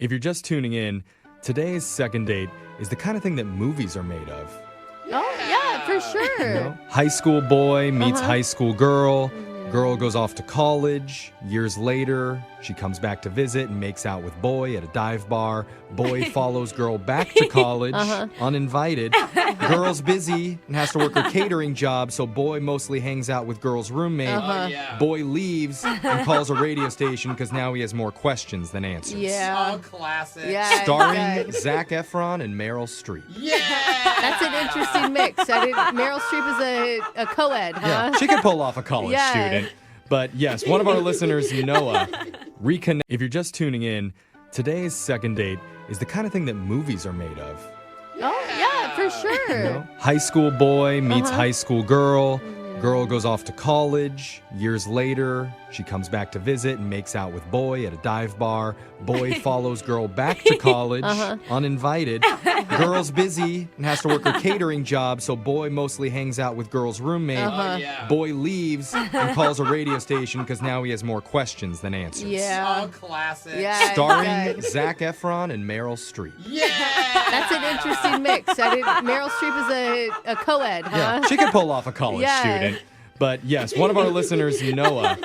If you're just tuning in, today's second date is the kind of thing that movies are made of. Oh, yeah, for sure. You know, high school boy meets high school girl. Girl goes off to college. Years later, she comes back to visit and makes out with boy at a dive bar. Boy follows girl back to college, uninvited. Girl's busy and has to work her catering job, so boy mostly hangs out with girl's roommate. Boy leaves and calls a radio station because now he has more questions than answers. Yeah. Oh, classic. Yeah. Starring Zac Efron and Meryl Streep. Yeah. That's an interesting mix. Meryl Streep is a co-ed, huh? Yeah, she could pull off a college student. But yes, one of our listeners, Noah, reconnect. If you're just tuning in, today's second date is the kind of thing that movies are made of. Oh, yeah, for sure. You know, high school boy meets high school girl. Girl goes off to college. Years later, she comes back to visit and makes out with boy at a dive bar. Boy follows girl back to college, uninvited. Girl's busy and has to work her catering job, so boy mostly hangs out with girl's roommate. Boy leaves and calls a radio station because now he has more questions than answers. Yeah. Oh, classic. Yeah. Starring Zac Efron and Meryl Streep. Yeah. That's an interesting mix. Meryl Streep is a co-ed, huh? Yeah, she could pull off a college student. But yes, one of our listeners, Noah,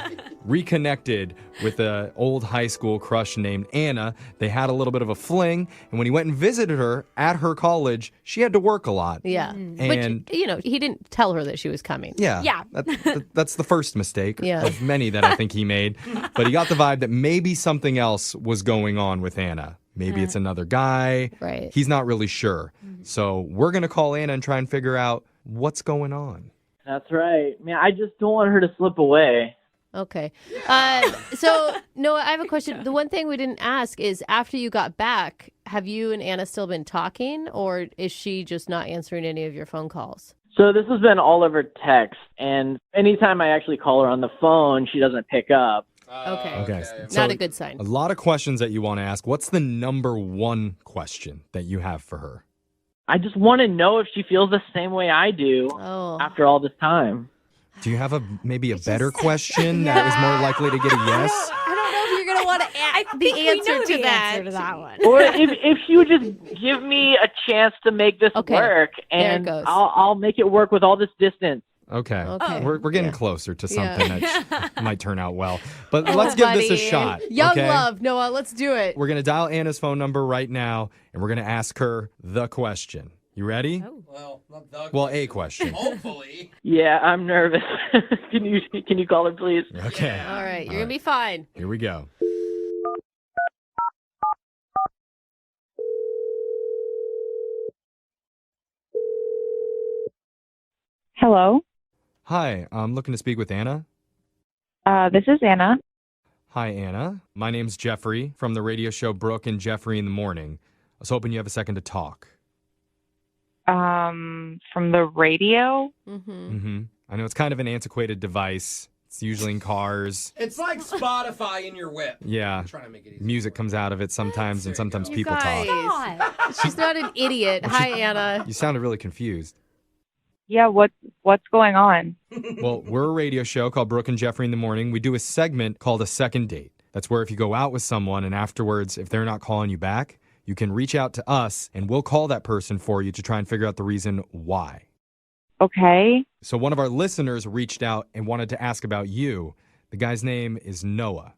reconnected with an old high school crush named Anna. They had a little bit of a fling, and when he went and visited her at her college, she had to work a lot. Yeah. And But, he didn't tell her that she was coming. yeah, that's the first mistake of many that I think he made. But he got the vibe that maybe something else was going on with Anna. Maybe it's another guy. Right. He's not really sure. So we're going to call Anna and try and figure out what's going on. That's right. Man, I just don't want her to slip away. Okay. So, Noah, I have a question. The one thing we didn't ask is after you got back, have you and Anna still been talking, or is she just not answering any of your phone calls? So this has been all over text, and anytime I actually call her on the phone, she doesn't pick up. Okay. So Not a good sign. A lot of questions that you want to ask. What's the number one question that you have for her? I just want to know if she feels the same way I do after all this time. Do you have maybe a better question that is more likely to get a yes? I don't know if you're going to want to the answer to that one. Or if she would just give me a chance to make this work, and there it goes. I'll make it work with all this distance. Okay. Okay. We're getting closer to something that might turn out well. But let's give this a shot. Young love, Noah. Let's do it. We're going to dial Anna's phone number right now, and we're going to ask her the question. You ready? Well, not the Well, a question. Hopefully. Yeah, I'm nervous. Can you call her, please? Okay. All right. You're going to be fine. Here we go. Hello. Hi, I'm looking to speak with Anna. This is Anna. Hi, Anna. My name's Jeffrey from the radio show Brooke and Jeffrey in the Morning. I was hoping you have a second to talk. From the radio? I know it's kind of an antiquated device. It's usually in cars. It's like Spotify in your whip. Yeah. I'm trying to make it easy. Music comes out of it sometimes, and sometimes people guys. talk. She's not an idiot. Hi, Anna. You sounded really confused. Yeah, what's going on? Well, we're a radio show called Brooke and Jeffrey in the Morning. We do a segment called a second date. That's where if you go out with someone and afterwards, if they're not calling you back, you can reach out to us and we'll call that person for you to try and figure out the reason why. Okay. So one of our listeners reached out and wanted to ask about you. The guy's name is Noah.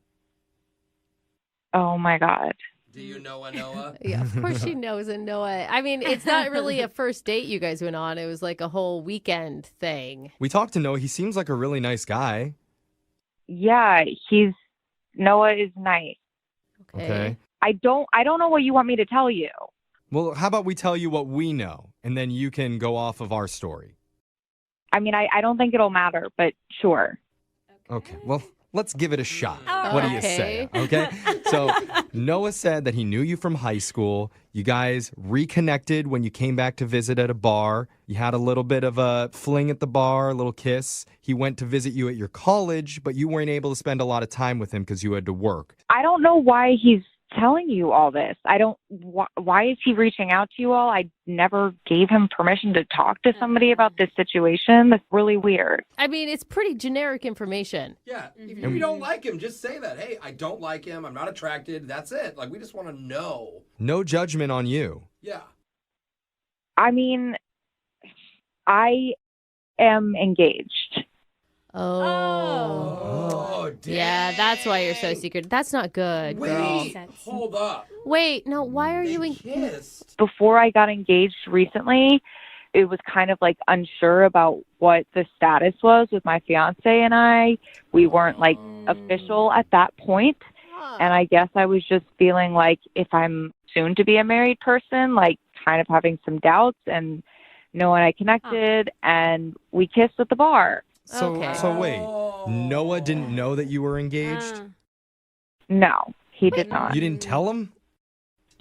Oh, my God. Do you know a Noah? Yeah, of course she knows a Noah. I mean, it's not really a first date you guys went on. It was like a whole weekend thing. We talked to Noah. He seems like a really nice guy. Yeah, Noah is nice. Okay. I don't know what you want me to tell you. Well, how about we tell you what we know, and then you can go off of our story. I mean, I don't think it'll matter, but sure. Okay, well, let's give it a shot. What do you say? Okay? So Noah said that he knew you from high school. You guys reconnected when you came back to visit at a bar. You had a little bit of a fling at the bar, a little kiss. He went to visit you at your college, but you weren't able to spend a lot of time with him because you had to work. I don't know why he's telling you all this? Why is he reaching out to you all? I never gave him permission to talk to somebody about this situation. That's really weird. I mean, it's pretty generic information. Yeah. If you don't like him, just say that. Hey, I don't like him. I'm not attracted. That's it. Like, we just want to know. No judgment on you. Yeah. I mean, I am engaged. Oh, damn. Yeah, that's why you're so secret. That's not good, girl. Wait, hold up. Wait, no, why are you kissed? Before I got engaged recently, it was kind of like unsure about what the status was with my fiance and I. We weren't like official at that point. And I guess I was just feeling like if I'm soon to be a married person, like kind of having some doubts, and Noah and I connected and we kissed at the bar. So wait, Noah didn't know that you were engaged? No, he did not. You didn't tell him?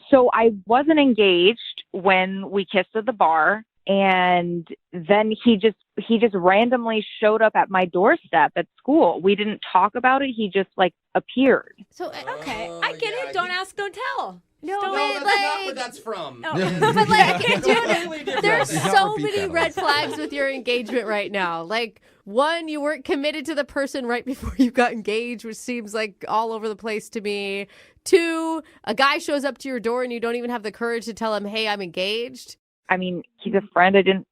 So I wasn't engaged when we kissed at the bar, and then he just randomly showed up at my doorstep at school. We didn't talk about it. He just like appeared. So Okay, I get it. Don't ask, don't tell. No, No, wait, that's like, not where that's from. Oh. but like, Totally dude, different. there's Do not so repeat many that. red flags with your engagement right now. Like, one, you weren't committed to the person right before you got engaged, which seems like all over the place to me. Two, a guy shows up to your door and you don't even have the courage to tell him, "Hey, I'm engaged." I mean, he's a friend. I didn't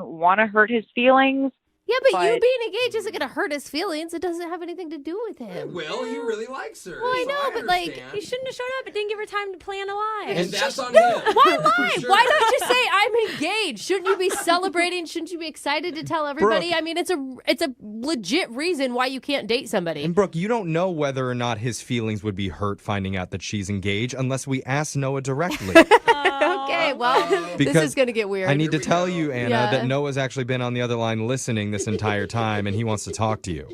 want to hurt his feelings. Yeah, but you But- being engaged isn't going to hurt his feelings. It doesn't have anything to do with He him. will. He really likes her. Well, I so know, but, like, understand. You shouldn't have showed up. It didn't give her time to plan a lie. And that's on No, him. why lie? For sure. Why not just say I'm engaged? Shouldn't you be celebrating? Shouldn't you be excited to tell everybody? Brooke. I mean, it's a legit reason why you can't date somebody. And Brooke, you don't know whether or not his feelings would be hurt finding out that she's engaged unless we ask Noah directly. Okay, well, this Because is going to get weird. I need to we tell go. you, Anna, Yeah. that Noah's actually been on the other line listening this entire time, and he wants to talk to you.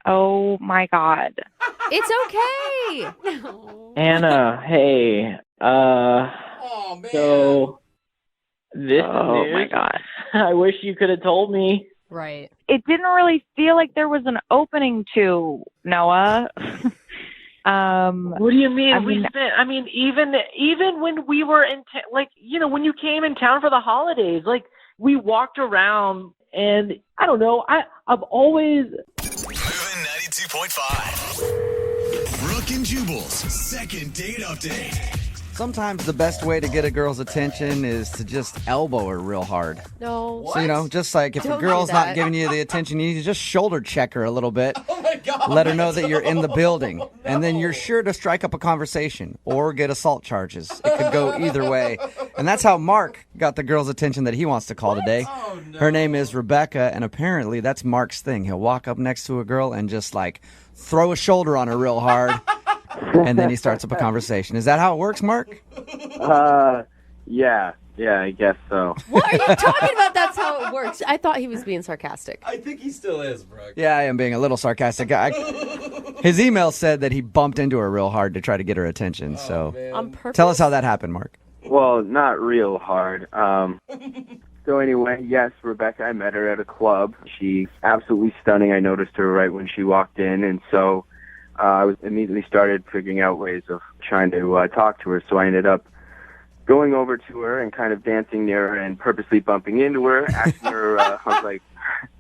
Oh my God. It's okay. Anna, hey. Oh, man. So this Oh news, my God. I wish you could have told me. Right. It didn't really feel like there was an opening to Noah. What do you mean? I mean- Even when we were in, when you came in town for the holidays, like we walked around, and I don't know. I've always. Moving 92.5. Brooke and Jubal's second date update. Sometimes the best way to get a girl's attention is to just elbow her real hard. No. So, just like if Don't a do girl's not that. giving you the attention, you need to just shoulder check her a little bit. Oh, my God. Let her know that you're in the building. No. And then you're sure to strike up a conversation or get assault charges. It could go either way. And that's how Mark got the girl's attention that he wants to call today. Oh, no. Her name is Rebecca, and apparently that's Mark's thing. He'll walk up next to a girl and just like throw a shoulder on her real hard. And then he starts up a conversation. Is that how it works, Mark? Yeah, I guess so. What are you talking about? That's how it works. I thought he was being sarcastic. I think he still is, Brooke. Yeah, I am being a little sarcastic. His email said that he bumped into her real hard to try to get her attention. So On purpose. tell us how that happened, Mark. Well, not real hard. So anyway, yes, Rebecca, I met her at a club. She's absolutely stunning. I noticed her right when she walked in, and so I was immediately started figuring out ways of trying to talk to her. So I ended up going over to her and kind of dancing near her and purposely bumping into her, asking her, I was like,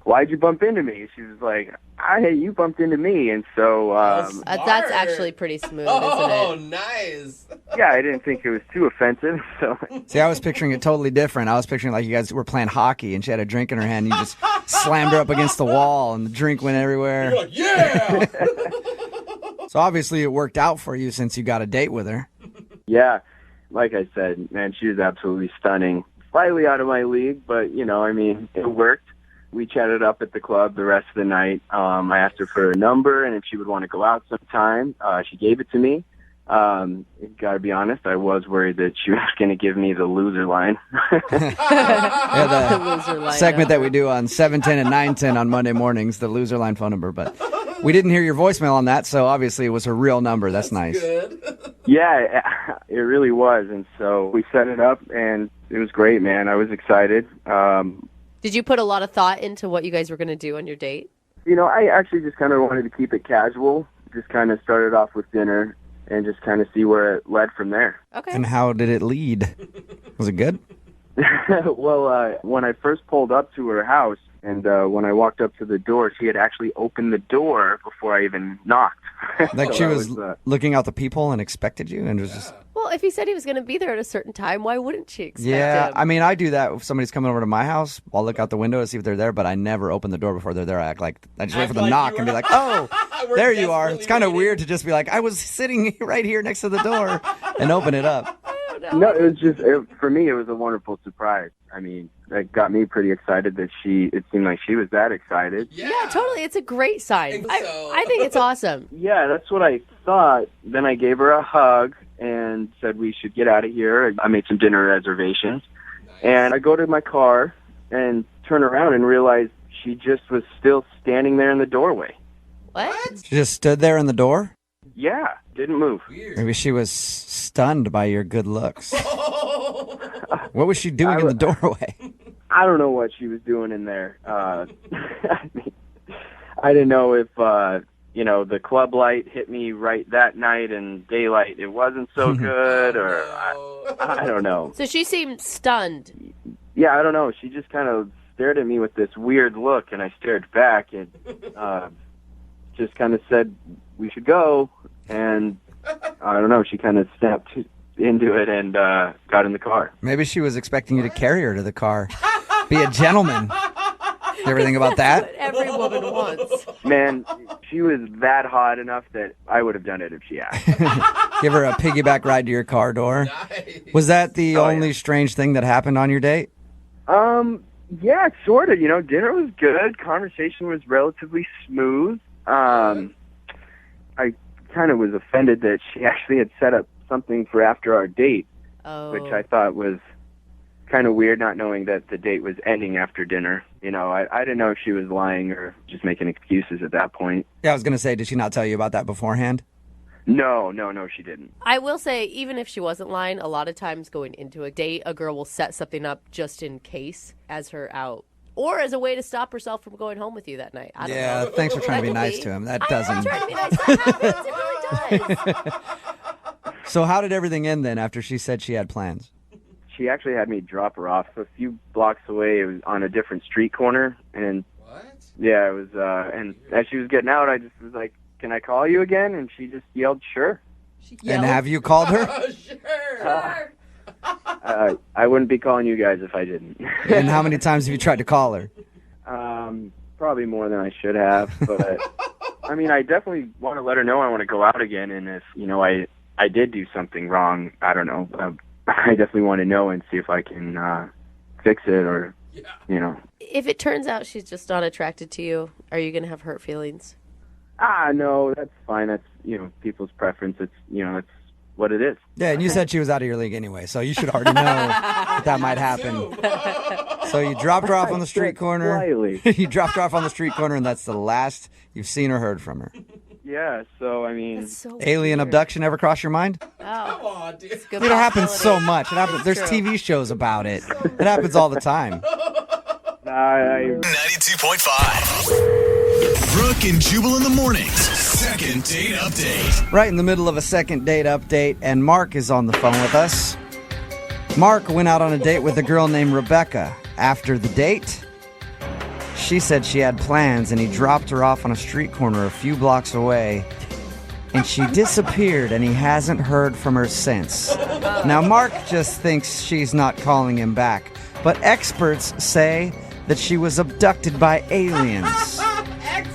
"Why'd you bump into me?" She was like, "Hey, you bumped into me." And so, That's actually pretty smooth, Oh, isn't it? nice. yeah, I didn't think it was too offensive. So See, I was picturing it totally different. I was picturing like you guys were playing hockey and she had a drink in her hand and you just slammed her up against the wall and the drink went everywhere. You're like, yeah. So obviously it worked out for you since you got a date with her. yeah, like I said, man, she was absolutely stunning. Slightly out of my league, but, it worked. We chatted up at the club the rest of the night. I asked her for a number and if she would want to go out sometime. She gave it to me. Gotta be honest, I was worried that she was going to give me the loser line. Yeah, The the loser line, segment that we do on 710 and 910 on Monday mornings, the loser line phone number. But we didn't hear your voicemail on that, so obviously it was a real number. That's nice. Good. Yeah, it really was. And so we set it up and it was great, man. I was excited. Did you put a lot of thought into what you guys were going to do on your date? I actually just kind of wanted to keep it casual. Just kind of started off with dinner and just kind of see where it led from there. Okay. And how did it lead? Was it good? Well, when I first pulled up to her house, and when I walked up to the door, she had actually opened the door before I even knocked. Like So she that was looking out the peephole and expected you, and was just... Well, if he said he was going to be there at a certain time, why wouldn't she expect him? I mean, I do that if somebody's coming over to my house. I'll look out the window to see if they're there, but I never open the door before they're there. I just wait for the knock and be like, oh, there you are. It's kind of weird to just be like, I was sitting right here next to the door and open it up. No, it was just, for me, it was a wonderful surprise. I mean, that got me pretty excited that it seemed like she was that excited. Yeah, totally. It's a great sign. I think it's awesome. Yeah, that's what I thought. Then I gave her a hug and said we should get out of here. I made some dinner reservations. Nice. And I go to my car and turn around and realize she just was still standing there in the doorway. What? She just stood there in the door? Yeah, didn't move. Weird. Maybe she was stunned by your good looks. What was she doing in the doorway? I don't know what she was doing in there. I mean, I didn't know if, the club light hit me right that night and daylight it wasn't so good, or I don't know. So she seemed stunned. Yeah, I don't know. She just kind of stared at me with this weird look, and I stared back and just kind of said, we should go. And I don't know, she kind of snapped into it and got in the car. Maybe she was expecting you to carry her to the car. Be a gentleman. You ever think about that? What every woman wants. Man, she was that hot enough that I would have done it if she asked. Give her a piggyback ride to your car door. Nice. Was that the only strange thing that happened on your date? Yeah, sort of. Dinner was good. Conversation was relatively smooth. I kind of was offended that she actually had set up something for after our date, which I thought was kind of weird, not knowing that the date was ending after dinner. I didn't know if she was lying or just making excuses at that point. Yeah, I was going to say, did she not tell you about that beforehand? No, she didn't. I will say, even if she wasn't lying, a lot of times going into a date, a girl will set something up just in case as her out. Or as a way to stop herself from going home with you that night. I don't know. Thanks for trying to be nice to him. That doesn't... I'm trying to be nice. That happens. It really does. So how did everything end then after she said she had plans? She actually had me drop her off a few blocks away. It was on a different street corner. And What? yeah, it was, and as she was getting out, I just was like, can I call you again? And she just yelled, sure. And have you called her? Sure. I wouldn't be calling you guys if I didn't. And how many times have you tried to call her? Probably more than I should have, but I mean, I definitely want to let her know I want to go out again, and if, I did do something wrong, I don't know, I definitely want to know and see if I can fix it or, If it turns out she's just not attracted to you, are you going to have hurt feelings? No, that's fine. That's, people's preference. It's, that's what it is. Yeah, and you said she was out of your league anyway, so you should already know that might happen. So you dropped her off on the street corner. Slightly. You dropped her off on the street corner, and that's the last you've seen or heard from her. Yeah, so, I mean... That's so Alien weird. abduction ever cross your mind? Come on, dude. It's a good It happens so possibility. much. It happens. There's TV shows about it. It happens all the time. 92.5. Brooke and Jubal in the mornings. Second date update. Right in the middle of a second date update, and Mark is on the phone with us. Mark went out on a date with a girl named Rebecca. After the date, she said she had plans, and he dropped her off on a street corner a few blocks away. And she disappeared, and he hasn't heard from her since. Now, Mark just thinks she's not calling him back, but experts say that she was abducted by aliens.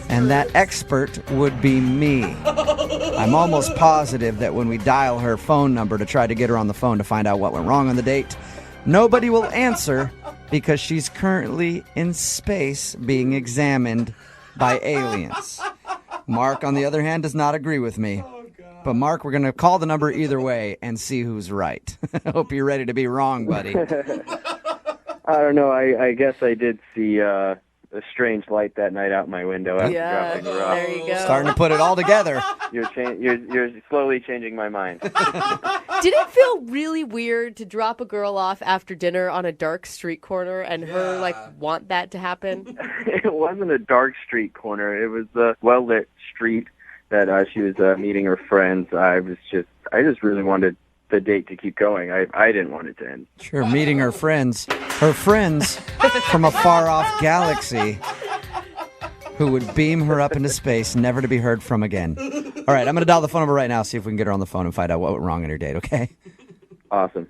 And that expert would be me. I'm almost positive that when we dial her phone number to try to get her on the phone to find out what went wrong on the date, nobody will answer because she's currently in space being examined by aliens. Mark, on the other hand, does not agree with me. But Mark, we're going to call the number either way and see who's right. I hope you're ready to be wrong, buddy. I don't know. I guess I did see a strange light that night out my window after dropping her off. There you go. Starting to put it all together. You're slowly changing my mind. Did it feel really weird to drop a girl off after dinner on a dark street corner and her, want that to happen? It wasn't a dark street corner. It was a well-lit street. that she was meeting her friends, I just really wanted the date to keep going. I didn't want it to end. Sure, meeting her friends from a far-off galaxy who would beam her up into space, never to be heard from again. All right, I'm going to dial the phone number right now, see if we can get her on the phone and find out what went wrong on your date, okay? Awesome.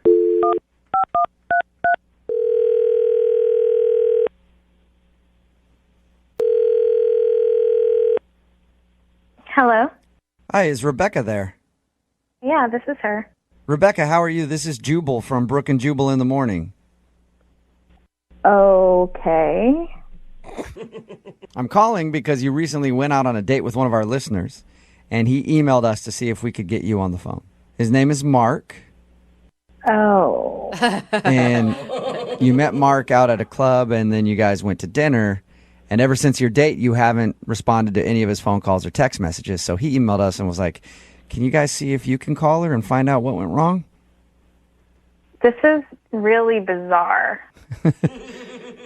Hello? Hi, is Rebecca there? Yeah, this is her. Rebecca, how are you? This is Jubal from Brooke and Jubal in the Morning. Okay. I'm calling because you recently went out on a date with one of our listeners, and he emailed us to see if we could get you on the phone. His name is Mark. Oh. And you met Mark out at a club, and then you guys went to dinner. And ever since your date, you haven't responded to any of his phone calls or text messages. So he emailed us and was like, can you guys see if you can call her and find out what went wrong? This is really bizarre.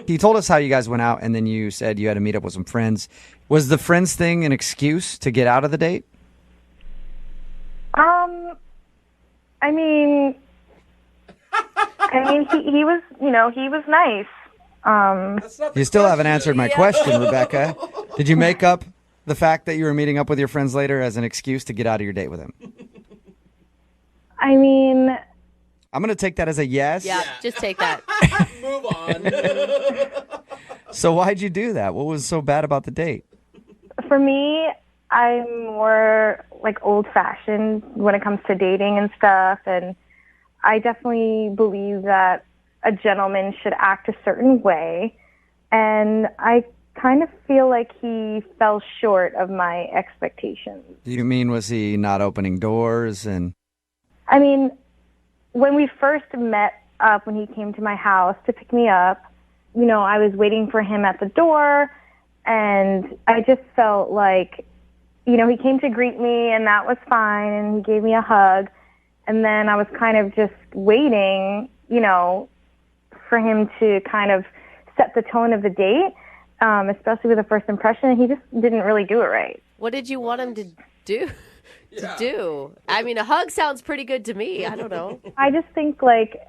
He told us how you guys went out, and then you said you had to meet up with some friends. Was the friends thing an excuse to get out of the date? I mean, he was, he was nice. You still haven't answered my question, Rebecca. Did you make up the fact that you were meeting up with your friends later as an excuse to get out of your date with him? I mean, I'm going to take that as a yes. Yeah, just take that. Move on. So why'd you do that? What was so bad about the date? for me, I'm more like old-fashioned when it comes to dating and stuff, and I definitely believe that a gentleman should act a certain way, and I kind of feel like he fell short of my expectations. Do you mean, was he not opening doors? And I mean, when we first met up, when he came to my house to pick me up, you know, I was waiting for him at the door, and I just felt like, you know, he came to greet me, and that was fine, and he gave me a hug, and then I was kind of just waiting, you know, for him to kind of set the tone of the date, especially with the first impression, and he just didn't really do it right. What did you want him to do? I mean, a hug sounds pretty good to me. I don't know. I just think like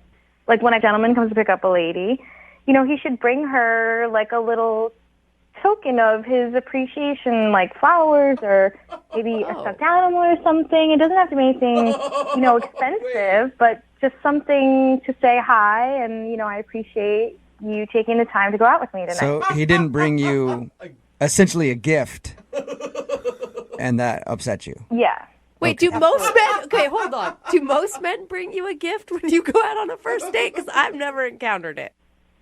when a gentleman comes to pick up a lady, you know, he should bring her like a little token of his appreciation, like flowers or maybe a stuffed animal or something. It doesn't have to be anything, you know, expensive, but just something to say hi and, you know, I appreciate you taking the time to go out with me tonight. so he didn't bring you essentially a gift, and that upset you. Yeah. Wait, do most men... Okay, hold on. Do most men bring you a gift when you go out on a first date? Because I've never encountered it.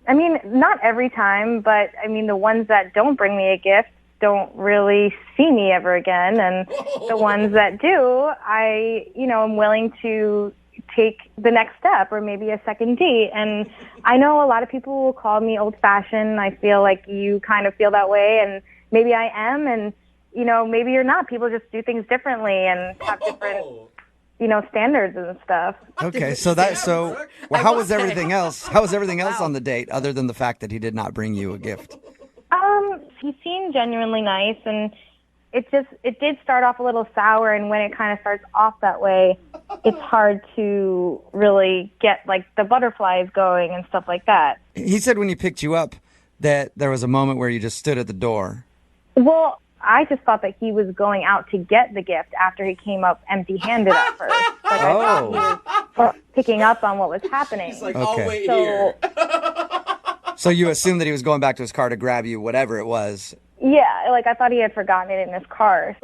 I mean, not every time, but I mean, the ones that don't bring me a gift don't really see me ever again. And the ones that do, I, you know, am willing to take the next step or maybe a second date. And I know a lot of people will call me old-fashioned. I feel like you kind of feel that way, and maybe I am, and, you know, maybe you're not. People just do things differently and have different, you know, standards and stuff. Okay, how was everything else? How was everything else on the date other than the fact that he did not bring you a gift? He seemed genuinely nice, and it did start off a little sour, and when it kind of starts off that way, it's hard to really get like the butterflies going and stuff like that. He said when he picked you up that there was a moment where you just stood at the door. Well, I just thought that he was going out to get the gift after he came up empty-handed at first. Like, I thought he was picking up on what was happening. He's like, Okay. I'll wait here. So you assumed that he was going back to his car to grab you, whatever it was. Yeah, like I thought he had forgotten it in his car.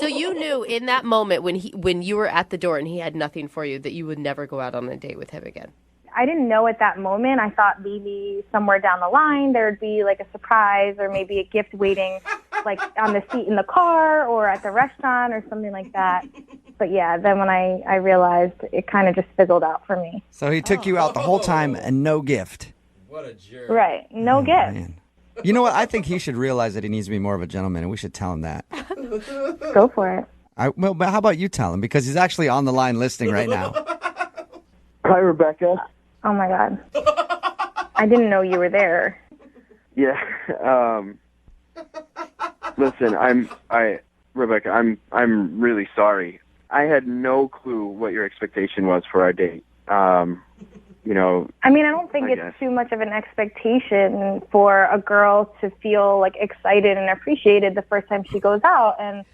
So you knew in that moment when you were at the door and he had nothing for you that you would never go out on a date with him again? I didn't know at that moment. I thought maybe somewhere down the line there would be like a surprise or maybe a gift waiting like on the seat in the car or at the restaurant or something like that. But yeah, then when I realized, it kind of just fizzled out for me. So he took you out the whole time and no gift. What a jerk. Right. No gift. Man. You know what? I think he should realize that he needs to be more of a gentleman, and we should tell him that. Go for it. Well, but how about you tell him? Because he's actually on the line listening right now. Hi, Rebecca. Oh my God. I didn't know you were there. Yeah. Listen, Rebecca, I'm really sorry. I had no clue what your expectation was for our date. You know, I mean, I don't think I it's guess. too much of an expectation for a girl to feel like excited and appreciated the first time she goes out. And,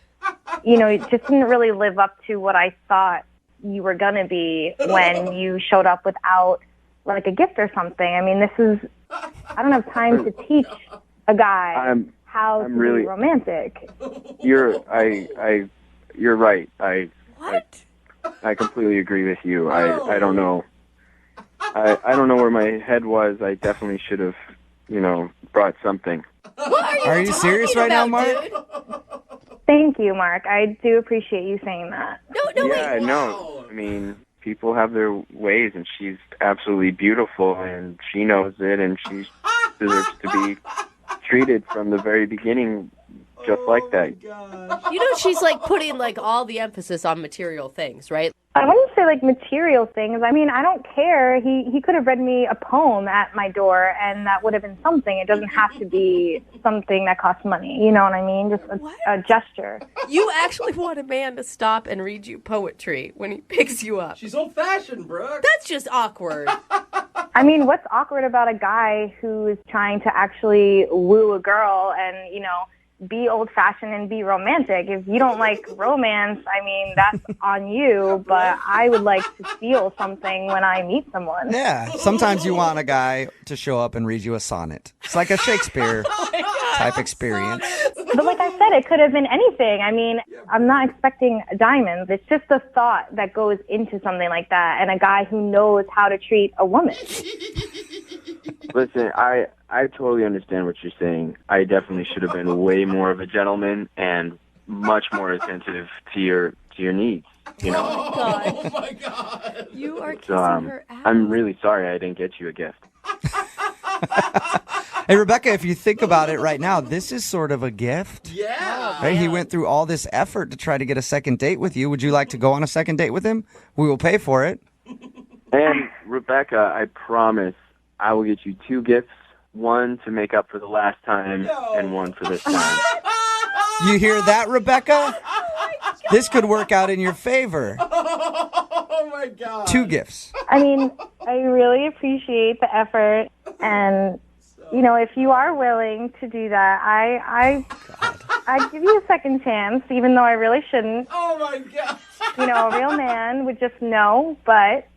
you know, it just didn't really live up to what I thought you were going to be when you showed up without like a gift or something. I mean, I don't have time to teach a guy how to be romantic. You're right. I completely agree with you. I don't know. I don't know where my head was. I definitely should have, brought something. Are you serious right now, Mark? Dude? Thank you, Mark. I do appreciate you saying that. No, Yeah, wait. no. I mean, people have their ways, and she's absolutely beautiful, and she knows it, and she deserves to be treated from the very beginning just like that. You know, she's like putting like all the emphasis on material things, right? I wouldn't say like material things. I mean, I don't care. He could have read me a poem at my door, and that would have been something. It doesn't have to be something that costs money. You know what I mean? Just a gesture. You actually want a man to stop and read you poetry when he picks you up. She's old-fashioned, Brooke. That's just awkward. I mean, what's awkward about a guy who is trying to actually woo a girl and, be old-fashioned and be romantic? If you don't like romance, I mean, that's on you, but I would like to feel something when I meet someone. Yeah. Sometimes you want a guy to show up and read you a sonnet. It's like a Shakespeare type experience. But like I said, it could have been anything. I mean, I'm not expecting diamonds. It's just the thought that goes into something like that, and a guy who knows how to treat a woman. Listen, I totally understand what you're saying. I definitely should have been way more of a gentleman and much more attentive to your needs. Oh my God! You are kissing So, her out. I'm really sorry I didn't get you a gift. Hey, Rebecca, if you think about it right now, this is sort of a gift. Yeah. Right? He went through all this effort to try to get a second date with you. Would you like to go on a second date with him? We will pay for it. And Rebecca, I promise I will get you 2 gifts. One to make up for the last time, and one for this time. You hear that, Rebecca? This could work out in your favor. Oh my God! 2 gifts. I mean, I really appreciate the effort, and if you are willing to do that, I'd give you a second chance, even though I really shouldn't. Oh my God! A real man would just know, but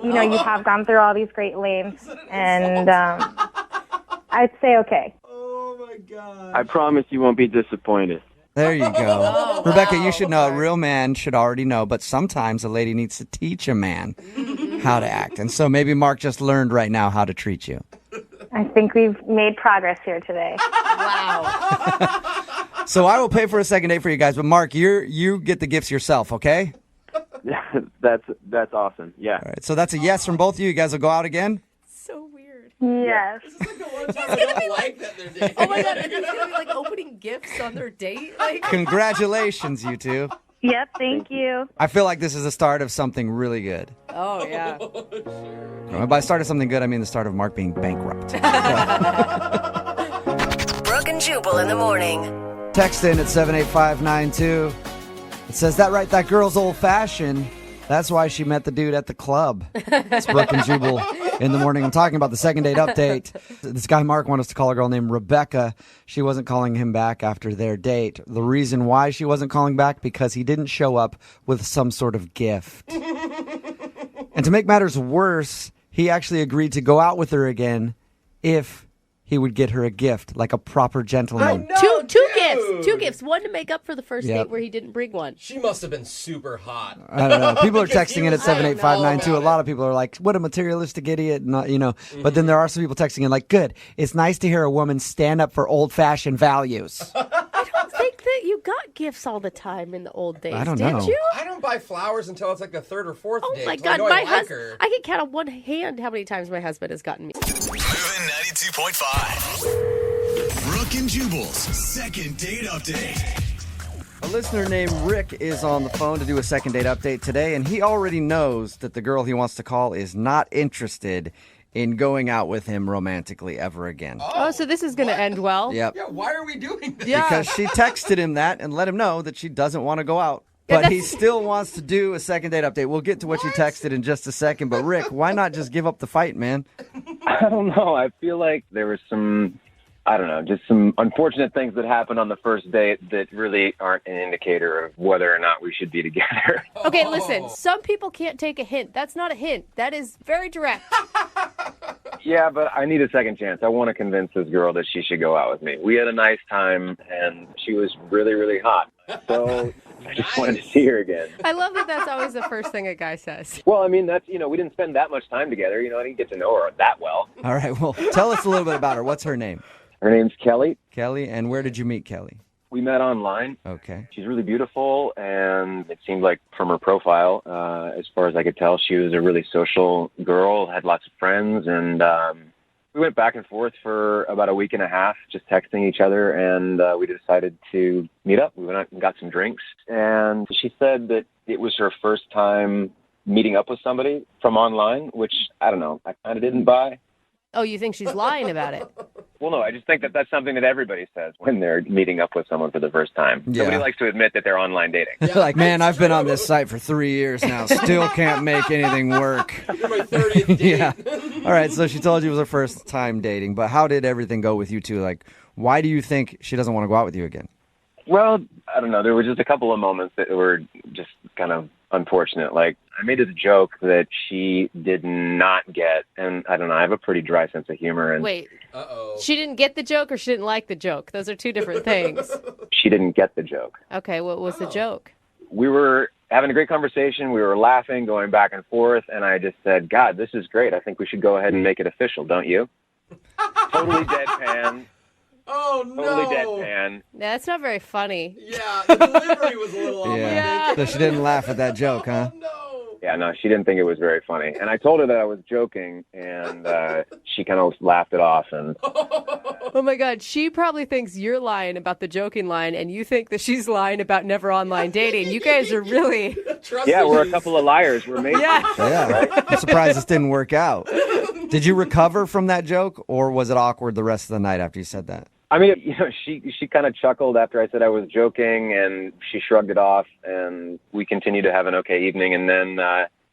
you have gone through all these great lengths, and I'd say okay. Oh my God! I promise you won't be disappointed. There you go. Rebecca, you should know a real man should already know, but sometimes a lady needs to teach a man how to act. And so maybe Mark just learned right now how to treat you. I think we've made progress here today. Wow. So I will pay for a second date for you guys, but Mark, you get the gifts yourself, okay? That's awesome. Yeah. All right. So that's a yes from both of you. You guys will go out again? So weird. Yes. I don't like that they're dating. Oh my God, and he's gonna be like opening gifts on their date. Like, Congratulations, you two. Yep, thank you. I feel like this is the start of something really good. oh yeah. By start of something good, I mean the start of Mark being bankrupt. Brooke and Jubal in the morning. Text in at 78592. It says, that right, that girl's old-fashioned. That's why she met the dude at the club. It's Brooke and Jubal in the morning. I'm talking about the second date update. This guy Mark wanted us to call a girl named Rebecca. She wasn't calling him back after their date. The reason why she wasn't calling back, because he didn't show up with some sort of gift. And to make matters worse, he actually agreed to go out with her again if he would get her a gift, like a proper gentleman. Two gifts. One to make up for the first Yep. date where he didn't bring one. She must have been super hot. I don't know. People are Because texting he in at was saying 78592. A all lot about of people are like, what a materialistic idiot. Not, But then there are some people texting in like, good. It's nice to hear a woman stand up for old-fashioned values. I don't think that you got gifts all the time in the old days. I don't did know. you? I don't buy flowers until it's like the 3rd or 4th Oh date. my till I God, know my I like husband! her. I can count on one hand how many times my husband has gotten me. Moving 92.5. Brooke and Jubal's second date update. A listener named Rick is on the phone to do a second date update today, and he already knows that the girl he wants to call is not interested in going out with him romantically ever again. Oh, so this is going to end well. Yep. Yeah, why are we doing this? Yeah. Because she texted him that and let him know that she doesn't want to go out. Yeah, But he still wants to do a second date update. We'll get to what you texted in just a second. But Rick, why not just give up the fight, man? I don't know. I feel like there was some, I don't know, just some unfortunate things that happened on the first date that really aren't an indicator of whether or not we should be together. Okay, listen. Some people can't take a hint. That's not a hint. That is very direct. Yeah, but I need a second chance. I want to convince this girl that she should go out with me. We had a nice time, and she was really, really hot. So I just wanted to see her again. I love that that's always the first thing a guy says. Well, I mean, that's, we didn't spend that much time together. I didn't get to know her that well. All right, well, tell us a little bit about her. What's her name? Her name's Kelly. Kelly, and where did you meet Kelly? We met online. Okay. She's really beautiful, and it seemed like from her profile, as far as I could tell, she was a really social girl, had lots of friends, and we went back and forth for about a week and a half, just texting each other, and we decided to meet up. We went out and got some drinks, and she said that it was her first time meeting up with somebody from online, which, I don't know, I kind of didn't buy. Oh, you think she's lying about it? Well, no, I just think that that's something that everybody says when they're meeting up with someone for the first time. Yeah. Nobody likes to admit that they're online dating. Like, man, I've been on this site for 3 years now. Still can't make anything work. You're my 30th date. Yeah. All right, so she told you it was her first time dating, but how did everything go with you two? Like, why do you think she doesn't want to go out with you again? Well, I don't know. There were just a couple of moments that were just kind of unfortunate. Like, I made this joke that she did not get, and I don't know, I have a pretty dry sense of humor. And Wait. She didn't get the joke or she didn't like the joke? Those are two different things. She didn't get the joke. Okay, what was the joke? We were having a great conversation. We were laughing, going back and forth, and I just said, God, this is great. I think we should go ahead and make it official, don't you? Totally deadpan. Oh, no. Totally deadpan. That's not very funny. Yeah, the delivery was a little off. Yeah. So she didn't laugh at that joke, huh? Yeah, no, she didn't think it was very funny. And I told her that I was joking, and she kind of laughed it off. And Oh, my God. She probably thinks you're lying about the joking line, and you think that she's lying about never online dating. You guys are really... yeah, we're a couple of liars. We're made. Yeah. I'm surprised this didn't work out. Did you recover from that joke, or was it awkward the rest of the night after you said that? I mean, she kind of chuckled after I said I was joking, and she shrugged it off, and we continued to have an okay evening. And then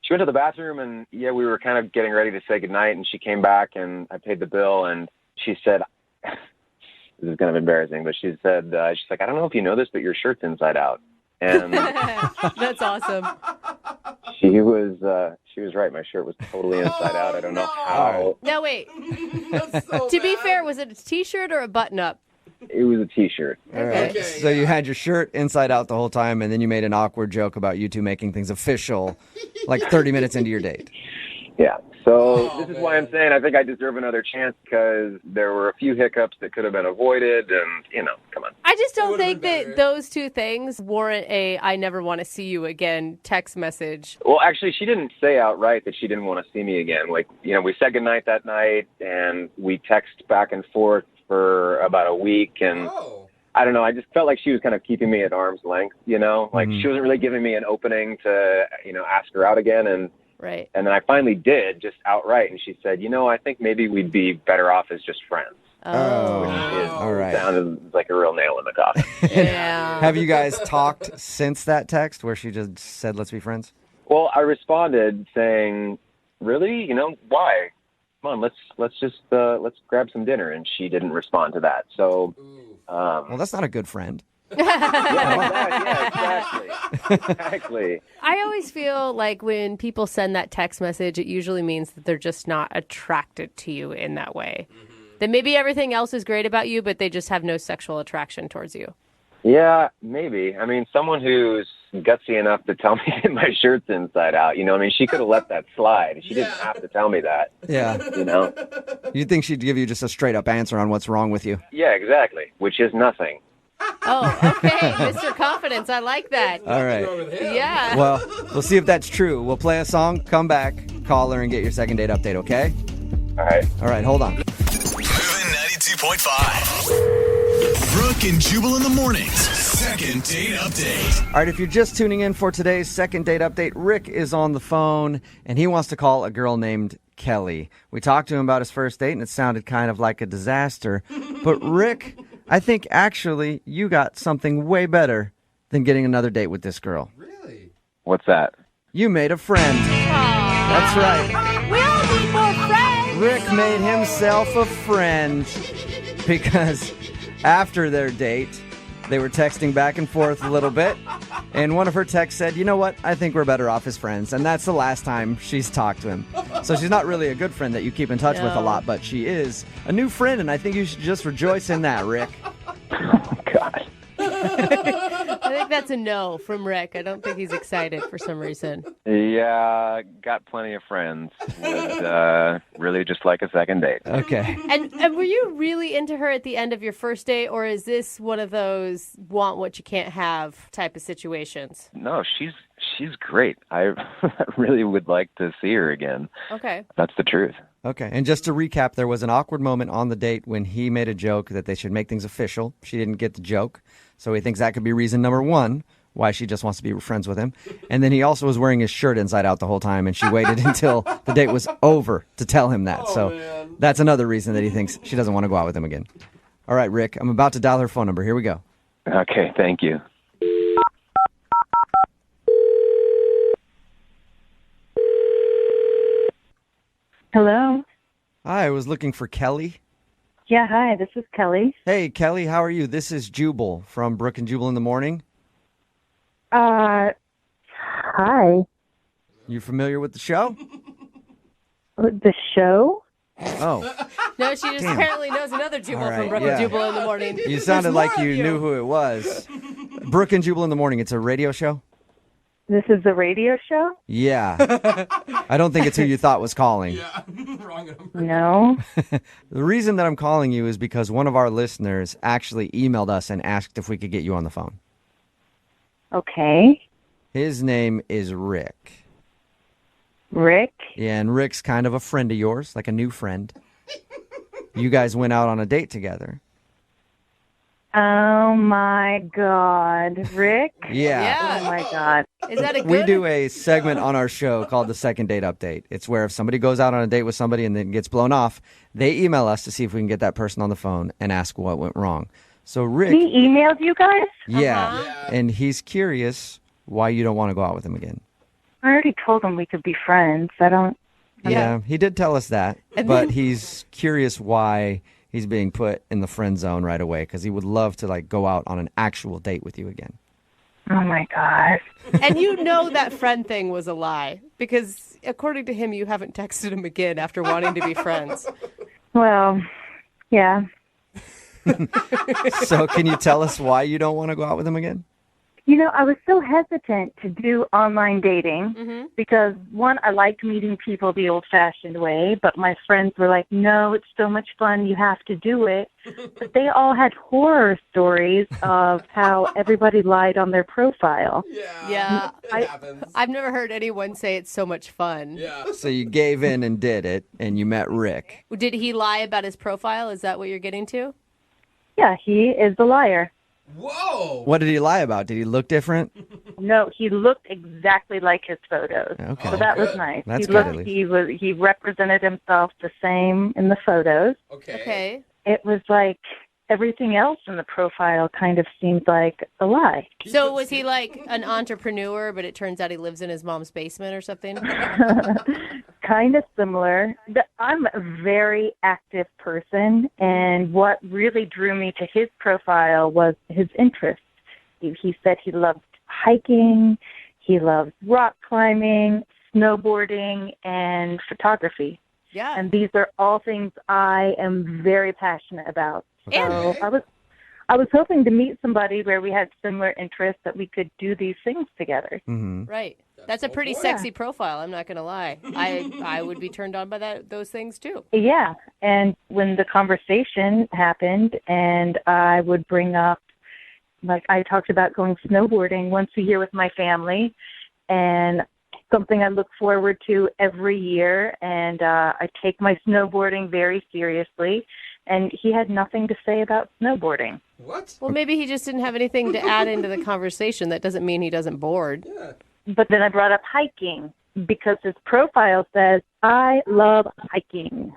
she went to the bathroom, and we were kind of getting ready to say goodnight, and she came back, and I paid the bill, and she said, this is kind of embarrassing, but she said, she's like, I don't know if you know this, but your shirt's inside out. And that's awesome. She was right. My shirt was totally inside out. I don't know how. No, wait. To be fair, was it a T-shirt or a button-up? It was a T-shirt. All right. So you had your shirt inside out the whole time, and then you made an awkward joke about you two making things official like 30 minutes into your date. Yeah. So this is why I'm saying I think I deserve another chance, because there were a few hiccups that could have been avoided, and, come on. I just don't think that those two things warrant a I never want to see you again text message. Well, actually, she didn't say outright that she didn't want to see me again. Like, we said goodnight that night, and we text back and forth for about a week, and I don't know, I just felt like she was kind of keeping me at arm's length, like she wasn't really giving me an opening to, ask her out again, and right. And then I finally did, just outright, and she said, I think maybe we'd be better off as just friends. Oh, all right. Sounded like a real nail in the coffin. Yeah. Have you guys talked since that text where she just said, let's be friends? Well, I responded saying, really? Why? Come on, let's grab some dinner. And she didn't respond to that. So, well, that's not a good friend. Exactly. I always feel like when people send that text message, it usually means that they're just not attracted to you in that way. That maybe everything else is great about you, but they just have no sexual attraction towards you. Yeah, maybe. I mean, someone who's gutsy enough to tell me that my shirt's inside out, she could have let that slide. She didn't have to tell me that. Yeah. You'd think she'd give you just a straight up answer on what's wrong with you. Yeah, exactly. Which is nothing. Oh, okay. Mr. Confidence. I like that. All right. Yeah. Well, we'll see if that's true. We'll play a song, come back, call her, and get your second date update, okay? All right. All right, hold on. Moving 92.5. Brooke and Jubal in the mornings. Second date update. All right, if you're just tuning in for today's second date update, Rick is on the phone, and he wants to call a girl named Kelly. We talked to him about his first date, and it sounded kind of like a disaster. But Rick, I think actually you got something way better than getting another date with this girl. Really? What's that? You made a friend. That's right. We all need more friends. Rick made himself a friend because after their date, they were texting back and forth a little bit, and one of her texts said, you know what, I think we're better off as friends, and that's the last time she's talked to him. So she's not really a good friend that you keep in touch with a lot, but she is a new friend, and I think you should just rejoice in that, Rick. Oh, God. I think that's a no from Rick. I don't think he's excited for some reason. Yeah, got plenty of friends. Would really just like a second date. Okay. And were you really into her at the end of your first date, or is this one of those want what you can't have type of situations? No, she's great. I really would like to see her again. Okay. That's the truth. Okay, and just to recap, there was an awkward moment on the date when he made a joke that they should make things official. She didn't get the joke, so he thinks that could be reason number one why she just wants to be friends with him. And then he also was wearing his shirt inside out the whole time, and she waited until the date was over to tell him that. That's another reason that he thinks she doesn't want to go out with him again. All right, Rick, I'm about to dial her phone number. Here we go. Okay, thank you. Hello. Hi, I was looking for Kelly. Yeah, hi, this is Kelly. Hey, Kelly, how are you? This is Jubal from Brooke and Jubal in the Morning. Hi. You familiar with the show? The show? Oh. No, she just apparently knows another Jubal from Brooke and Jubal in the Morning. You sounded like you knew who it was. Brooke and Jubal in the Morning. It's a radio show? This is the radio show? Yeah. I don't think it's who you thought was calling. Yeah, wrong number. No. The reason that I'm calling you is because one of our listeners actually emailed us and asked if we could get you on the phone. Okay. His name is Rick. Rick? Yeah, and Rick's kind of a friend of yours, like a new friend. You guys went out on a date together. Oh my God. Rick? Yeah. Oh my God. Is that a good? We do a segment on our show called the Second Date Update. It's where if somebody goes out on a date with somebody and then gets blown off, they email us to see if we can get that person on the phone and ask what went wrong. So Rick, He emailed you guys? yeah, and he's curious why you don't want to go out with him again. I already told him we could be friends. Yeah, he did tell us that, but he's curious why he's being put in the friend zone right away because he would love to like go out on an actual date with you again. Oh my God. And you know that friend thing was a lie because according to him, you haven't texted him again after wanting to be friends. Well, yeah. So can you tell us why you don't want to go out with him again? You know, I was so hesitant to do online dating because, one, I liked meeting people the old-fashioned way, but my friends were like, no, it's so much fun, you have to do it. But they all had horror stories of how everybody lied on their profile. Yeah. It happens. I've never heard anyone say it's so much fun. Yeah. So you gave in and did it, and you met Rick. Did he lie about his profile? Is that what you're getting to? Yeah, he is a liar. Whoa. What did he lie about? Did he look different? No, he looked exactly like his photos. Okay. So that was Good. nice. That's he good, looked, at least. he represented himself the same in the photos. Okay. It was like everything else in the profile kind of seemed like a lie. So was he like an entrepreneur, but it turns out he lives in his mom's basement or something? Kind of similar. I'm a very active person, and what really drew me to his profile was his interests. He said he loved hiking, he loved rock climbing, snowboarding, and photography. Yeah. And these are all things I am very passionate about. And So I was hoping to meet somebody where we had similar interests that we could do these things together. Mm-hmm. right. That's a pretty sexy profile, I'm not going to lie. I would be turned on by those things too. Yeah. And when the conversation happened and I would bring up, like I talked about going snowboarding once a year with my family and something I look forward to every year. And I take my snowboarding very seriously. And he had nothing to say about snowboarding. What? Well, maybe he just didn't have anything to add into the conversation. That doesn't mean he doesn't board. Yeah. But then I brought up hiking, because his profile says, I love hiking.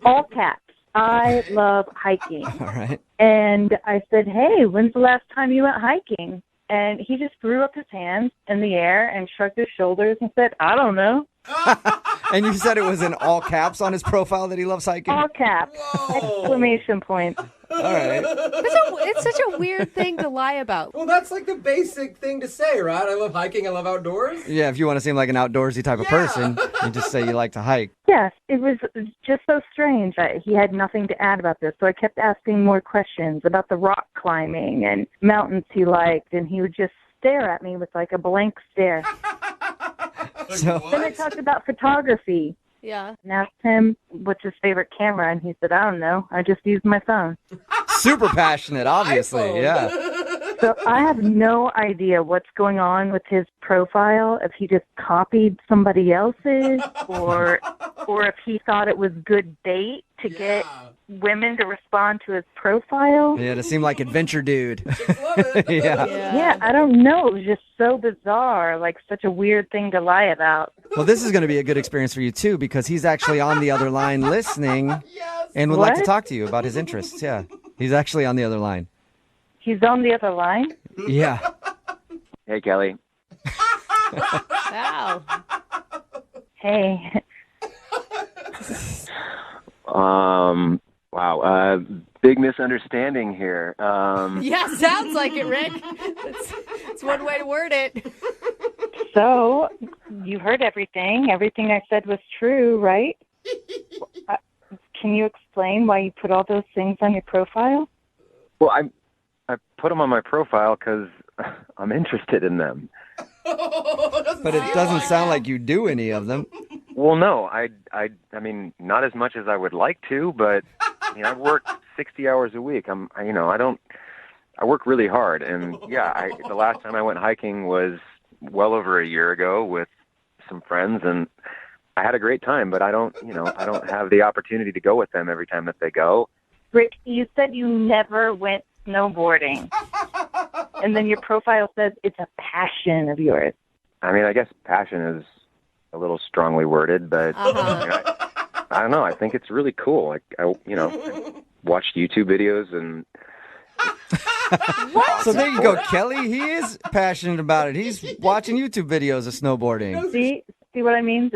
All caps. I love hiking. All right. And I said, hey, when's the last time you went hiking? And he just threw up his hands in the air and shrugged his shoulders and said, I don't know. And you said it was in all caps on his profile that he loves hiking? All caps. Exclamation point. All right. It's such a weird thing to lie about. Well, that's like the basic thing to say, right? I love hiking. I love outdoors. Yeah, if you want to seem like an outdoorsy type of person, you just say you like to hike. Yes, it was just so strange. He had nothing to add about this, so I kept asking more questions about the rock climbing and mountains he liked, and he would just stare at me with like a blank stare. So Then I talked about photography. Yeah. And asked him what's his favorite camera, and he said, I don't know. I just use my phone. super passionate, obviously. Yeah. So I have no idea what's going on with his profile, if he just copied somebody else's or if he thought it was good bait to get women to respond to his profile. Yeah, to seem like adventure dude. Yeah. Yeah, I don't know. It was just so bizarre, like such a weird thing to lie about. Well, this is going to be a good experience for you, too, because he's actually on the other line listening and would like to talk to you about his interests. Yeah, he's actually on the other line. He's on the other line? Yeah. Hey, Kelly. Wow. Hey. Wow. Big misunderstanding here. Yeah, sounds like it, Rick. That's one way to word it. So, you heard everything. Everything I said was true, right? Can you explain why you put all those things on your profile? Well, I put them on my profile because I'm interested in them. But it doesn't sound like you do any of them. Well, no, I mean, not as much as I would like to, but I work 60 hours a week. I work really hard, and the last time I went hiking was well over a year ago with some friends, and I had a great time. But I don't have the opportunity to go with them every time that they go. Rick, you said you never went snowboarding, and then your profile says it's a passion of yours. I mean, I guess passion is a little strongly worded, but I don't know. I think it's really cool. Like I watched YouTube videos and. So there you go, Kelly. He is passionate about it. He's watching YouTube videos of snowboarding. See what I mean?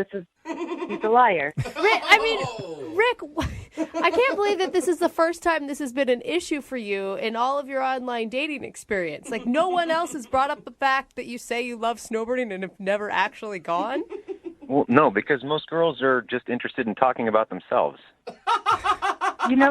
He's a liar. Rick, I can't believe that this is the first time this has been an issue for you in all of your online dating experience. Like, no one else has brought up the fact that you say you love snowboarding and have never actually gone? Well, no, because most girls are just interested in talking about themselves.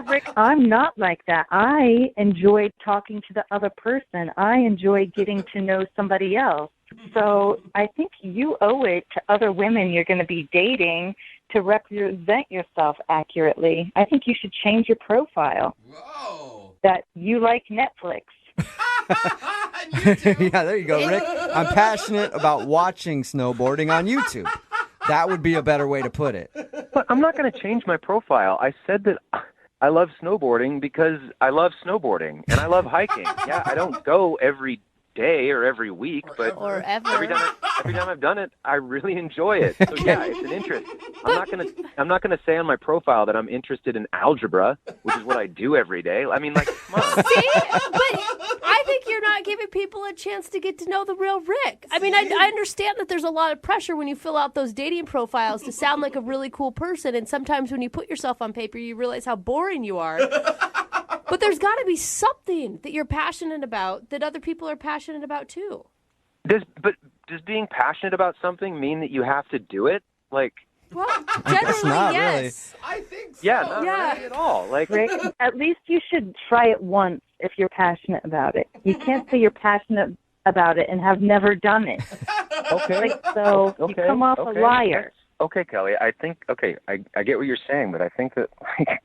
Rick, I'm not like that. I enjoy talking to the other person. I enjoy getting to know somebody else. So I think you owe it to other women you're going to be dating to represent yourself accurately. I think you should change your profile. Whoa. That you like Netflix. Yeah, there you go, Rick. I'm passionate about watching snowboarding on YouTube. That would be a better way to put it. But I'm not going to change my profile. I said that I love snowboarding because I love snowboarding and I love hiking. Yeah, I don't go every day or every week, but every time I've done it, I really enjoy it. So yeah, it's an interest. I'm not gonna say on my profile that I'm interested in algebra, which is what I do every day. I mean, like, come on. See, but I think you're not giving people a chance to get to know the real Rick. I mean, I understand that there's a lot of pressure when you fill out those dating profiles to sound like a really cool person, and sometimes when you put yourself on paper, you realize how boring you are. But there's got to be something that you're passionate about that other people are passionate about too. Does being passionate about something mean that you have to do it? Like, well, generally, yes. Really. I think so. Yeah, not really at all. Like, Rick, at least you should try it once if you're passionate about it. You can't say you're passionate about it and have never done it. Okay. You come off a liar. Okay, Kelly, I think, I get what you're saying, but I think that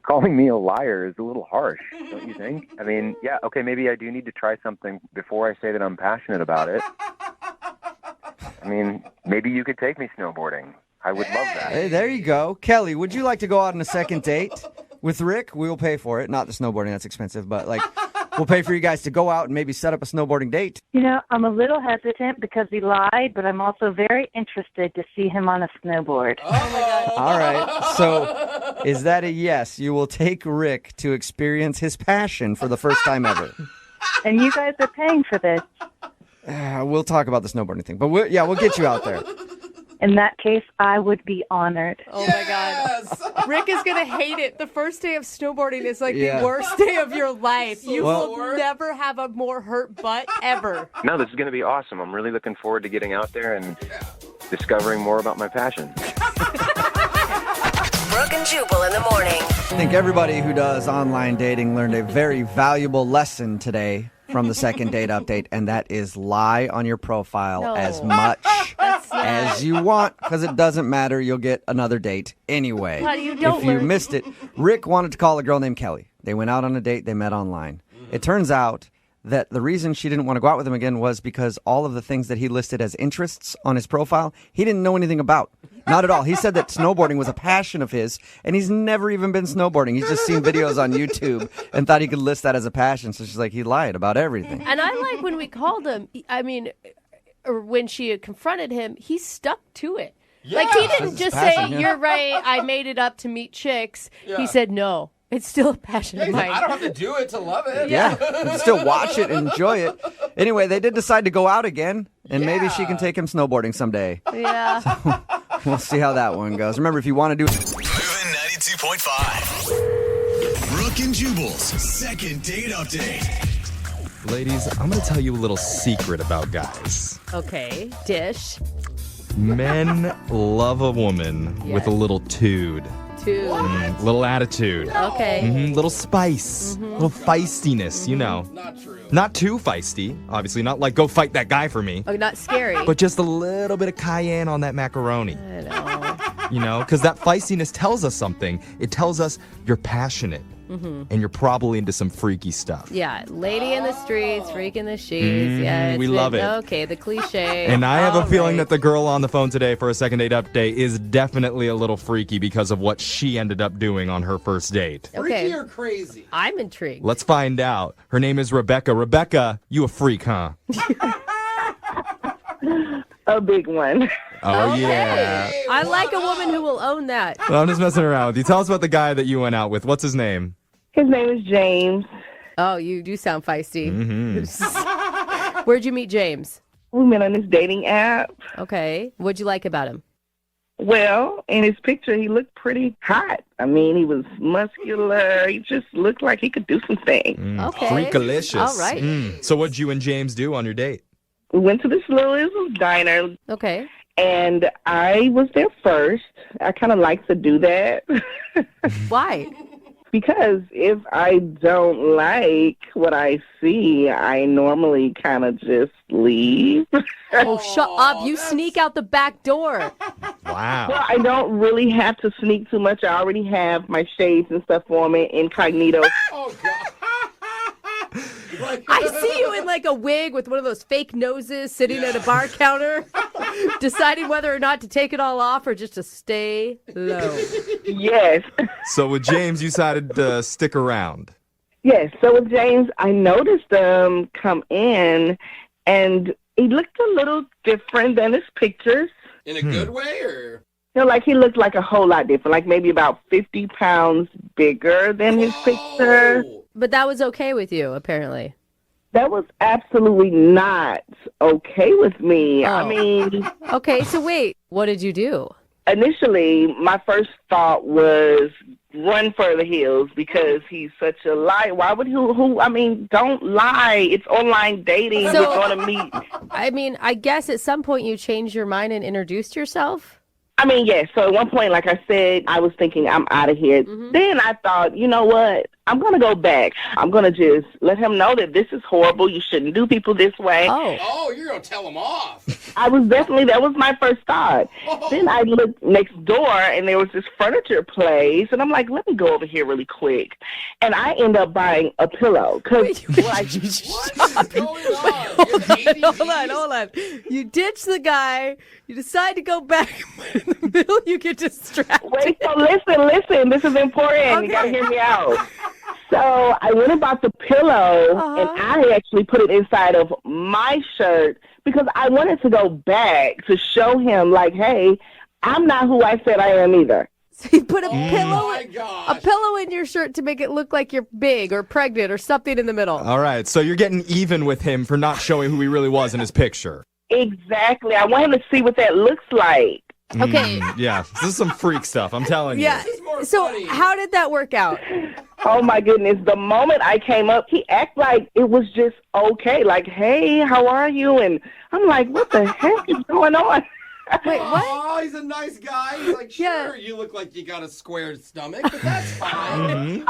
calling me a liar is a little harsh, don't you think? I mean, yeah, okay, maybe I do need to try something before I say that I'm passionate about it. I mean, maybe you could take me snowboarding. I would love that. Hey, there you go. Kelly, would you like to go out on a second date with Rick? We will pay for it. Not the snowboarding, that's expensive, but like We'll pay for you guys to go out and maybe set up a snowboarding date. You know, I'm a little hesitant because he lied, but I'm also very interested to see him on a snowboard. Oh my God. All right. So is that a yes? You will take Rick to experience his passion for the first time ever. And you guys are paying for this. We'll talk about the snowboarding thing. But we'll get you out there. In that case, I would be honored. Oh my God. Rick is going to hate it. The first day of snowboarding is like Yeah. the worst day of your life. You Well- will never have a more hurt butt ever. No, this is going to be awesome. I'm really looking forward to getting out there and discovering more about my passion. Brooke and Jubal in the morning. I think everybody who does online dating learned a very valuable lesson today from the second date update, and that is lie on your profile as much as you want, because it doesn't matter. You'll get another date anyway. Honey, you don't If you learn- missed it, Rick wanted to call a girl named Kelly. They went out on a date. They met online. It turns out that the reason she didn't want to go out with him again was because all of the things that he listed as interests on his profile, he didn't know anything about. Not at all. He said that snowboarding was a passion of his, and he's never even been snowboarding. He's just seen videos on YouTube and thought he could list that as a passion. So she's like, he lied about everything. And I like when we called him, or when she confronted him, he stuck to it. Like, he didn't just passion, say, yeah. you're right, I made it up to meet chicks. Yeah. He said, no, it's still a passion of mine. I don't have to do it to love it. Yeah, you can still watch it and enjoy it. Anyway, they did decide to go out again, and maybe she can take him snowboarding someday. Yeah. We'll see how that one goes. Remember, if you want to do Moving 92.5. Brooke and Jubal's second date update. Ladies, I'm going to tell you a little secret about guys. Okay, dish. Men love a woman with a little tude. Little attitude. Okay. Little spice. Little feistiness, you know. Not true. Not too feisty, obviously. Not like, go fight that guy for me. Oh, not scary. But just a little bit of cayenne on that macaroni. I know. You know, because that feistiness tells us something. It tells us you're passionate. And you're probably into some freaky stuff. Yeah, lady in the streets, freak in the sheets. Yeah, we love it. Okay, the cliche. And I have a All feeling right. that the girl on the phone today for a second date update is definitely a little freaky because of what she ended up doing on her first date. Freaky or crazy? I'm intrigued. Let's find out. Her name is Rebecca. Rebecca, you a freak, huh? A big one. Oh, Okay. yeah. I like a woman who will own that. Well, I'm just messing around with you. Tell us about the guy that you went out with. What's his name? His name is James. Oh, you do sound feisty. Mm-hmm. Where'd you meet James? We met on this dating app. Okay. What'd you like about him? Well, in his picture, he looked pretty hot. I mean, he was muscular. He just looked like he could do some things. Okay. Freakalicious. All right. So what'd you and James do on your date? We went to this little diner. Okay. And I was there first. I kind of like to do that. Why? Because if I don't like what I see, I normally kind of just leave. Oh, shut up. You sneak out the back door. Wow. Well, I don't really have to sneak too much. I already have my shades and stuff on me, incognito. Oh, God. I see you in like a wig with one of those fake noses sitting at a bar counter, deciding whether or not to take it all off or just to stay low. Yes. So with James, you decided to stick around. Yes. So with James, I noticed him come in, and he looked a little different than his pictures. In a good way, or? You know, like he looked like a whole lot different, like maybe about 50 pounds bigger than his picture. But that was okay with you, apparently. That was absolutely not okay with me. Oh. I mean... Okay, so wait, what did you do? Initially, my first thought was run for the hills because he's such a liar. Why would I mean, don't lie. It's online dating. So- We're going to meet. I mean, I guess at some point you changed your mind and introduced yourself? I mean, yes. So at one point, like I said, I was thinking I'm out of here. Then I thought, you know what? I'm going to go back. I'm going to just let him know that this is horrible. You shouldn't do people this way. Oh, you're going to tell him off. That was my first thought. Then I looked next door, and there was this furniture place, and I'm like, let me go over here really quick. And I end up buying a pillow. What's going on? Hold on. You ditch the guy, you decide to go back, but in the middle you get distracted. Wait, so listen, this is important. You got to hear me out. So So I went and bought the pillow, and I actually put it inside of my shirt because I wanted to go back to show him, like, hey, I'm not who I said I am either. So you put a pillow in your shirt to make it look like you're big or pregnant or something in the middle. All right, so you're getting even with him for not showing who he really was in his picture. Exactly. I want him to see what that looks like. Okay. Yeah, this is some freak stuff, I'm telling you. Yeah. So how did that work out? Oh, my goodness. The moment I came up, he acted like it was just okay. Like, hey, how are you? And I'm like, what the heck is going on? Wait, what? Oh, he's a nice guy. He's like, sure, you look like you got a square stomach, but that's fine.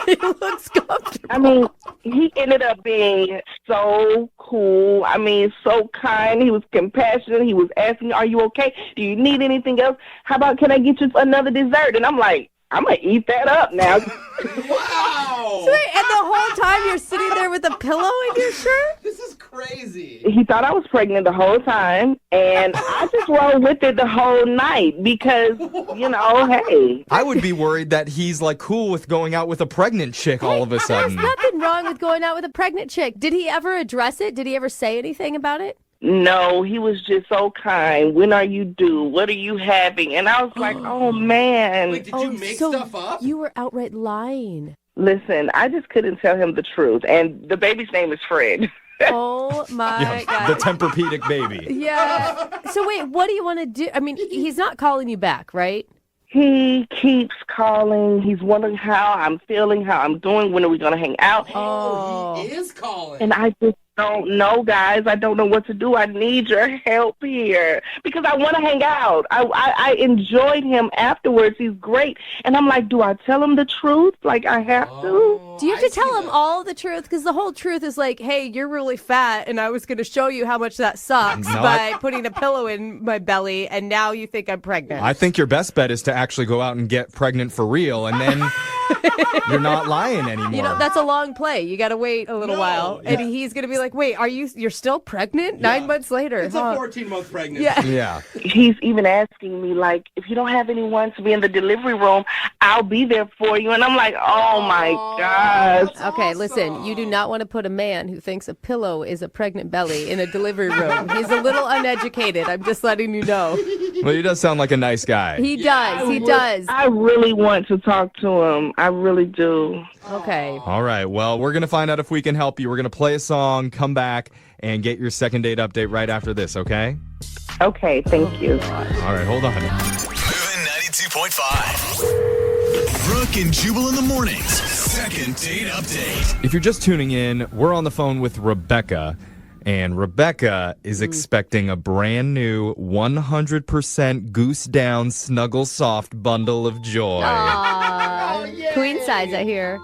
He looks comfortable. I mean, he ended up being so cool. I mean, so kind. He was compassionate. He was asking, are you okay? Do you need anything else? How about, can I get you another dessert? And I'm like, I'm going to eat that up now. Wow. So wait, and the whole time you're sitting there with a pillow in your shirt? This is crazy. He thought I was pregnant the whole time, and I just rolled with it the whole night because, you know, hey. I would be worried that he's like cool with going out with a pregnant chick all of a sudden. There's nothing wrong with going out with a pregnant chick. Did he ever address it? Did he ever say anything about it? No, he was just so kind. When are you due? What are you having? And I was like, oh, man. Wait, did you make stuff up? You were outright lying. Listen, I just couldn't tell him the truth. And the baby's name is Fred. Oh, my God. The Tempur-Pedic baby. Yeah. So wait, what do you want to do? I mean, he's not calling you back, right? He keeps calling. He's wondering how I'm feeling, how I'm doing. When are we going to hang out? Oh, he is calling. And I just don't know, guys. I don't know what to do. I need your help here because I want to hang out. I enjoyed him afterwards. He's great. And I'm like, do I tell him the truth? Like, I have to? Do you have to tell him all the truth? Because the whole truth is like, hey, you're really fat, and I was going to show you how much that sucks by putting a pillow in my belly, and now you think I'm pregnant. I think your best bet is to actually go out and get pregnant for real, and then you're not lying anymore. You know, that's a long play. You got to wait a little while, and he's going to be like, wait, you're still pregnant? 9 months later. It's a 14-month pregnancy. Yeah. He's even asking me, like, if you don't have anyone to be in the delivery room, I'll be there for you. And I'm like, oh, my gosh. Okay, listen, you do not want to put a man who thinks a pillow is a pregnant belly in a delivery room. He's a little uneducated. I'm just letting you know. Well, he does sound like a nice guy. He does. He does. I really want to talk to him. I really do. Okay. All right. Well, we're going to find out if we can help you. We're going to play a song, come back, and get your second date update right after this, okay? Okay, thank you. All right, hold on. Moving 92.5. Brooke and Jubal in the mornings. Second date update. If you're just tuning in, we're on the phone with Rebecca, and Rebecca is expecting a brand new 100% goose down snuggle soft bundle of joy. Queen size, I hear.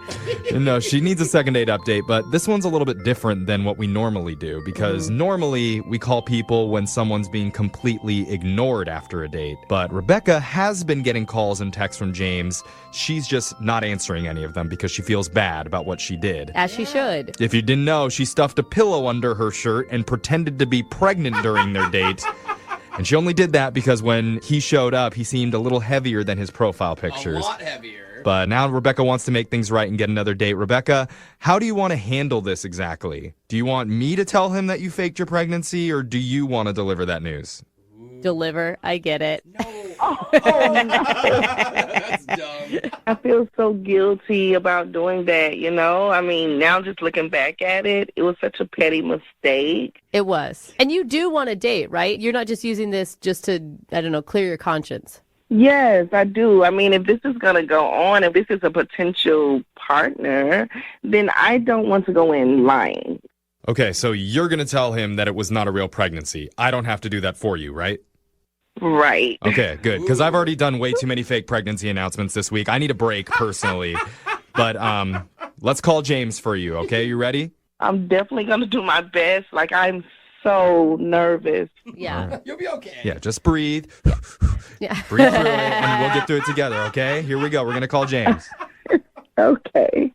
No, she needs a second date update, but this one's a little bit different than what we normally do because normally we call people when someone's being completely ignored after a date. But Rebecca has been getting calls and texts from James. She's just not answering any of them because she feels bad about what she did. As she should. If you didn't know, she stuffed a pillow under her shirt and pretended to be pregnant during their date. And she only did that because when he showed up, he seemed a little heavier than his profile pictures. A lot heavier. But now Rebecca wants to make things right and get another date. Rebecca, how do you want to handle this exactly? Do you want me to tell him that you faked your pregnancy, or do you want to deliver that news? Deliver. I get it. No. That's dumb. I feel so guilty about doing that, you know? I mean, now just looking back at it, it was such a petty mistake. It was. And you do want a date, right? You're not just using this just to, I don't know, clear your conscience. Yes, I do. I mean, if this is going to go on, if this is a potential partner, then I don't want to go in lying. Okay, so you're going to tell him that it was not a real pregnancy. I don't have to do that for you, right? Right. Okay, good. Because I've already done way too many fake pregnancy announcements this week. I need a break personally. But let's call James for you, okay? You ready? I'm definitely going to do my best. Like, I'm so nervous. Yeah. Right. You'll be okay. Yeah, just breathe. Yeah. Breathe through it, and we'll get through it together, okay? Here we go. We're going to call James. Okay.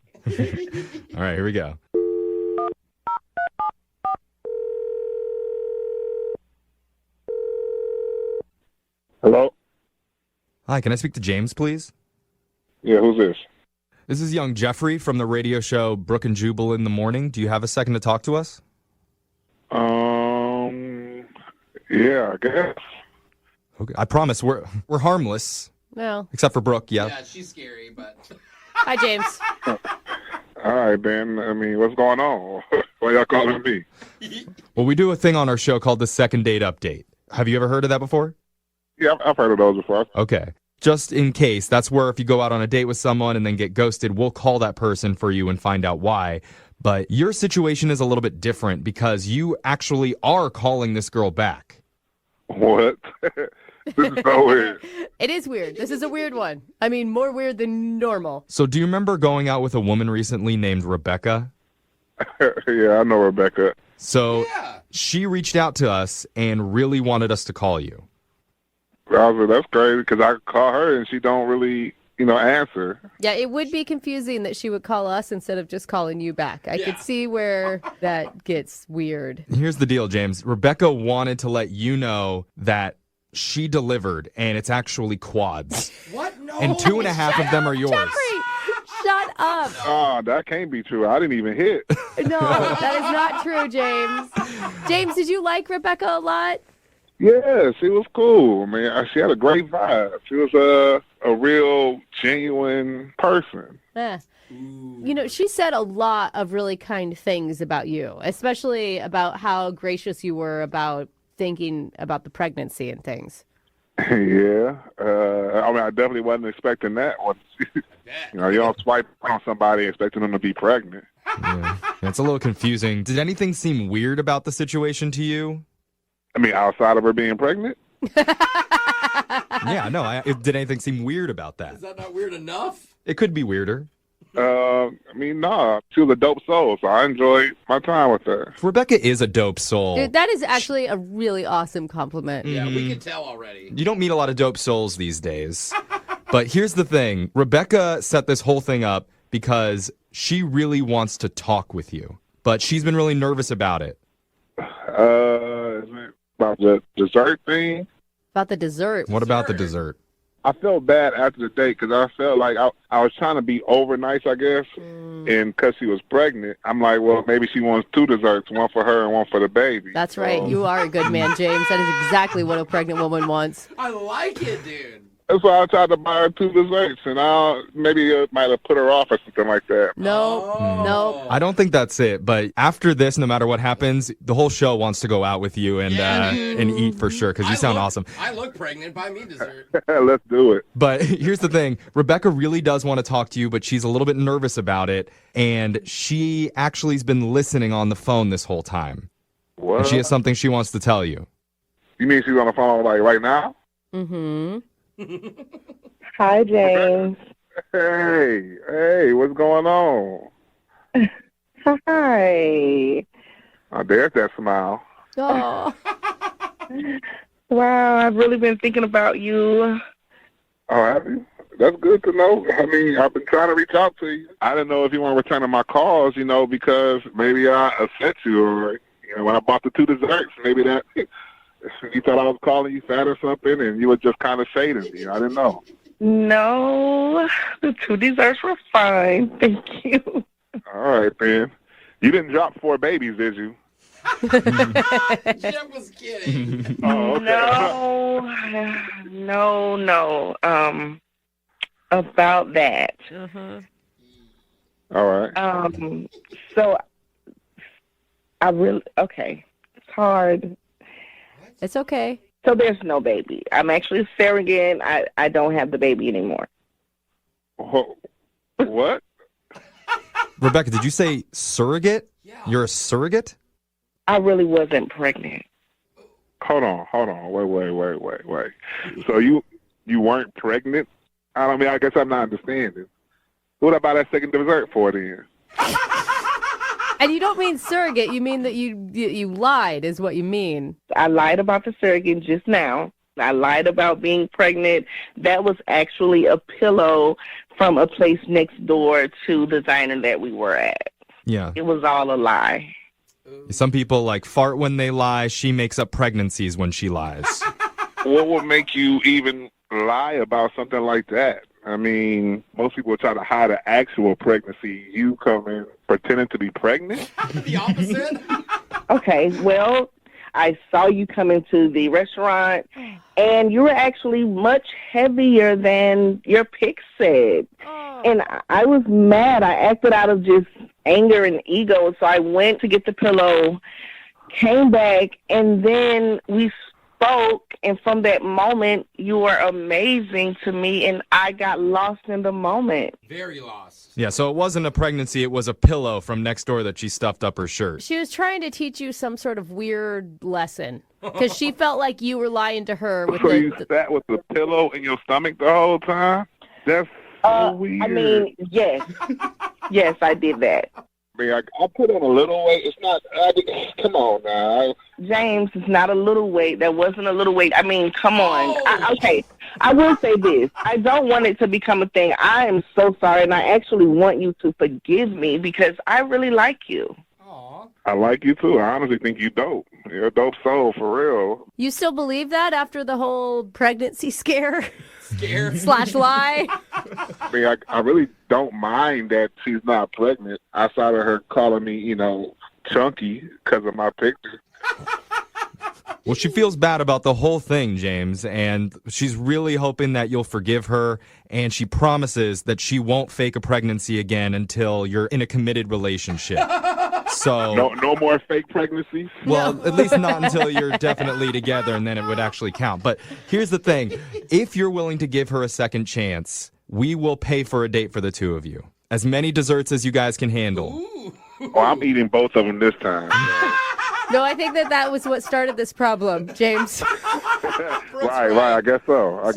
All right, here we go. Hello? Hi, can I speak to James, please? Yeah, who's this? This is young Jeffrey from the radio show Brooke and Jubal in the Morning. Do you have a second to talk to us? Yeah, I guess. Okay. I promise we're harmless. No. Except for Brooke, yeah. Yeah, she's scary, but... Hi, James. All right, Ben. I mean, what's going on? Why y'all calling me? Well, we do a thing on our show called the Second Date Update. Have you ever heard of that before? Yeah, I've heard of those before. Okay. Just in case, that's where if you go out on a date with someone and then get ghosted, we'll call that person for you and find out why. But your situation is a little bit different because you actually are calling this girl back. What? This is so weird. It is weird. This is a weird one. I mean, more weird than normal. So do you remember going out with a woman recently named Rebecca? Yeah, I know Rebecca. So she reached out to us and really wanted us to call you. That's crazy because I call her and she don't really, answer. Yeah, it would be confusing that she would call us instead of just calling you back. I could see where that gets weird. Here's the deal, James. Rebecca wanted to let you know that she delivered, and it's actually quads. What? No. And 2.5 of them are yours. Jeffrey, shut up. Oh, that can't be true. I didn't even hit. No, that is not true, James. James, did you like Rebecca a lot? Yeah, she was cool. I mean, she had a great vibe. She was a real, genuine person. Yeah. She said a lot of really kind things about you, especially about how gracious you were about thinking about the pregnancy and things. Yeah. I definitely wasn't expecting that one. You don't swipe on somebody expecting them to be pregnant. Yeah. It's a little confusing. Did anything seem weird about the situation to you? I mean, outside of her being pregnant? Yeah, no. Did anything seem weird about that? Is that not weird enough? It could be weirder. No. She was a dope soul, so I enjoyed my time with her. Rebecca is a dope soul. Dude, that is actually a really awesome compliment. Yeah, we can tell already. You don't meet a lot of dope souls these days. But here's the thing. Rebecca set this whole thing up because she really wants to talk with you. But she's been really nervous about it. About the dessert thing? About the dessert. What about the dessert? I felt bad after the date because I felt like I was trying to be over nice, I guess. And because she was pregnant, I'm like, well, maybe she wants 2 desserts, one for her and one for the baby. That's right. You are a good man, James. That is exactly what a pregnant woman wants. I like it, dude. That's why I tried to buy her 2 desserts, and maybe it might have put her off or something like that. No. I don't think that's it. But after this, no matter what happens, the whole show wants to go out with you and eat for sure because you sound awesome. I look pregnant. Buy me dessert. Let's do it. But here's the thing. Rebecca really does want to talk to you, but she's a little bit nervous about it. And she actually has been listening on the phone this whole time. What? And she has something she wants to tell you. You mean she's on the phone like right now? Mm-hmm. Hi, James. Hey, what's going on? Hi. Oh, there's that smile. Oh. Wow, I've really been thinking about you. Oh, have you? That's good to know. I mean, I've been trying to reach out to you. I didn't know if you weren't returning my calls, because maybe I upset you or, when I bought the 2 desserts, maybe that... You thought I was calling you fat or something, and you were just kind of shading me. I didn't know. No, the 2 desserts were fine. Thank you. All right, then. You didn't drop 4 babies, did you? Jeff was kidding. Oh, okay. No. About that. All right. So I really okay. It's hard. It's okay. So there's no baby. I'm actually a surrogate. I don't have the baby anymore. What? Rebecca, did you say surrogate? Yeah. You're a surrogate? I really wasn't pregnant. Hold on. Wait. So you weren't pregnant? I guess I'm not understanding. What about that second dessert for then? And you don't mean surrogate. You mean that you lied is what you mean. I lied about the surrogate just now. I lied about being pregnant. That was actually a pillow from a place next door to the diner that we were at. Yeah. It was all a lie. Some people fart when they lie. She makes up pregnancies when she lies. What would make you even lie about something like that? I mean, most people try to hide an actual pregnancy. You come in pretending to be pregnant? The opposite? Okay, well, I saw you come into the restaurant, and you were actually much heavier than your pic said. And I was mad. I acted out of just anger and ego, so I went to get the pillow, came back, and then we spoke, and from that moment, you were amazing to me, and I got lost in the moment. Very lost. Yeah, so it wasn't a pregnancy, it was a pillow from next door that she stuffed up her shirt. She was trying to teach you some sort of weird lesson because she felt like you were lying to her. With So you sat with the pillow in your stomach the whole time? That's so weird. I mean, yes. Yes, I did that. I mean, I put on a little weight. It's not, come on now. James, it's not a little weight. That wasn't a little weight. I mean, come on. Okay, I will say this. I don't want it to become a thing. I am so sorry, and I actually want you to forgive me because I really like you. I like you, too. I honestly think you dope. You're a dope soul, for real. You still believe that after the whole pregnancy scare? Slash lie? I mean, I really don't mind that she's not pregnant outside of her calling me, you know, chunky because of my picture. Well, she feels bad about the whole thing, James, and she's really hoping that you'll forgive her, and she promises that she won't fake a pregnancy again until you're in a committed relationship. So no more fake pregnancies? Well, at least not until you're definitely together, and then it would actually count. But here's the thing. If you're willing to give her a second chance, we will pay for a date for the two of you. As many desserts as you guys can handle. Oh, I'm eating both of them this time. No, I think that was what started this problem, James. Right. I guess so.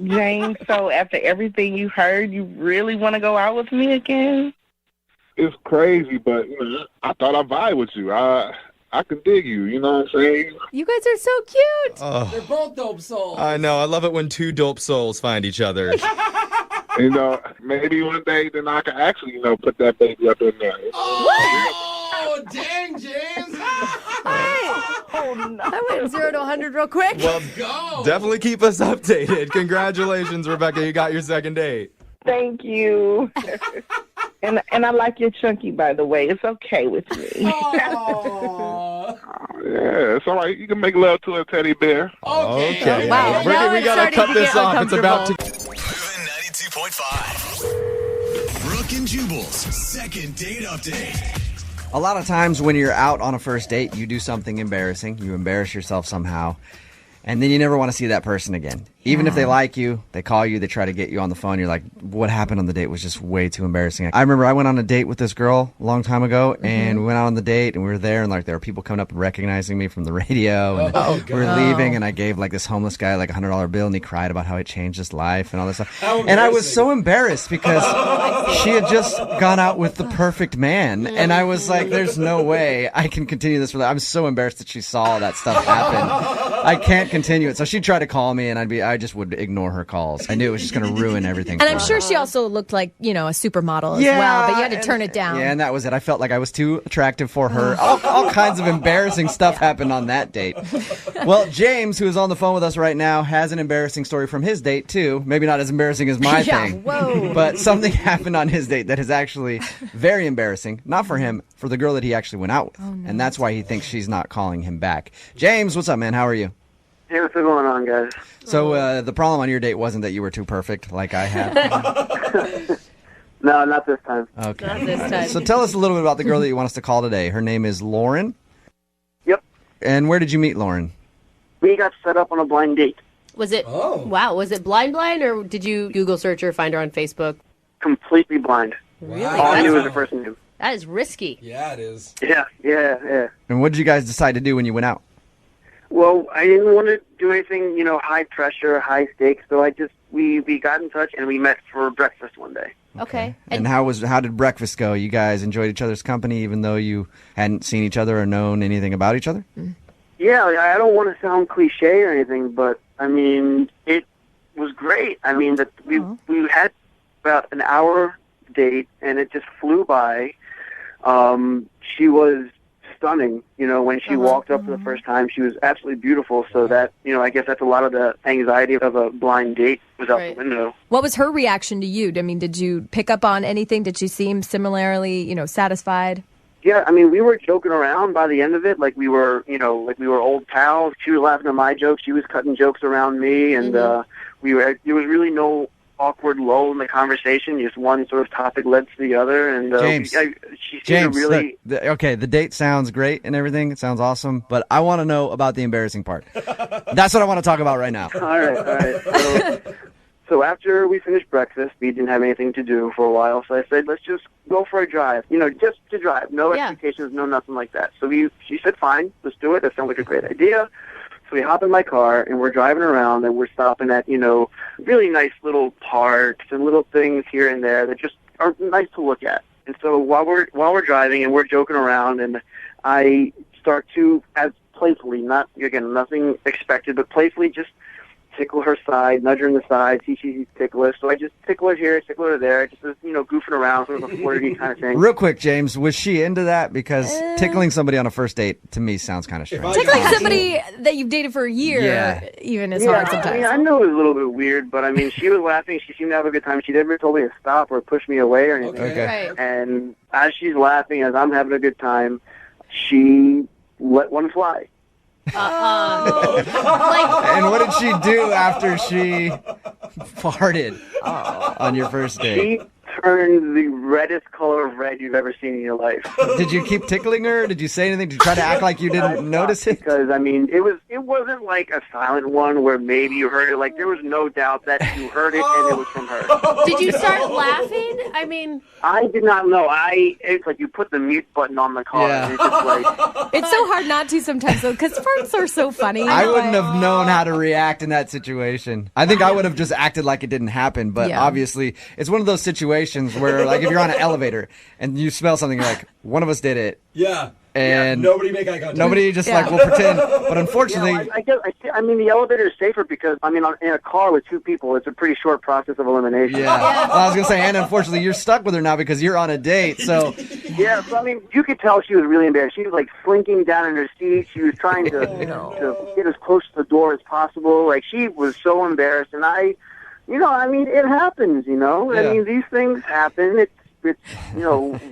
James, so after everything you heard, you really want to go out with me again? It's crazy, but you know, I thought I vibe with you. I can dig you, you know what I'm saying? You guys are so cute. They're both dope souls. I know. I love it when two dope souls find each other. You know, maybe one day then I can actually, you know, put that baby up in there. Oh, dang, James. I went 0 to 100 real quick. Well, Go. definitely keep us updated. Congratulations, Rebecca. You got your second date. Thank you. And I like your chunky, by the way. It's okay with me. Yeah, it's all right. You can make love to a teddy bear. Okay. Wow. We got to cut this off. It's about to... 92.5. Brooke and Jubal's second date update. A lot of times when you're out on a first date, you do something embarrassing. You embarrass yourself somehow. And then you never want to see that person again. Even if they like you, they call you, they try to get you on the phone. You're like, what happened on the date was just way too embarrassing. I remember I went on a date with this girl a long time ago, and we went out on the date, and we were there, and like there were people coming up and recognizing me from the radio, and we were leaving, and I gave like this homeless guy like $100 bill, and he cried about how it changed his life and all this stuff. And I was so embarrassed because she had just gone out with the perfect man, and I was like, there's no way I can continue this. I'm so embarrassed that she saw that stuff happen. I can't continue it. So she'd try to call me, and I just would ignore her calls. I knew it was just going to ruin everything. And I'm sure she also looked like, you know, a supermodel as well, but you had to turn it down. Yeah, and that was it. I felt like I was too attractive for her. All kinds of embarrassing stuff happened on that date. Well, James, who is on the phone with us right now, has an embarrassing story from his date, too. Maybe not as embarrassing as my thing. Whoa. But something happened on his date that is actually very embarrassing. Not for him, for the girl that he actually went out with. Oh, no. And that's why he thinks she's not calling him back. James, what's up, man? How are you? Hey, what's going on, guys? So the problem on your date wasn't that you were too perfect like I had? No, not this time. Okay. Not this time. So tell us a little bit about the girl that you want us to call today. Her name is Lauren? Yep. And where did you meet Lauren? We got set up on a blind date. Was it, wow, was it blind, or did you Google search her, find her on Facebook? Completely blind. Really? All I knew was the person knew. That is risky. Yeah, it is. Yeah. And what did you guys decide to do when you went out? Well, I didn't want to do anything, high pressure, high stakes, so we got in touch and we met for breakfast one day. Okay. And how did breakfast go? You guys enjoyed each other's company even though you hadn't seen each other or known anything about each other? Yeah, I don't want to sound cliche or anything, but I mean, it was great. I mean, we had about an hour date and it just flew by. She was stunning. You know, when she walked up for the first time, she was absolutely beautiful. So that, you know, I guess that's a lot of the anxiety of a blind date was out the window. What was her reaction to you? I mean, did you pick up on anything? Did she seem similarly, satisfied? Yeah, I mean, we were joking around by the end of it, like we were, old pals. She was laughing at my jokes, she was cutting jokes around me, and there was really no awkward lull in the conversation. Just one sort of topic led to the other, and she seemed to really. Look, the date sounds great and everything. It sounds awesome, but I want to know about the embarrassing part. That's what I want to talk about right now. All right. So after we finished breakfast, we didn't have anything to do for a while, so I said, let's just go for a drive. Just to drive. No expectations, no nothing like that. So she said, fine, let's do it. That sounds like a great idea. So we hop in my car, and we're driving around, and we're stopping at, really nice little parks and little things here and there that just are nice to look at. And so while we're driving and we're joking around, and I start to, as playfully, nothing expected, but playfully just tickle her side, nudge her in the side, see she's ticklish. So I just tickle her here, tickle her there, just goofing around, sort of a flirty kind of thing. Real quick, James, was she into that? Because tickling somebody on a first date, to me, sounds kind of strange. Tickling somebody that you've dated for a year even is hard sometimes. I mean, I know it was a little bit weird, but I mean, she was laughing. She seemed to have a good time. She never told me to stop or push me away or anything. Okay. Right. And as she's laughing, as I'm having a good time, she let one fly. And what did she do after she farted on your first date? She turned the reddest color of red you've ever seen in your life. Did you keep tickling her? Did you say anything? Did you try to act like you didn't notice it? Because, I mean, it wasn't like a silent one where maybe you heard it. Like, there was no doubt that you heard it and it was from her. Did you start laughing? I mean... I did not know. It's like you put the mute button on the car. Yeah. And it's just like... It's so hard not to sometimes, though, because farts are so funny. I wouldn't have known how to react in that situation. I think I would have just acted like it didn't happen. But obviously, it's one of those situations where, like, if you're on an elevator and you smell something, you're like, one of us did it. Yeah. And nobody make eye contact. Nobody just like will pretend. But unfortunately, I mean, the elevator is safer because I mean, in a car with two people, it's a pretty short process of elimination. Yeah. Well, I was gonna say, and unfortunately, you're stuck with her now because you're on a date. So yeah, so I mean, you could tell she was really embarrassed. She was like slinking down in her seat. She was trying to get as close to the door as possible. Like she was so embarrassed, and I mean, it happens. I mean, these things happen. It's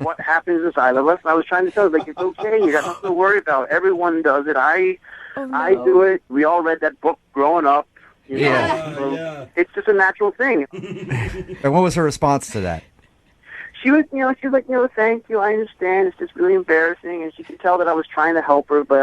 what happens inside of us. And I was trying to tell her, like, it's okay. You got nothing to worry about. Everyone does it. I do it. We all read that book growing up. It's just a natural thing. And what was her response to that? She was, she was like, thank you. I understand. It's just really embarrassing. And she could tell that I was trying to help her, but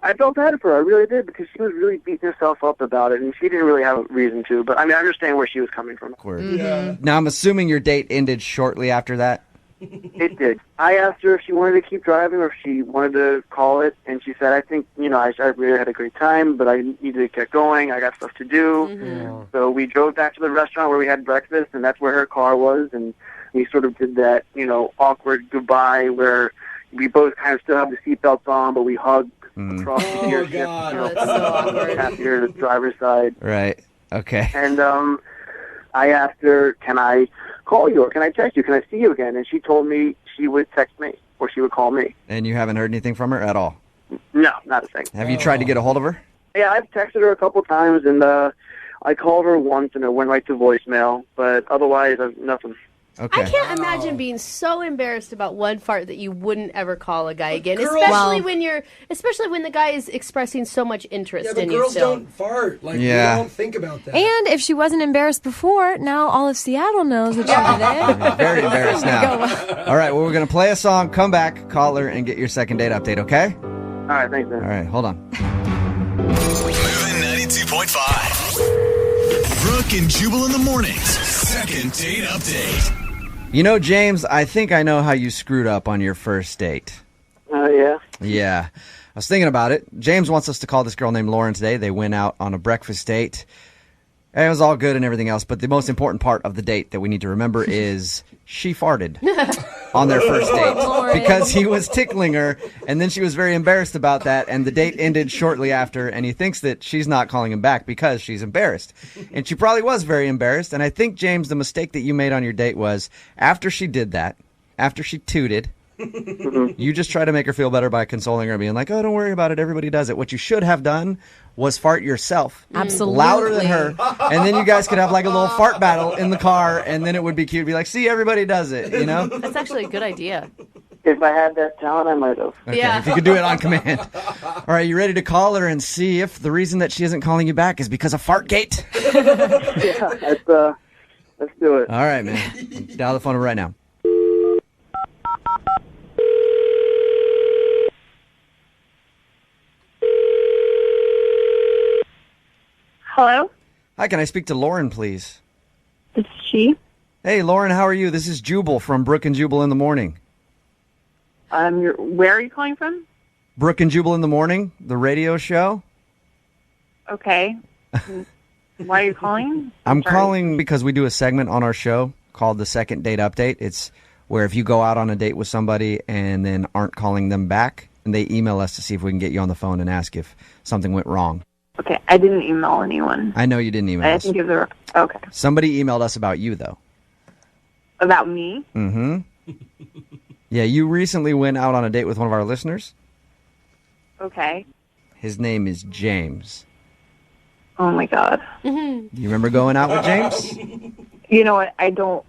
I felt bad for her. I really did, because she was really beating herself up about it, and she didn't really have a reason to. But I mean, I understand where she was coming from. Yeah. Now, I'm assuming your date ended shortly after that. It did. I asked her if she wanted to keep driving or if she wanted to call it, and she said, I think, I really had a great time, but I need to get going. I got stuff to do. So we drove back to the restaurant where we had breakfast, and that's where her car was, and we sort of did that, awkward goodbye where we both kind of still have the seatbelts on, but we hugged across the dealership, that's so awkward. Passenger to the driver's side. Right. Okay. And I asked her, can I call you or can I text you? Can I see you again? And she told me she would text me or she would call me. And you haven't heard anything from her at all? No, not a thing. Have you tried to get a hold of her? Yeah, I've texted her a couple times, and I called her once, and it went right to voicemail. But otherwise, nothing. Okay. I can't imagine being so embarrassed about one fart that you wouldn't ever call a guy again, girls- especially when the guy is expressing so much interest in you. Girls Still, don't fart. Like, we Yeah. don't think about that. And if she wasn't embarrassed before, now all of Seattle knows that she did it. Very embarrassed now. All right, well, we're going to play a song, come back, call her, and get your second date update, okay? All right, thanks, man. All right, hold on. Moving 92.5. Brooke and Jubal in the mornings. Second date update. James, I think I know how you screwed up on your first date. Yeah? Yeah. I was thinking about it. James wants us to call this girl named Lauren today. They went out on a breakfast date. And it was all good and everything else, but the most important part of the date that we need to remember is she farted on their first date because he was tickling her, and then she was very embarrassed about that, and the date ended shortly after, and he thinks that she's not calling him back because she's embarrassed. And she probably was very embarrassed, and I think, James, the mistake that you made on your date was after she did that, after she tooted, You just try to make her feel better by consoling her, being like, oh, don't worry about it. Everybody does it. What you should have done was fart yourself. Absolutely. Louder than her. And then you guys could have like a little fart battle in the car, and then it would be cute. Be like, see, everybody does it, you know? That's actually a good idea. If I had that talent, I might have. Okay, if you could do it on command. All right, you ready to call her and see if the reason that she isn't calling you back is because of Fartgate? Yeah, let's do it. All right, man. Dial the phone right now. Hello? Hi, can I speak to Lauren, please? It's she. Hey, Lauren, how are you? This is Jubal from Brooke and Jubal in the Morning. Where are you calling from? Brooke and Jubal in the Morning, the radio show. Okay. Why are you calling? I'm Sorry. calling because we do a segment on our show called the Second Date Update. It's where if you go out on a date with somebody and then aren't calling them back, and they email us to see if we can get you on the phone and ask if something went wrong. Okay, I didn't email anyone. I know you didn't email I us. think it was okay. Somebody emailed us about you, though. About me? Mm-hmm. Yeah, you recently went out on a date with one of our listeners. Okay. His name is James. Oh my God. You remember going out with James? You know what? I don't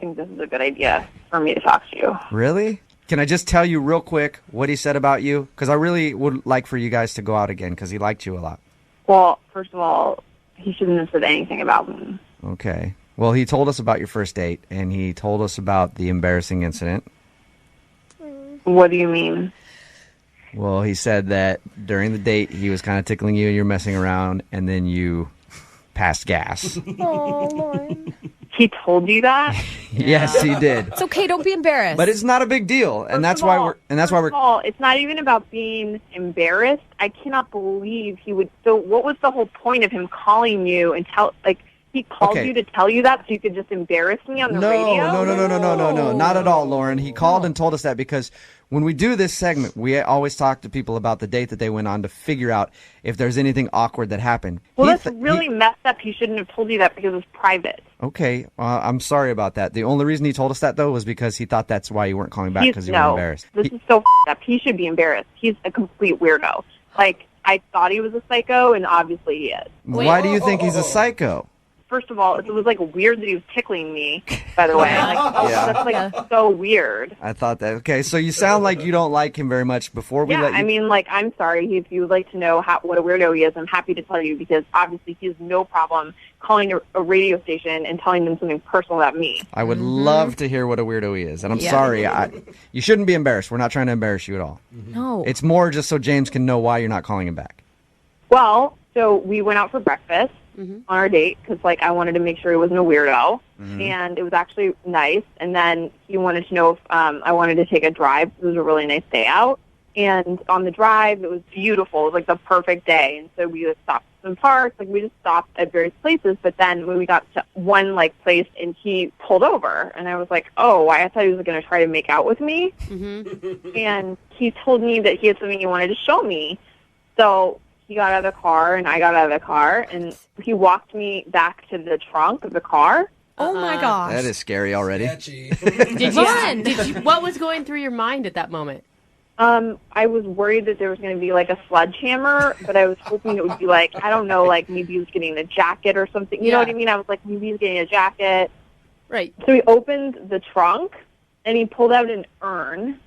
think this is a good idea for me to talk to you. Really? Can I just tell you real quick what he said about you? Because I really would like for you guys to go out again because he liked you a lot. Well, first of all, he shouldn't have said anything about me. Okay. Well, he told us about your first date, and he told us about the embarrassing incident. What do you mean? Well, he said that during the date, he was kind of tickling you, and you're messing around, and then you passed gas. Oh, Lauren. He told you that? Yes, he did. It's okay. Don't be embarrassed. But it's not a big deal, and that's why we're. First of all, it's not even about being embarrassed. I cannot believe he would. So, what was the whole point of him calling you and he called you to tell you that so you could just embarrass me on the radio? No, not at all, Lauren. He called and told us that because when we do this segment, we always talk to people about the date that they went on to figure out if there's anything awkward that happened. Well, that's really messed up. He shouldn't have told you that because it's private. Okay, I'm sorry about that. The only reason he told us that, though, was because he thought that's why you weren't calling back because you were embarrassed. This is so up. He should be embarrassed. He's a complete weirdo. Like, I thought he was a psycho, and obviously he is. Why do you think he's a psycho? First of all, it was like weird that he was tickling me, by the way. That's like so weird. I thought that. Okay, so you sound like you don't like him very much. Before we let you... I mean, like, I'm sorry. If you would like to know what a weirdo he is, I'm happy to tell you because obviously he has no problem calling a radio station and telling them something personal about me. I would love to hear what a weirdo he is. And I'm sorry. You shouldn't be embarrassed. We're not trying to embarrass you at all. No. It's more just so James can know why you're not calling him back. Well, so we went out for breakfast. On our date because like I wanted to make sure he wasn't a weirdo and it was actually nice, and then he wanted to know if I wanted to take a drive. It was a really nice day out, and on the drive it was beautiful. It was like the perfect day, and so we just stopped at some parks. Like we just stopped at various places, but then when we got to one like place and he pulled over and I was like, oh, I thought he was going to try to make out with me. And he told me that he had something he wanted to show me. So he got out of the car, and I got out of the car, and he walked me back to the trunk of the car. Oh, my gosh. That is scary already. What was going through your mind at that moment? I was worried that there was going to be, like, a sledgehammer, but I was hoping it would be, like, I don't know, like, maybe he was getting a jacket or something. You know what I mean? I was like, maybe he's getting a jacket. Right. So he opened the trunk, and he pulled out an urn.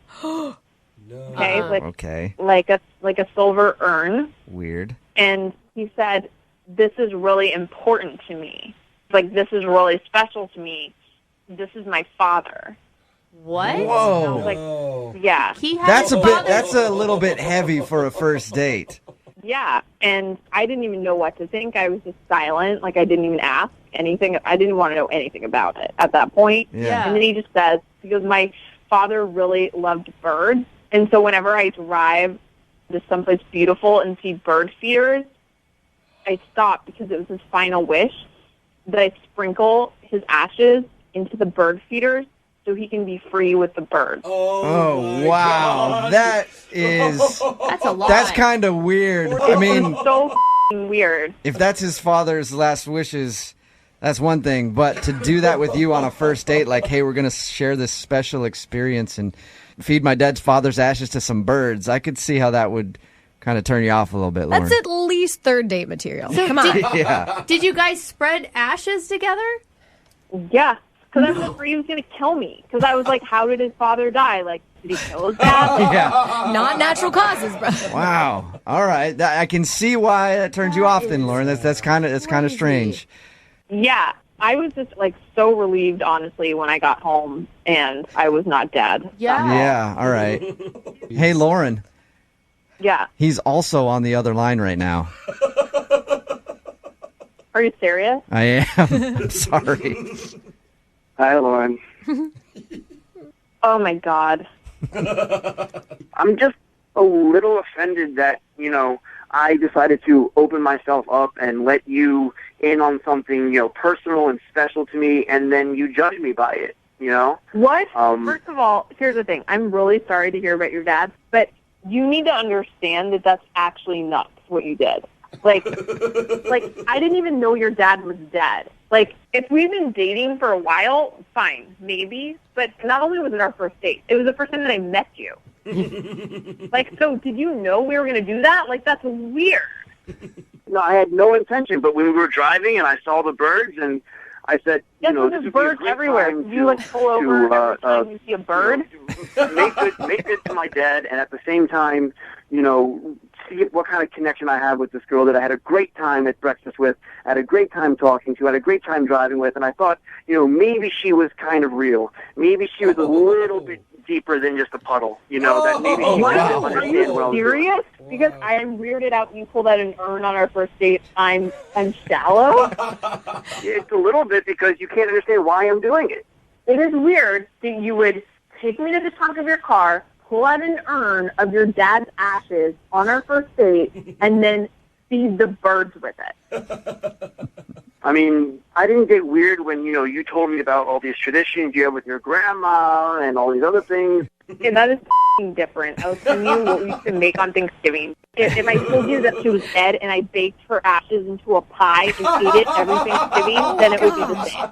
Okay, like a silver urn. Weird. And he said, "This is really important to me. Like this is really special to me. This is my father." What? Whoa. Like, yeah. That's a little bit heavy for a first date. Yeah, and I didn't even know what to think. I was just silent. Like I didn't even ask anything. I didn't want to know anything about it at that point. Yeah. And then he just says, because my father really loved birds. And so whenever I drive to someplace beautiful and see bird feeders, I stop because it was his final wish that I sprinkle his ashes into the bird feeders so he can be free with the birds. Oh wow. That is... That's a lot. That's kind of weird. I mean... It's so weird. If that's his father's last wishes... That's one thing, but to do that with you on a first date, like, hey, we're going to share this special experience and feed my dead father's ashes to some birds. I could see how that would kind of turn you off a little bit, Lauren. That's at least third date material. So Come on. Yeah. Did you guys spread ashes together? Yeah, because I was afraid he was going to kill me. Because I was like, how did his father die? Like, did he kill his dad? Like, Yeah. Not natural causes, bro. Wow. All right. I can see why that turns you off then, Lauren. That's kind of strange. yeah, I was just like so relieved, honestly, when I got home and I was not dead. Yeah. All right. Hey, Lauren. Yeah. He's also on the other line right now. Are you serious? I am. I'm sorry. Hi, Lauren. Oh my God. I'm just a little offended that, I decided to open myself up and let you in on something, personal and special to me, and then you judge me by it, What? First of all, here's the thing. I'm really sorry to hear about your dad, but you need to understand that that's actually nuts, what you did. Like, I didn't even know your dad was dead. Like, if we've been dating for a while, fine, maybe. But not only was it our first date, it was the first time that I met you. Like, so did you know we were going to do that? Like, that's weird. No, I had no intention, but when we were driving and I saw the birds and I said, Yes, this there's would be a birds great everywhere. time Did you, like, pull over every time you see a bird? make good to my dad, and at the same time, see what kind of connection I have with this girl that I had a great time at breakfast with, had a great time talking to, had a great time driving with, and I thought, maybe she was kind of real. Maybe she was a little bit deeper than just a puddle, that maybe she would understand what I was doing. Serious? Because I am weirded out when you pulled out an urn on our first date. I'm shallow. It's a little bit because you can't understand why I'm doing it. It is weird that you would take me to the trunk of your car, pull out an urn of your dad's ashes on our first date, and then feed the birds with it. I mean, I didn't get weird when, you told me about all these traditions you have with your grandma and all these other things. Yeah, that is different. I was telling you what we used to make on Thanksgiving. If I told you that she was dead and I baked her ashes into a pie and ate it every Thanksgiving, then it would be the same.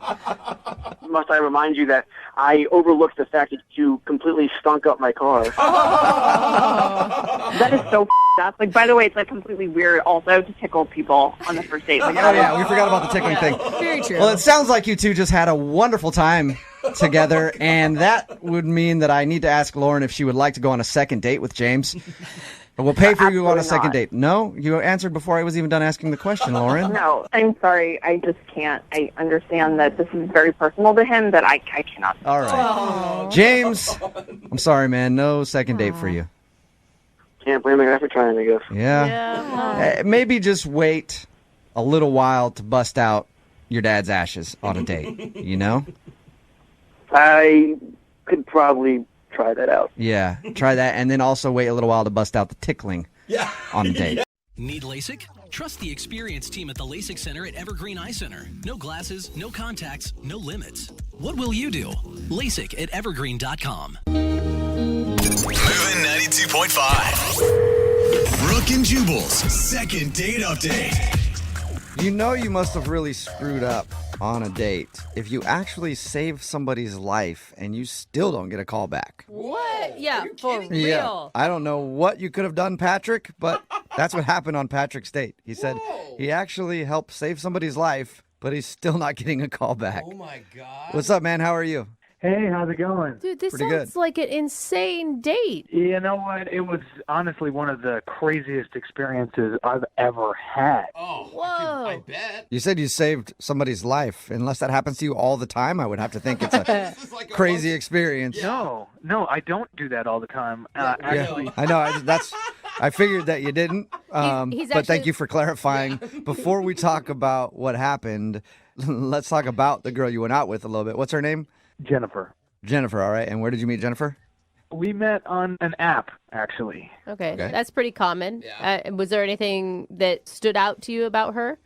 Must I remind you that I overlooked the fact that you completely stunk up my car? That is so up. Like, by the way, it's like completely weird also to tickle people on the first date. Like, Oh, yeah, we forgot about the tickling thing. Very true. Well, it sounds like you two just had a wonderful time together, and that would mean that I need to ask Lauren if she would like to go on a second date with James. We'll pay for you on a second date. No? You answered before I was even done asking the question, Lauren. No, I'm sorry. I just can't. I understand that this is very personal to him, but I cannot. All right. James, I'm sorry, man. No second date for you. Can't blame the guy for trying, I guess. Yeah. Maybe just wait a little while to bust out your dad's ashes on a date, I could probably try that out. Yeah, try that, and then also wait a little while to bust out the tickling on a date. Need LASIK? Trust the experienced team at the LASIK Center at Evergreen Eye Center. No glasses, no contacts, no limits. What will you do? LASIK at evergreen.com. Moving 92.5. Brooke and Jubal's second date update. You must have really screwed up on a date if you actually save somebody's life and you still don't get a call back. What? Yeah, for real. Yeah. I don't know what you could have done, Patrick, but that's what happened on Patrick's date. He said he actually helped save somebody's life, but he's still not getting a call back. Oh my God. What's up, man? How are you? Hey, how's it going? Dude, this Pretty sounds good. like an insane date. You know what? It was honestly one of the craziest experiences I've ever had. Oh, Whoa. I bet. You said you saved somebody's life. Unless that happens to you all the time, I would have to think it's a crazy experience. No, I don't do that all the time. Actually, I know. I figured that you didn't. He's but thank actually- you for clarifying. Before we talk about what happened, let's talk about the girl you went out with a little bit. What's her name? Jennifer. Jennifer, all right. And where did you meet Jennifer? We met on an app, actually. Okay, that's pretty common. Was there anything that stood out to you about her?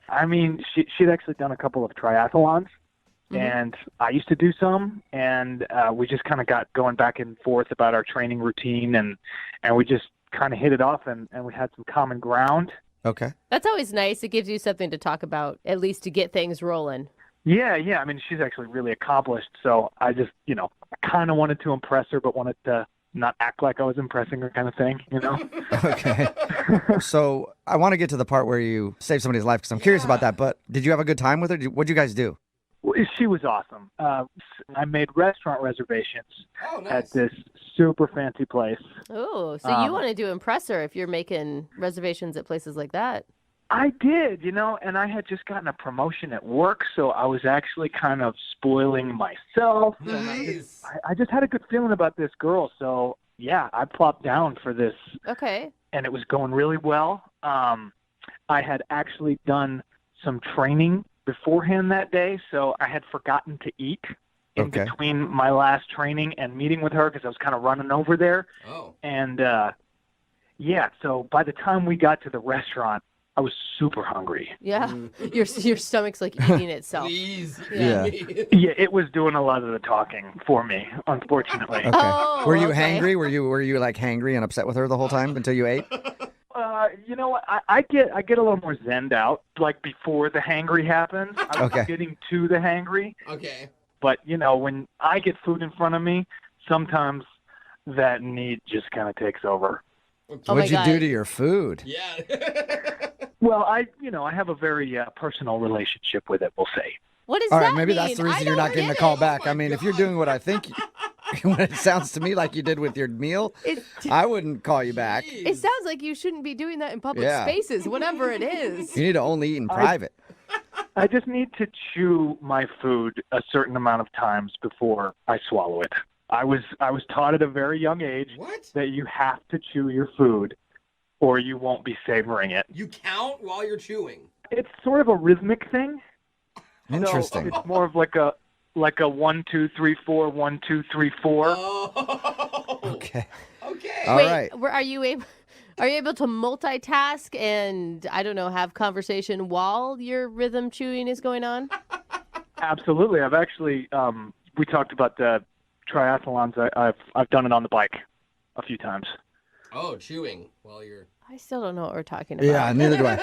I mean, she'd actually done a couple of triathlons, and I used to do some, and we just kind of got going back and forth about our training routine, and we just kind of hit it off, and we had some common ground. Okay. That's always nice. It gives you something to talk about, at least to get things rolling. Yeah. I mean, she's actually really accomplished, so I just, kind of wanted to impress her, but wanted to not act like I was impressing her kind of thing, Okay. So I want to get to the part where you saved somebody's life because I'm curious about that, but did you have a good time with her? What'd you guys do? She was awesome. I made restaurant reservations nice. at this super fancy place. Oh, so you wanted to impress her if you're making reservations at places like that. I did, and I had just gotten a promotion at work, so I was actually kind of spoiling myself. Nice. I just had a good feeling about this girl, so yeah, I plopped down for this. Okay. And it was going really well. I had actually done some training beforehand that day, so I had forgotten to eat in between my last training and meeting with her because I was kind of running over there. Oh. And so by the time we got to the restaurant, I was super hungry. Yeah. Your stomach's like eating itself. Please. Yeah. Yeah, it was doing a lot of the talking for me, unfortunately. Okay. Were you hangry? Were you like hangry and upset with her the whole time until you ate? You know what? I get a little more zened out, like before the hangry happens. I was getting to the hangry. Okay. But, when I get food in front of me, sometimes that need just kind of takes over. What'd you do to your food? Yeah. Well, I have a very personal relationship with it, we'll say. What does All that right, maybe mean? that's the reason you're not getting the call back. I mean, if you're doing what I think, what it sounds to me like you did with your meal, I wouldn't call you back. It sounds like you shouldn't be doing that in public spaces, whatever it is. You need to only eat in private. I just need to chew my food a certain amount of times before I swallow it. I was taught at a very young age that you have to chew your food or you won't be savoring it. You count while you're chewing. It's sort of a rhythmic thing. Interesting. So it's more of like a 1, 2, 3, 4, 1, 2, 3, 4. Oh. Okay. Okay. All right. Are you able to multitask and, I don't know, have conversation while your rhythm chewing is going on? Absolutely. I've actually, we talked about the triathlons. I've done it on the bike a few times. Oh, chewing while you're... I still don't know what we're talking about. Yeah, neither do I.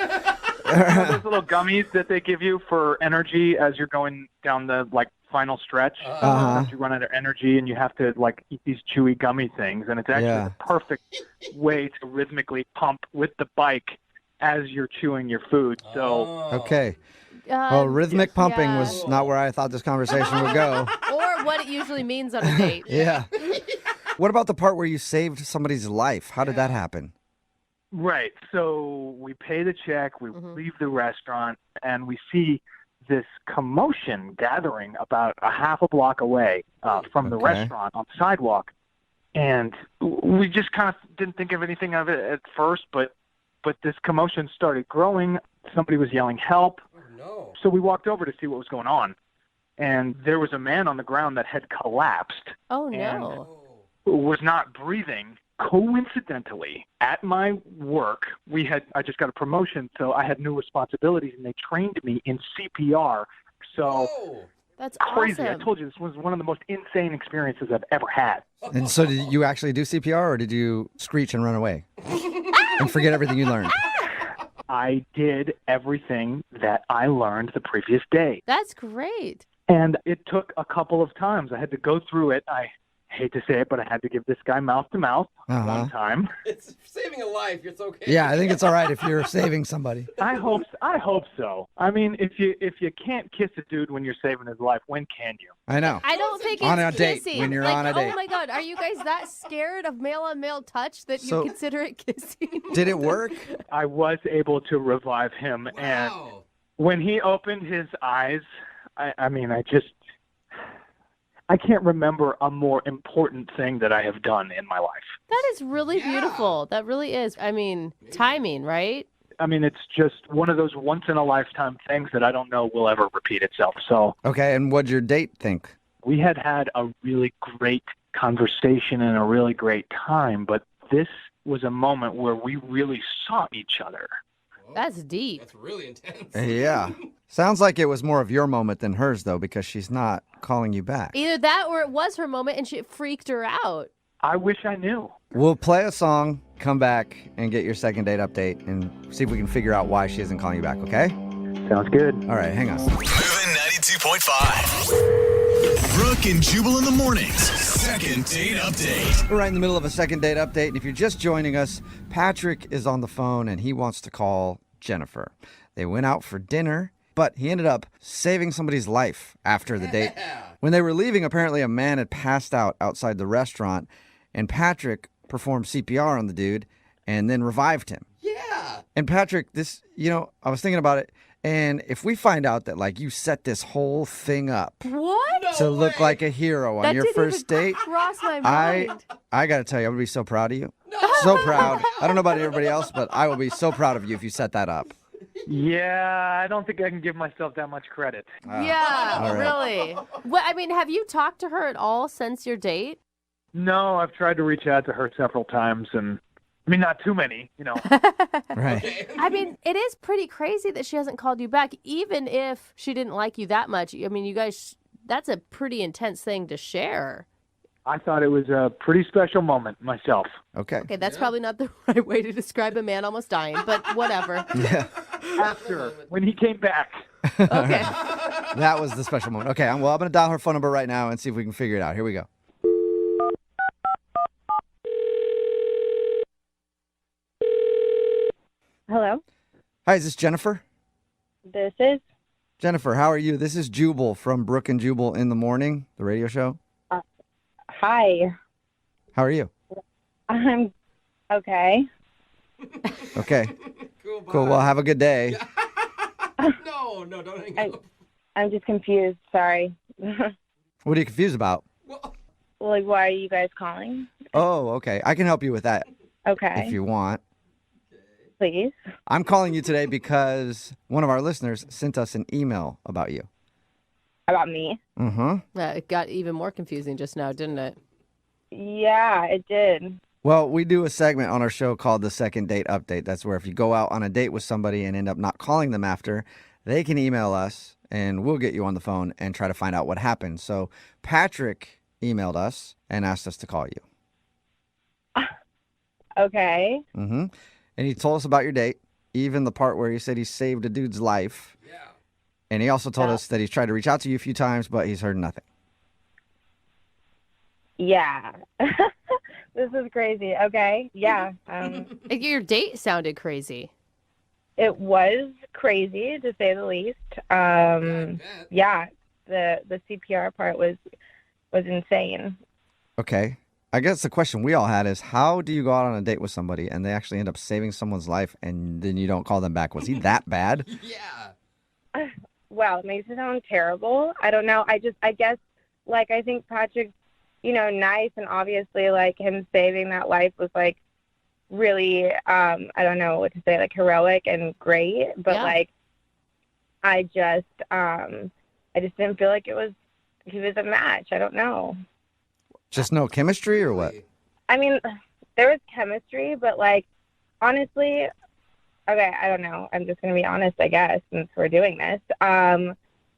Those little gummies that they give you for energy as you're going down the final stretch. Uh-huh. You run out of energy and you have to eat these chewy gummy things, and it's actually the perfect way to rhythmically pump with the bike as you're chewing your food. So Okay. Well, rhythmic pumping was not where I thought this conversation would go. Or what it usually means on a date. Yeah. What about the part where you saved somebody's life? How did that happen? Right. So we pay the check, we leave the restaurant, and we see this commotion gathering about a half a block away from the restaurant on the sidewalk. And we just kind of didn't think of anything of it at first, but this commotion started growing. Somebody was yelling, "Help." Oh, no. So we walked over to see what was going on. And there was a man on the ground that had collapsed. Oh, no. And was not breathing. Coincidentally, at my work, I just got a promotion, so I had new responsibilities, and they trained me in CPR. So that's crazy. awesome. I told you this was one of the most insane experiences I've ever had. And so did you actually do CPR, or did you screech and run away and forget everything you learned? I did everything that I learned the previous day. That's great. And it took a couple of times. I had to go through it. I hate to say it, but I had to give this guy mouth-to-mouth one time. It's saving a life. It's okay. Yeah, I think it's all right if you're saving somebody. I hope so. I mean, if you can't kiss a dude when you're saving his life, when can you? I know. I don't think on it's a date, kissing. when you're on a date. Oh my God, are you guys that scared of male-on-male touch that you consider it kissing? Did it work? I was able to revive him, and when he opened his eyes, I can't remember a more important thing that I have done in my life. That is really beautiful. That really is. I mean, timing, right? I mean, it's just one of those once-in-a-lifetime things that I don't know will ever repeat itself. So, okay, and what'd your date think? We had a really great conversation and a really great time, but this was a moment where we really saw each other. That's deep. That's really intense. Yeah. Sounds like it was more of your moment than hers, though, because she's not calling you back. Either that or it was her moment and it freaked her out. I wish I knew. We'll play a song, come back, and get your second date update and see if we can figure out why she isn't calling you back, okay? Sounds good. All right, hang on. Moving 92.5. Brooke and Jubal in the mornings. Second date update. We're right in the middle of a second date update, and if you're just joining us, Patrick is on the phone and he wants to call Jennifer. They went out for dinner, but he ended up saving somebody's life after the date. When they were leaving, apparently a man had passed out outside the restaurant, and Patrick performed CPR on the dude and then revived him. Yeah. And Patrick, I was thinking about it, and if we find out that, like, you set this whole thing up What? to look like a hero on That your didn't first even date, cross my mind. I got to tell you, I'm going to be so proud of you. So proud. I don't know about everybody else, but I will be so proud of you if you set that up. Yeah, I don't think I can give myself that much credit. Yeah, all right. really. Well, I mean, have you talked to her at all since your date? No, I've tried to reach out to her several times, and I mean, not too many, Right. I mean, it is pretty crazy that she hasn't called you back, even if she didn't like you that much. I mean, you guys, that's a pretty intense thing to share. I thought it was a pretty special moment myself. Okay. Okay, that's probably not the right way to describe a man almost dying, but whatever. After, when he came back. Okay. That was the special moment. Okay, well, I'm going to dial her phone number right now and see if we can figure it out. Here we go. Hello, Hi, is this Jennifer? this is. Jennifer, how are you? This is Jubal from Brooke and Jubal in the Morning, the radio show. Hi, How are you? I'm okay. Okay. Cool. Well, have a good day. No, don't hang up. I'm just confused. Sorry. What are you confused about? Like, why are you guys calling? Oh, okay. I can help you with that Okay, if you want. please. I'm calling you today because one of our listeners sent us an email about you. About me? Mm-hmm. It got even more confusing just now, didn't it? Yeah, it did. Well, we do a segment on our show called the Second Date Update. That's where if you go out on a date with somebody and end up not calling them after, they can email us and we'll get you on the phone and try to find out what happened. So Patrick emailed us and asked us to call you. Okay. Mm-hmm. And he told us about your date, even the part where he said he saved a dude's life. Yeah. And he also told us that he's tried to reach out to you a few times, but he's heard nothing. Yeah. This is crazy. Okay. Yeah. Your date sounded crazy. It was crazy to say the least. Yeah. The CPR part was insane. Okay. I guess the question we all had is, how do you go out on a date with somebody and they actually end up saving someone's life and then you don't call them back? Was he that bad? Yeah. Wow, it makes it sound terrible. I don't know. I guess, like, I think Patrick's, nice, and obviously, like, him saving that life was, like, really, I don't know what to say, like, heroic and great. But, like, I just didn't feel like he was a match. I don't know. Just no chemistry or what? I mean, there was chemistry, but, like, honestly, okay, I don't know. I'm just going to be honest, I guess, since we're doing this.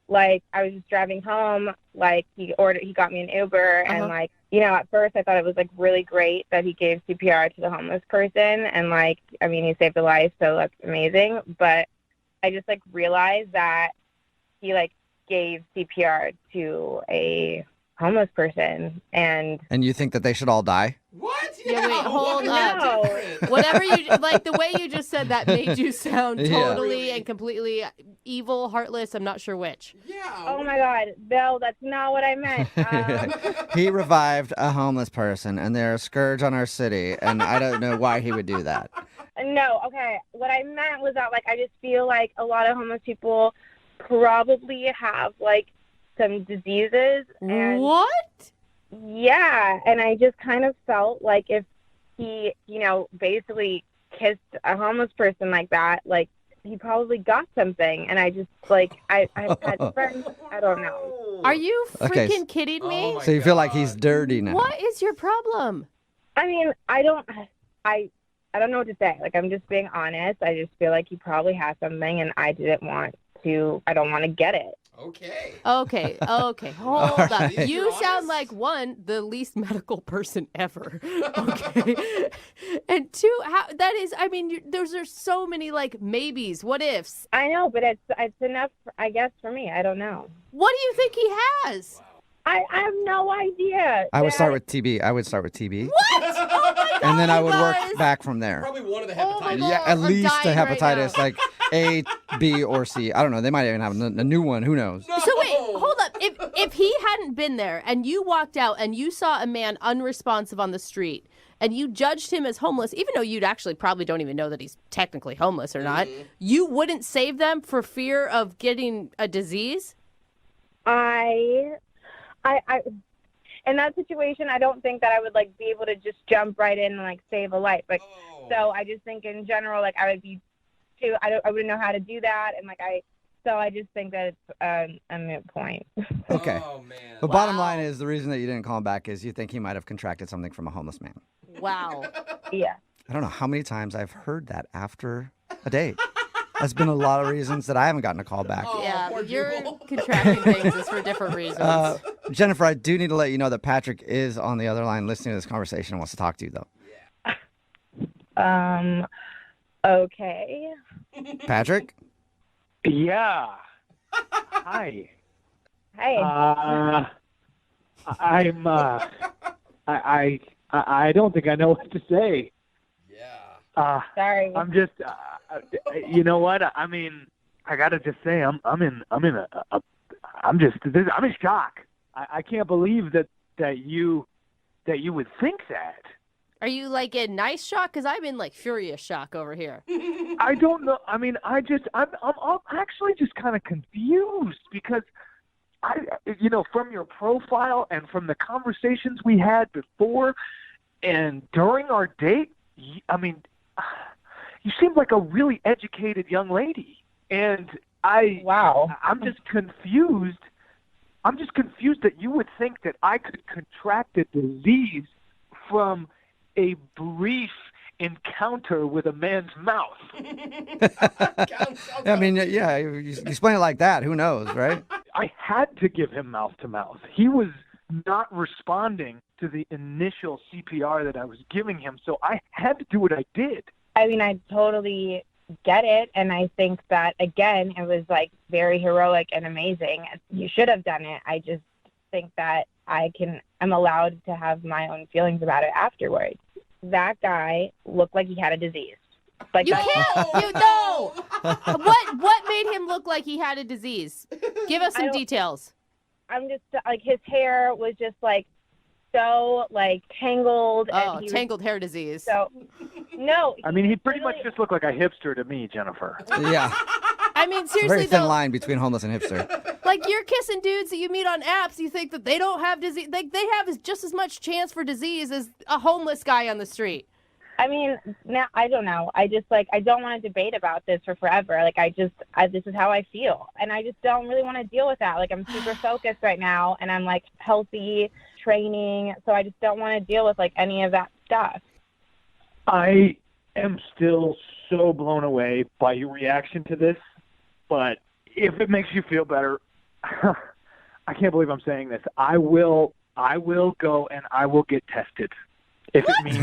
Like, I was just driving home, like, he got me an Uber, and, like, at first I thought it was, like, really great that he gave CPR to the homeless person, and, like, I mean, he saved a life, so that's amazing, but I just, like, realized that he, like, gave CPR to a homeless person, and you think that they should all die? What? Yeah, wait, hold up. No. Whatever you, like, the way you just said that made you sound Yeah. totally and completely evil, heartless. I'm not sure which. Yeah. Oh my God, Bill, that's not what I meant. He revived a homeless person and they're a scourge on our city, and I don't know why he would do that. No, okay. What I meant was that, like, I just feel like a lot of homeless people probably have, like, some diseases. And What? yeah, and I just kind of felt like if he, basically kissed a homeless person like that, like, he probably got something. And I just, like, I've had friends, I don't know. Are you Okay. freaking kidding me? So you feel like he's dirty now? What is your problem? I mean, I don't know what to say. Like, I'm just being honest. I just feel like he probably has something, and I don't want to get it. Okay. Okay. Hold up. right. You sound like one, the least medical person ever. Okay. And two, that is, I mean, those are so many like maybes, what ifs. I know, but it's enough, I guess, for me. I don't know. What do you think he has? I have no idea. I would start with TB. What? Oh my God. And then I would work guys. back from there. Probably one of the Oh my hepatitis. God. Yeah, at I'm least a dying right hepatitis, now. like A, B, or C. I don't know. They might even have a new one. Who knows? So wait, hold up. If he hadn't been there and you walked out and you saw a man unresponsive on the street and you judged him as homeless, even though you'd actually probably don't even know that he's technically homeless or not, you wouldn't save them for fear of getting a disease? I in that situation, I don't think that I would like be able to just jump right in and like save a life. Like, so I just think in general, like I would be too. I wouldn't know how to do that, and like so I just think that it's a moot point. Okay. Oh, man. The bottom line is the reason that you didn't call him back is you think he might have contracted something from a homeless man. Wow. Yeah. I don't know how many times I've heard that after a date. That's been a lot of reasons that I haven't gotten a call back. Yeah, you're contracting things is for different reasons. Jennifer, I do need to let you know that Patrick is on the other line listening to this conversation and wants to talk to you, though. Okay. Patrick? Yeah. Hi. Hey. I don't think I know what to say. Sorry. I'm just, you know what? I mean, I gotta just say, I'm in shock. I can't believe that you would think that. Are you like in nice shock? Because I'm in like furious shock over here. I don't know. I mean, I'm actually just kind of confused because from your profile and from the conversations we had before and during our date, I mean, you seem like a really educated young lady, and I'm just confused. I'm just confused that you would think that I could contract a disease from a brief encounter with a man's mouth. I mean, yeah, you explain it like that. Who knows, right? I had to give him mouth to mouth. He was not responding to the initial CPR that I was giving him, so I had to do what I did. I mean, I totally get it, and I think that, again, it was, like, very heroic and amazing. You should have done it. I just think that I'm allowed to have my own feelings about it afterwards. That guy looked like he had a disease. Like You can't. No. What made him look like he had a disease? Give us some details. I'm just, like, his hair was just, like, so, like, tangled. Oh, and tangled hair disease. So, no. I mean, he pretty much just looked like a hipster to me, Jennifer. Yeah. I mean, Very seriously, thin though, line between homeless and hipster. like you're kissing dudes that you meet on apps, you think that they don't have disease. Like they have just as much chance for disease as a homeless guy on the street. I mean, now I don't know. I just I don't want to debate about this for forever. Like this is how I feel, and I just don't really want to deal with that. Like I'm super focused right now, and I'm like healthy, training, so I just don't want to deal with like any of that stuff. I am still so blown away by your reaction to this, but if it makes you feel better, I can't believe I'm saying this. I will go and I will get tested. If it means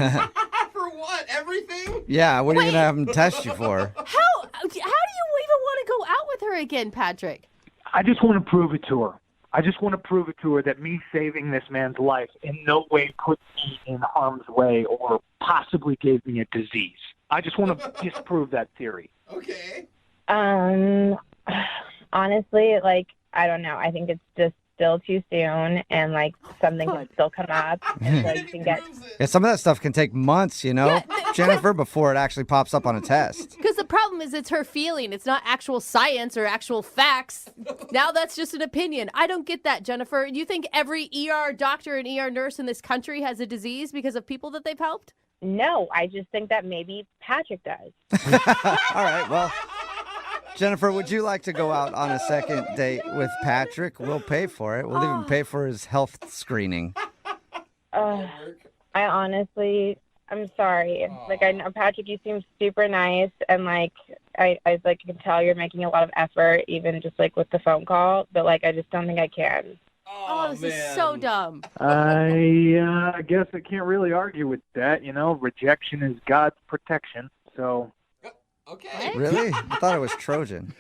For what? Everything? Yeah, what are you going to have them test you for? How do you even want to go out with her again, Patrick? I just want to prove it to her. I just want to prove it to her that me saving this man's life in no way put me in harm's way or possibly gave me a disease. I just want to disprove that theory. Okay. Honestly, like, I don't know. I think it's just still too soon, and like something can still come up, and like you can get. Yeah, some of that stuff can take months, you know, Jennifer, before it actually pops up on a test. Because the problem is it's her feeling. It's not actual science or actual facts. Now that's just an opinion. I don't get that, Jennifer. You think every ER doctor and ER nurse in this country has a disease because of people that they've helped? No, I just think that maybe Patrick does. All right, well, Jennifer, would you like to go out on a second date with Patrick? We'll pay for it. We'll even pay for his health screening. I honestly, I'm sorry. Like, I know, Patrick, you seem super nice, and like, I like can tell you're making a lot of effort, even just like with the phone call. But like, I just don't think I can. Oh, this is so dumb. I guess I can't really argue with that. You know, rejection is God's protection. So. Okay. Really? I thought it was Trojan.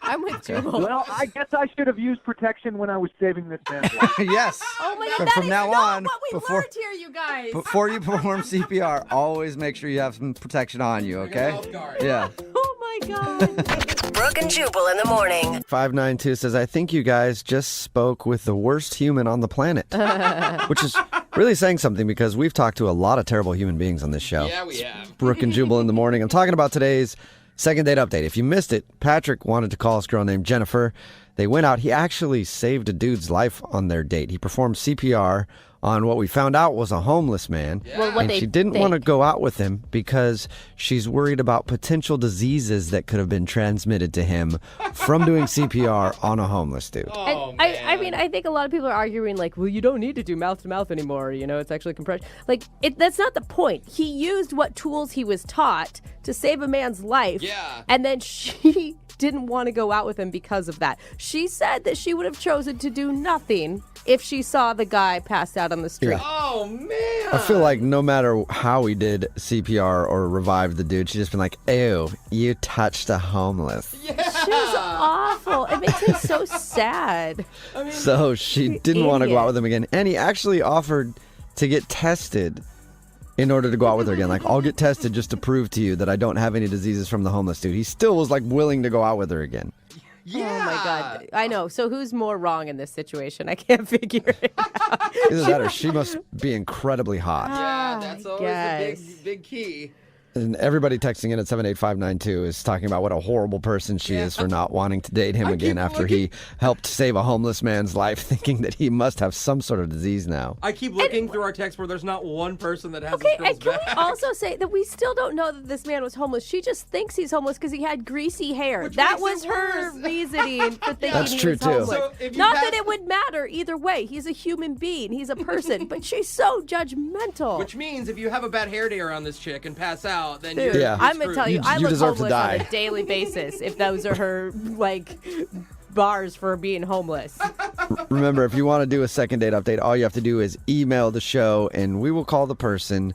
I'm with Jubal. Well, I guess I should have used protection when I was saving this man's life. Yes. Oh my God, From that is now not on, what we before- learned here, you guys. Before you perform CPR, always make sure you have some protection on you, okay? Yeah. Oh my God. Brooke and Jubal in the morning. 592 says, I think you guys just spoke with the worst human on the planet. Which is really saying something because we've talked to a lot of terrible human beings on this show. Yeah, we have. Brooke and Jubal in the morning. I'm talking about today's second date update. If you missed it, Patrick wanted to call this girl named Jennifer. They went out. He actually saved a dude's life on their date. He performed CPR on what we found out was a homeless man. Well, and she didn't want to go out with him because she's worried about potential diseases that could have been transmitted to him from doing CPR on a homeless dude. And I mean, I think a lot of people are arguing like, well, you don't need to do mouth to mouth anymore. You know, it's actually compression. Like, that's not the point. He used what tools he was taught to save a man's life. Yeah. And then she didn't want to go out with him because of that. She said that she would have chosen to do nothing if she saw the guy passed out on the street. Yeah. Oh, man. I feel like no matter how he did CPR or revived the dude, she'd just been like, ew, you touched a homeless. She was awful. It makes me so sad. So she didn't want to go out with him again. And he actually offered to get tested in order to go out with her again. Like, I'll get tested just to prove to you that I don't have any diseases from the homeless dude. He still was like willing to go out with her again. Yeah. Oh my God. I know. So who's more wrong in this situation? I can't figure it out. Either that or she must be incredibly hot. Yeah, that's always guess. a big key. And everybody texting in at 78592 is talking about what a horrible person she is for not wanting to date him again after he helped save a homeless man's life, thinking that he must have some sort of disease now. I keep looking through our text where there's not one person that has Okay, this girl's and can back. we also say that we still don't know that this man was homeless? She just thinks he's homeless because he had greasy hair. That was her reasoning for thinking That's he true, was too. homeless. So if you Not pass- that it would matter either way. He's a human being. He's a person. But she's so judgmental. Which means if you have a bad hair day around this chick and pass out, then Dude, you're I'm going to tell you, I You look deserve to homeless die. on a daily basis if those are her, like, bars for being homeless. Remember, if you want to do a second date update, all you have to do is email the show, and we will call the person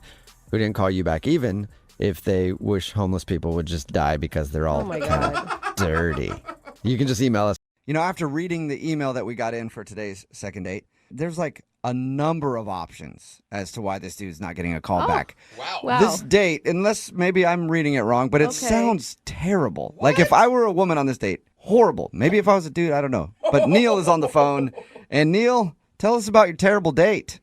who didn't call you back, even if they wish homeless people would just die because they're all Oh, my God. dirty. You can just email us. You know, after reading the email that we got in for today's second date, there's like a number of options as to why this dude's not getting a call back. Wow. This date, unless maybe I'm reading it wrong, but it sounds terrible. Like if I were a woman on this date, horrible. Maybe if I was a dude, I don't know. But Neil is on the phone. And Neil, tell us about your terrible date.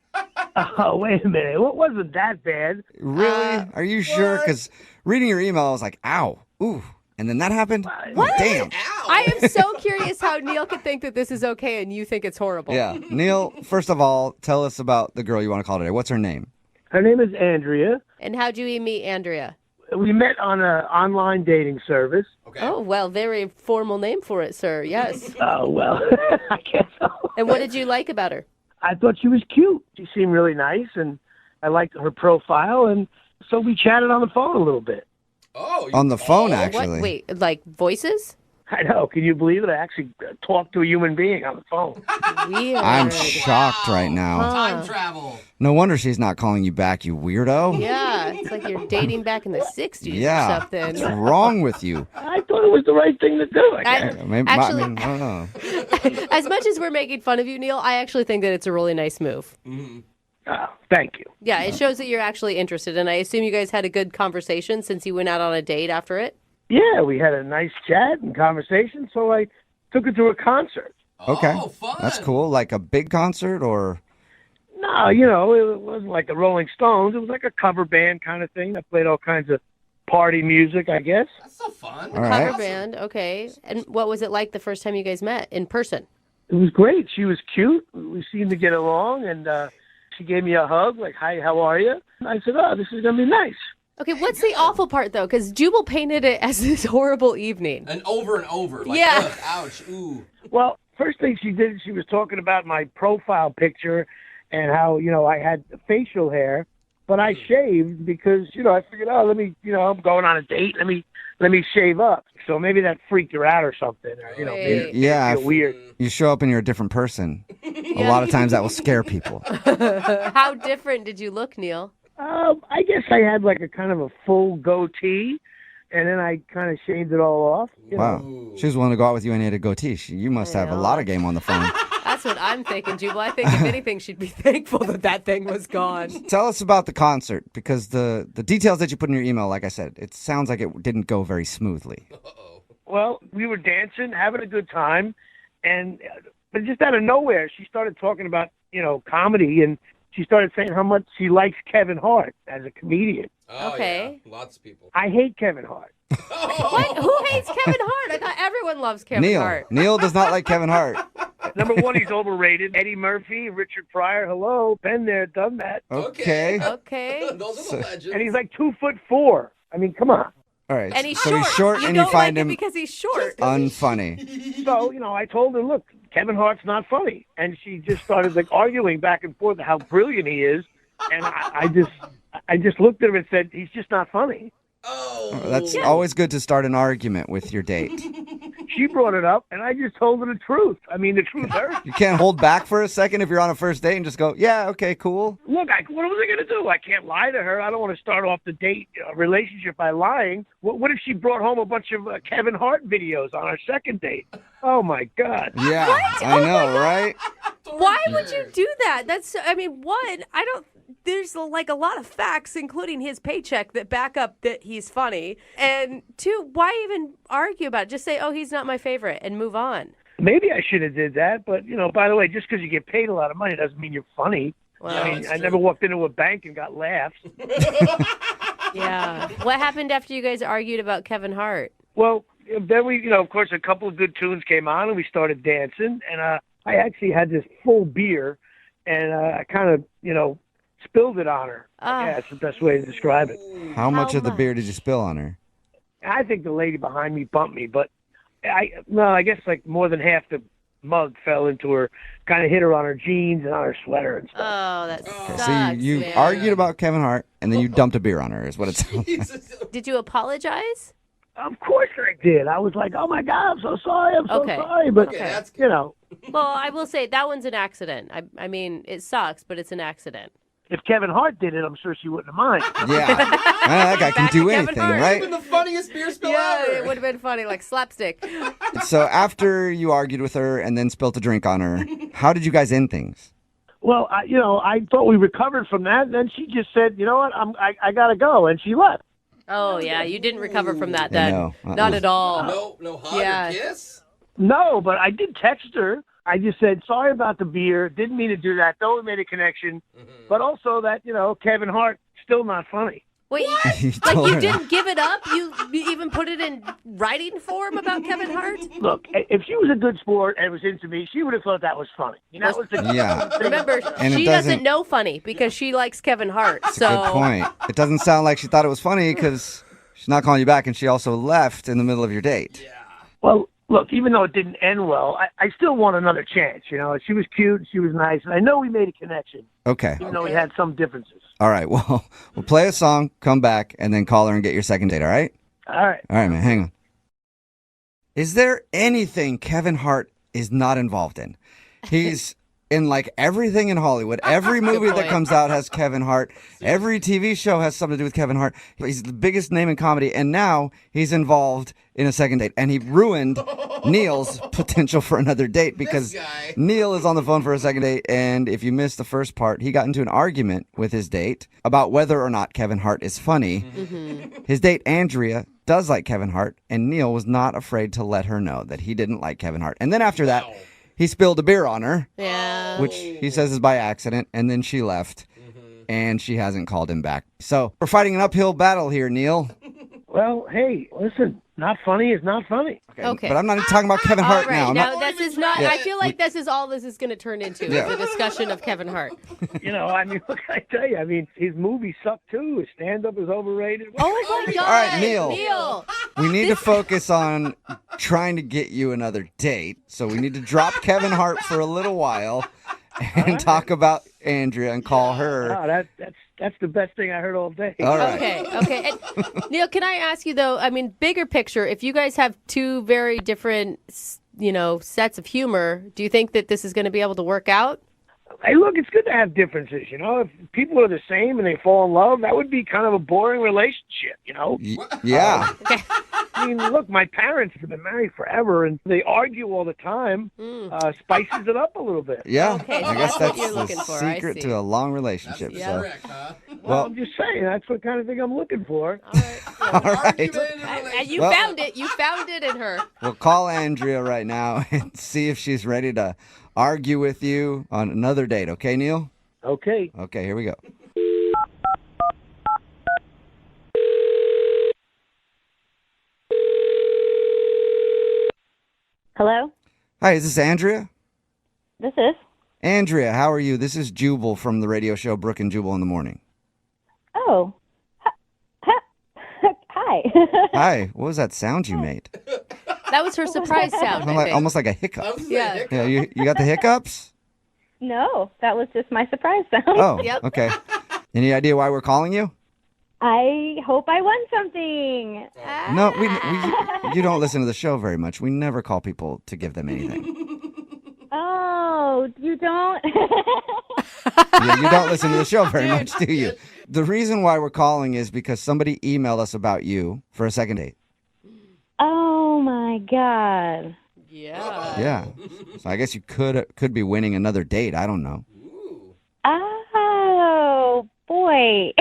Oh, wait a minute. What wasn't that bad? Really? Are you sure? Because reading your email, I was like, ow, ooh. And then that happened? What? Damn. I am so curious how Neil could think that this is okay and you think it's horrible. Yeah. Neil, first of all, tell us about the girl you want to call today. What's her name? Her name is Andrea. And how'd you meet Andrea? We met on an online dating service. Oh, well, very formal name for it, sir. Yes. Oh, well, I guess so. And what did you like about her? I thought she was cute. She seemed really nice, and I liked her profile, and so we chatted on the phone a little bit. Oh, on the phone, actually. What? Wait, like voices? I know. Can you believe it? I actually talked to a human being on the phone. Weird. I'm shocked right now. Time travel. No wonder she's not calling you back, you weirdo. Yeah, it's like you're dating back in the 60s Yeah. or something. What's wrong with you? I thought it was the right thing to do. I guess. Maybe, Actually- I mean, I don't know. As much as we're making fun of you, Neil, I actually think that it's a really nice move. Oh, thank you. Yeah, it shows that you're actually interested, and I assume you guys had a good conversation since you went out on a date after it. Yeah, we had a nice chat and conversation, so I took her to a concert. Okay. Oh, fun. That's cool. Like a big concert or? No, you know, it wasn't like the Rolling Stones. It was like a cover band kind of thing. I played all kinds of party music, I guess. That's so fun. All right. Cover band, okay. And what was it like the first time you guys met in person? It was great. She was cute. We seemed to get along, and she gave me a hug, like, hi, how are you? And I said, oh, this is going to be nice. Okay, what's the awful part, though? Because Jubal painted it as this horrible evening. And over. Like, Yeah. ugh, ouch, ooh. Well, first thing she did, she was talking about my profile picture and how, you know, I had facial hair. but I shaved because, I figured, let me, I'm going on a date. Let me shave up. So maybe that freaked her out or something. Or, maybe Yeah, feel weird. You show up and you're a different person. A lot of times that will scare people. How different did you look, Neil? I guess I had like a kind of a full goatee, and then I kind of shaved it all off. Wow. She was willing to go out with you and had a goatee. You must have a lot of game on the phone. That's what I'm thinking, Jubal. I think if anything, she'd be thankful that thing was gone. Tell us about the concert, because the details that you put in your email, like I said, it sounds like it didn't go very smoothly. Well, we were dancing, having a good time, but just out of nowhere, she started talking about, comedy, and she started saying how much she likes Kevin Hart as a comedian. Oh, Okay. Yeah. Lots of people. I hate Kevin Hart. What? Who hates Kevin Hart? I thought everyone loves Kevin Hart. Neil does not like Kevin Hart. Number one, he's overrated. Eddie Murphy, Richard Pryor, hello, been there, done that. Okay. Okay. Those are the legends. And he's like 2'4". I mean, come on. All right. And he's so short. he's short, You and don't you find like him because he's short. unfunny. So, I told her, look, Kevin Hart's not funny. And she just started like arguing back and forth how brilliant he is. And I just looked at him and said, he's just not funny. That's always good to start an argument with your date. She brought it up, and I just told her the truth. I mean, the truth hurts. You can't hold back for a second if you're on a first date and just go, yeah, okay, cool. Look, what was I going to do? I can't lie to her. I don't want to start off the date relationship by lying. What if she brought home a bunch of Kevin Hart videos on our second date? Oh, my God. Yeah, What? I Oh know, my right? Why would you do that? One, there's like a lot of facts, including his paycheck, that back up that he's funny. And two, why even argue about it? Just say, oh, he's not my favorite, and move on. Maybe I should have did that, but, by the way, just because you get paid a lot of money doesn't mean you're funny. Well, I mean, I never walked into a bank and got laughs. Yeah. What happened after you guys argued about Kevin Hart? Well, then we, of course, a couple of good tunes came on, and we started dancing, and I actually had this full beer, and I kind of, spilled it on her. Yeah, that's the best way to describe it. How much of the beer did you spill on her? I think the lady behind me bumped me, but I guess like more than half the mug fell into her, kind of hit her on her jeans and on her sweater and stuff. Oh, that sucks, So you man. argued about Kevin Hart, and then you dumped a beer on her, is what it sounds like. Did you apologize? Of course I did. I was like, oh my God, I'm so sorry, I'm so sorry. But, Well, I will say that one's an accident. I mean, it sucks, but it's an accident. If Kevin Hart did it, I'm sure she wouldn't have minded. Yeah. That guy can do anything, right? It would have been the funniest beer spill Yeah, ever. it would have been funny, like slapstick. So after you argued with her and then spilt a drink on her, how did you guys end things? Well, I thought we recovered from that. And then she just said, you know what, I got to go. And she left. Oh, yeah, you didn't recover from that then. No. Not at all. No hug or kiss? No, but I did text her. I just said, sorry about the beer. Didn't mean to do that. Though we made a connection. But also that, Kevin Hart, still not funny. Wait, you didn't give it up? You even put it in writing form about Kevin Hart? Look, if she was a good sport and was into me, she would have thought that was funny. That was the Remember, And it she doesn't- doesn't know funny because she likes Kevin Hart. So Good point. It doesn't sound like she thought it was funny because she's not calling you back, and she also left in the middle of your date. Well, look, even though it didn't end well, I still want another chance. She was cute, she was nice, and I know we made a connection, Okay. even though we had some differences. All right. Well, we'll play a song, come back, and then call her and get your second date, all right? All right. All right, man. Hang on. Is there anything Kevin Hart is not involved in? He's in like everything in Hollywood. Every movie that comes out has Kevin Hart. Every TV show has something to do with Kevin Hart. He's the biggest name in comedy, and now he's involved in a second date. And he ruined Neil's potential for another date because Neil is on the phone for a second date. And if you missed the first part, he got into an argument with his date about whether or not Kevin Hart is funny. His date, Andrea, does like Kevin Hart, and Neil was not afraid to let her know that he didn't like Kevin Hart. And then after that, he spilled a beer on her, which he says is by accident, and then she left, and she hasn't called him back. So we're fighting an uphill battle here, Neil. Well, hey, listen, not funny is not funny. Okay. But I'm not talking about Kevin Hart all right, now. I'm now not- this is not. Yeah. I feel like this is all this is going to turn into Yeah. is a discussion of Kevin Hart. I mean, what can I tell you? I mean, his movies suck too. His stand-up is overrated. Oh my God! All right, Neil. Neil. We need to focus on trying to get you another date. So we need to drop Kevin Hart for a little while and talk about Andrea and call her. Oh, That's the best thing I heard all day. All right. Okay. And, Neil, can I ask you, though, I mean, bigger picture, if you guys have two very different, sets of humor, do you think that this is going to be able to work out? Hey, look, it's good to have differences, If people are the same and they fall in love, that would be kind of a boring relationship, Yeah. I mean, look, my parents have been married forever, and they argue all the time. Spices it up a little bit. Yeah. Okay, so I guess that's what that's you're the looking for. I secret see. to a long relationship. Yeah. So. Well, I'm just saying, that's what kind of thing I'm looking for. All right. And you Well- found it. You found it in her. We'll call Andrea right now and see if she's ready to argue with you on another date. Okay, Neil? Okay. Okay, here we go. Hello? Hi, is this Andrea? This is? Andrea, how are you? This is Jubal from the radio show Brooke and Jubal in the Morning. Oh. Hi. Hi, what was that sound you made? That was her surprise sound, I think. Almost like a hiccup. Yeah. Yeah, you got the hiccups? No, that was just my surprise sound. Oh, okay. Any idea why we're calling you? I hope I won something. No, you don't listen to the show very much. We never call people to give them anything. Oh, you don't? Yeah, you don't listen to the show very much, do you? The reason why we're calling is because somebody emailed us about you for a second date. Oh, my God. Yeah. Yeah. So I guess you could be winning another date. I don't know. Oh, boy.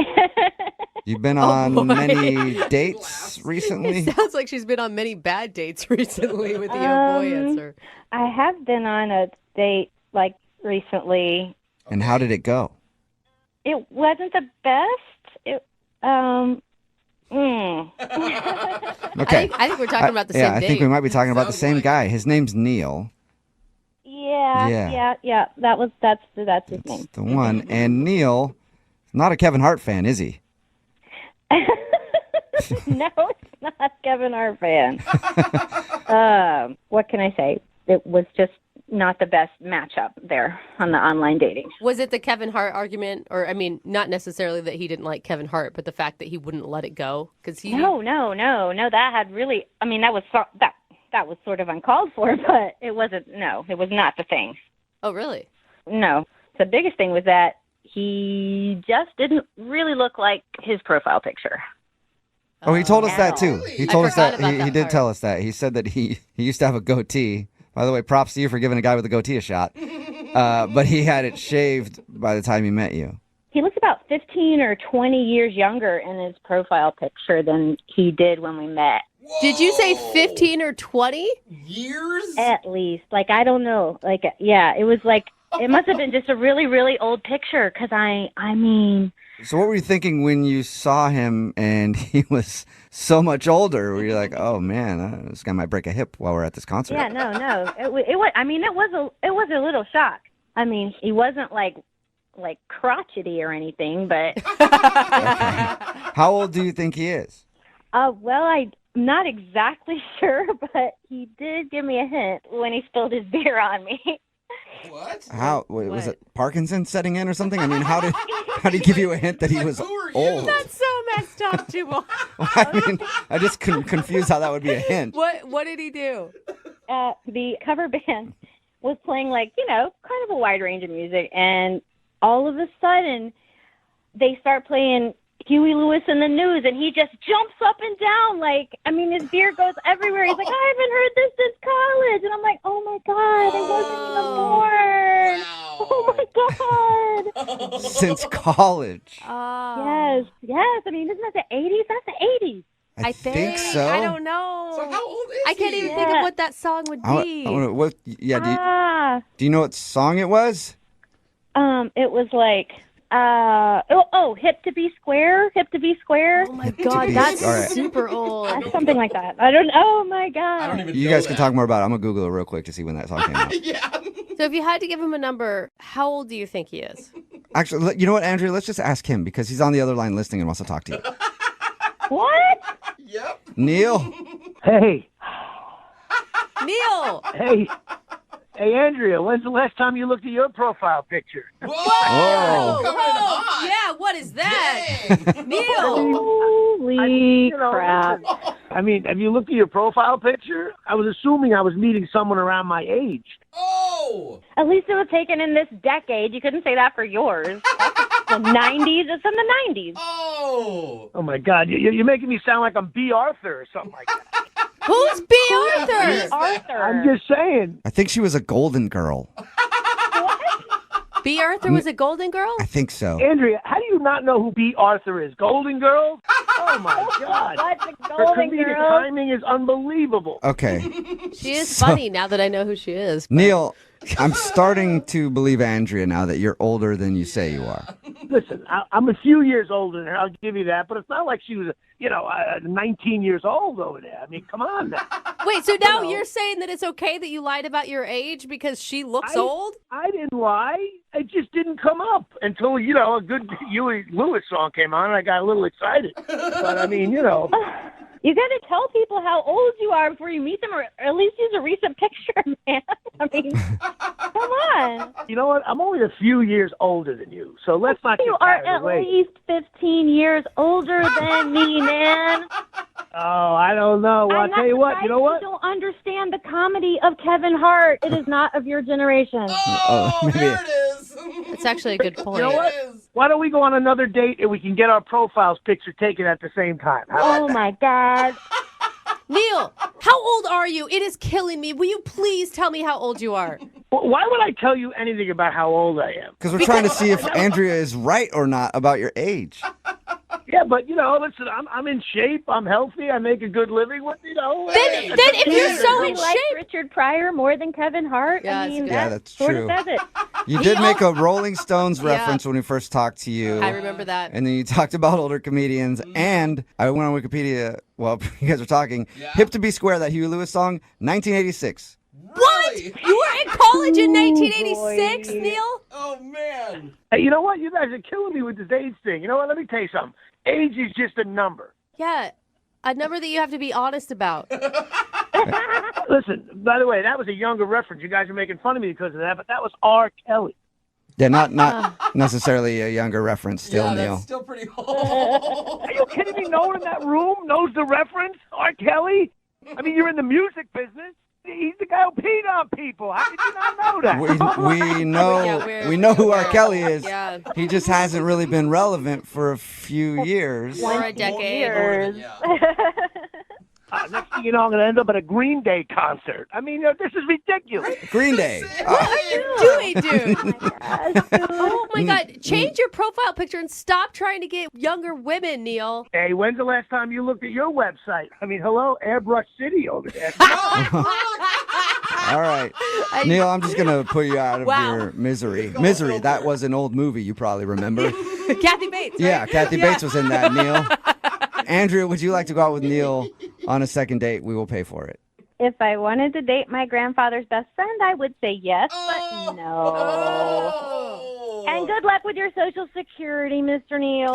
You've been on many dates recently? It sounds like she's been on many bad dates recently with the oh boy answer. I have been on a date, recently. And how did it go? It wasn't the best. Okay. I think we're talking about the same date. I think we might be talking about the same guy. His name's Neil. Yeah. That's his name. The one. And Neil, not a Kevin Hart fan, is he? No, it's not Kevin Hart fan. What can I say? It was just not the best matchup there on the online dating. Was it the Kevin Hart argument? Or, I mean, not necessarily that he didn't like Kevin Hart, but the fact that he wouldn't let it go? No. That had really, that was that was sort of uncalled for, but it wasn't, it was not the thing. Oh, really? No. The biggest thing was that he just didn't really look like his profile picture. Oh, he told us that too. He told us that. He did part. tell us that. He said that he used to have a goatee. By the way, props to you for giving a guy with a goatee a shot. But he had it shaved by the time he met you. He looks about 15 or 20 years younger in his profile picture than he did when we met. Whoa. Did you say 15 or 20? Years? At least. I don't know. It was it must have been just a really, really old picture because I mean... So what were you thinking when you saw him and he was so much older? Were you like, oh man, this guy might break a hip while we're at this concert? Yeah, no. It was. I mean, it was a little shock. I mean, he wasn't like crotchety or anything, but. How old do you think he is? Well, I'm not exactly sure, but he did give me a hint when he spilled his beer on me. What? Was it Parkinson's setting in or something? I mean, how did he give you a hint that he was old? That's so messed up, Jubal. I mean, I just confused how that would be a hint. What did he do? The cover band was playing kind of a wide range of music, and all of a sudden they start playing Huey Lewis and the News, and he just jumps up and down his beer goes everywhere. He's like, I haven't heard this since college, and I'm like, oh my God, I wasn't even born. Oh my God. Since college. Yes. I mean, isn't that the 80s? That's the 80s. I think so. I don't know. So how old is I can't even think of what that song would be. Do you know what song it was? It was Hip to Be Square. Oh my God, that's super old. Something like that. Oh my God. I don't even You know guys can that. talk more about it. I'm going to Google it real quick to see when that song came out. Yeah. So if you had to give him a number, how old do you think he is? Actually, you know what, Andrea? Let's just ask him because he's on the other line listening and wants to talk to you. What? Yep. Neil? Hey. Neil! Hey. Hey, Andrea, when's the last time you looked at your profile picture? Whoa! Yeah, what is that? Neil! Holy crap. I mean, have you looked at your profile picture? I was assuming I was meeting someone around my age. Oh! At least it was taken in this decade. You couldn't say that for yours. That's the 90s. It's in the 90s. Oh! Oh, my God. You're making me sound like I'm B. Arthur or something like that. Who's B. Arthur? Arthur. I'm just saying. I think she was a golden girl. B. Arthur was a golden girl? I think so. Andrea, how do you not know who B. Arthur is? Golden Girl? Oh, my God. What's a Her golden comedic girl? timing is unbelievable. Okay. She is So- funny now that I know who she is. Neil, I'm starting to believe Andrea now that you're older than you say you are. Listen, I'm a few years older than her, I'll give you that, but it's not like she was, 19 years old over there. I mean, come on now. Wait, so now you're saying that it's okay that you lied about your age because she looks old? I didn't lie. It just didn't come up until, a good Huey Lewis song came on, and I got a little excited. But, I mean, You got to tell people how old you are before you meet them, or at least use a recent picture, man. I mean, come on. You know what? I'm only a few years older than you, so let's not You get are carried at away. least 15 years older than me, man. Oh, I don't know. Well, I'll tell you what. You know what? You don't understand the comedy of Kevin Hart. It is not of your generation. Oh, There it is. That's actually a good point. You know what? Why don't we go on another date and we can get our profiles picture taken at the same time? Oh, my God. Neil, how old are you? It is killing me. Will you please tell me how old you are? Why would I tell you anything about how old I am? Because we're trying to see if Andrea is right or not about your age. Yeah, but listen, I'm in shape. I'm healthy. I make a good living. Then if you're so in like shape, Richard Pryor more than Kevin Hart. Yeah, I mean, Yeah, that's sort true. of says it. You did make a Rolling Stones Yeah. reference when we first talked to you. I remember that. And then you talked about older comedians. And I went on Wikipedia while you guys were talking. Hip to Be Square, that Huey Lewis song, 1986. What? You were in college in 1986, Neil? Oh, man. Hey, you know what? You guys are killing me with this age thing. You know what? Let me tell you something. Age is just a number. Yeah, a number that you have to be honest about. Listen, by the way, that was a younger reference. You guys are making fun of me because of that, but that was R. Kelly. Yeah, not necessarily a younger reference still, Neil. That's still pretty old. Are you kidding me? No one in that room knows the reference? R. Kelly? I mean, you're in the music business. He's the guy who peed on people. How did you not know that? We know who R. Kelly is. Yeah. He just hasn't really been relevant for a few years. Or a decade. Years. Next thing you know, I'm going to end up at a Green Day concert. I mean, this is ridiculous. Green Day. What are you doing, dude? Oh my God. Change your profile picture and stop trying to get younger women, Neil. Hey, when's the last time you looked at your website? I mean, hello, Airbrush City over there. All right. Neil, I'm just going to put you out of Wow. your misery. Misery, that was an old movie you probably remember. Kathy Bates. Right? Yeah, Kathy Bates was in that, Neil. Andrea, would you like to go out with Neil on a second date? We will pay for it. If I wanted to date my grandfather's best friend, I would say yes, but no. And good luck with your Social Security, Mr. Neil.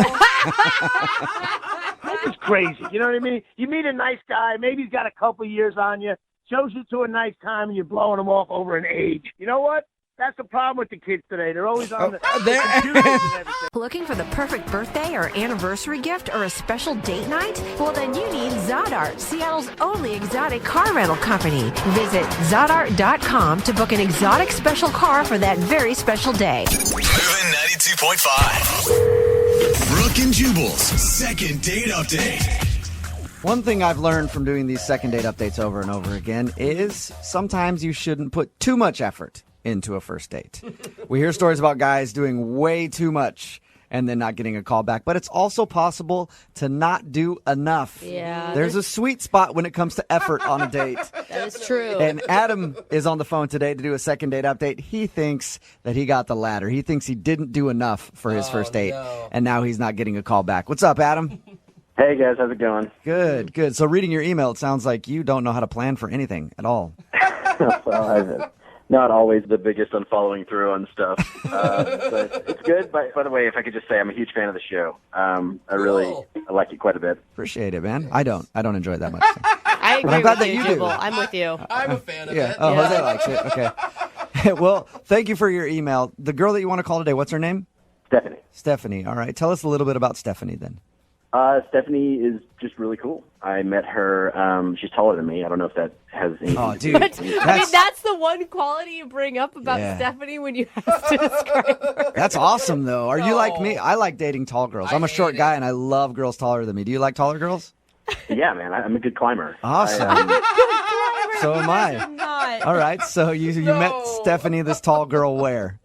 This is crazy. You know what I mean? You meet a nice guy. Maybe he's got a couple years on you. Shows you to a nice time, and you're blowing him off over an age. You know what? That's the problem with the kids today. They're always on the computers and everything. Looking for the perfect birthday or anniversary gift or a special date night? Well, then you need Zodart, Seattle's only exotic car rental company. Visit Zodart.com to book an exotic special car for that very special day. Moving 92.5. Brooke and Jubal's second date update. One thing I've learned from doing these second date updates over and over again is sometimes you shouldn't put too much effort into a first date. We hear stories about guys doing way too much and then not getting a call back, but it's also possible to not do enough. Yeah. There's a sweet spot when it comes to effort on a date. That is true. And Adam is on the phone today to do a second date update. He thinks that he got the latter. He thinks he didn't do enough for his first date, and now he's not getting a call back. What's up, Adam? Hey, guys. How's it going? Good, good. So reading your email, it sounds like you don't know how to plan for anything at all. Well, I'm not always the biggest on following through on stuff. But it's good. By the way, if I could just say, I'm a huge fan of the show. I like it quite a bit. Appreciate it, man. I don't enjoy it that much. I I agree I'm glad with that you, you do. Jubal. I'm with you. I'm a fan of Yeah. it. Oh, Jose likes it. Okay. Well, thank you for your email. The girl that you want to call today, what's her name? Stephanie. Stephanie. All right. Tell us a little bit about Stephanie then. Stephanie is just really cool. I met her. She's taller than me. I don't know if that has anything Oh, to do dude. with it. I mean, that's the one quality you bring up about Yeah. Stephanie when you have to describe her. That's awesome, though. Are you like me? I like dating tall girls. I'm a short guy, and I love girls taller than me. Do you like taller girls? Yeah, man. I'm a good climber. Awesome. So am I. All right. So you met Stephanie, this tall girl, where?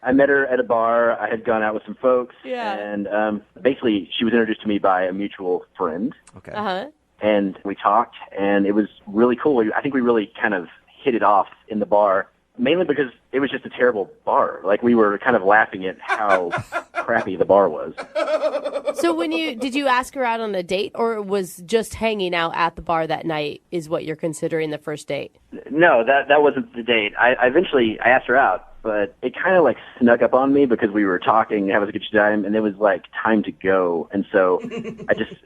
I met her at a bar. I had gone out with some folks. Yeah. And basically, she was introduced to me by a mutual friend. Okay. Uh-huh. And we talked, and it was really cool. I think we really kind of hit it off in the bar, mainly because it was just a terrible bar. Like, we were kind of laughing at how crappy the bar was. So did you ask her out on a date, or it was just hanging out at the bar that night is what you're considering the first date? No, that wasn't the date. I eventually asked her out, but it kind of like snuck up on me because we were talking, having a good time, and it was like time to go. And so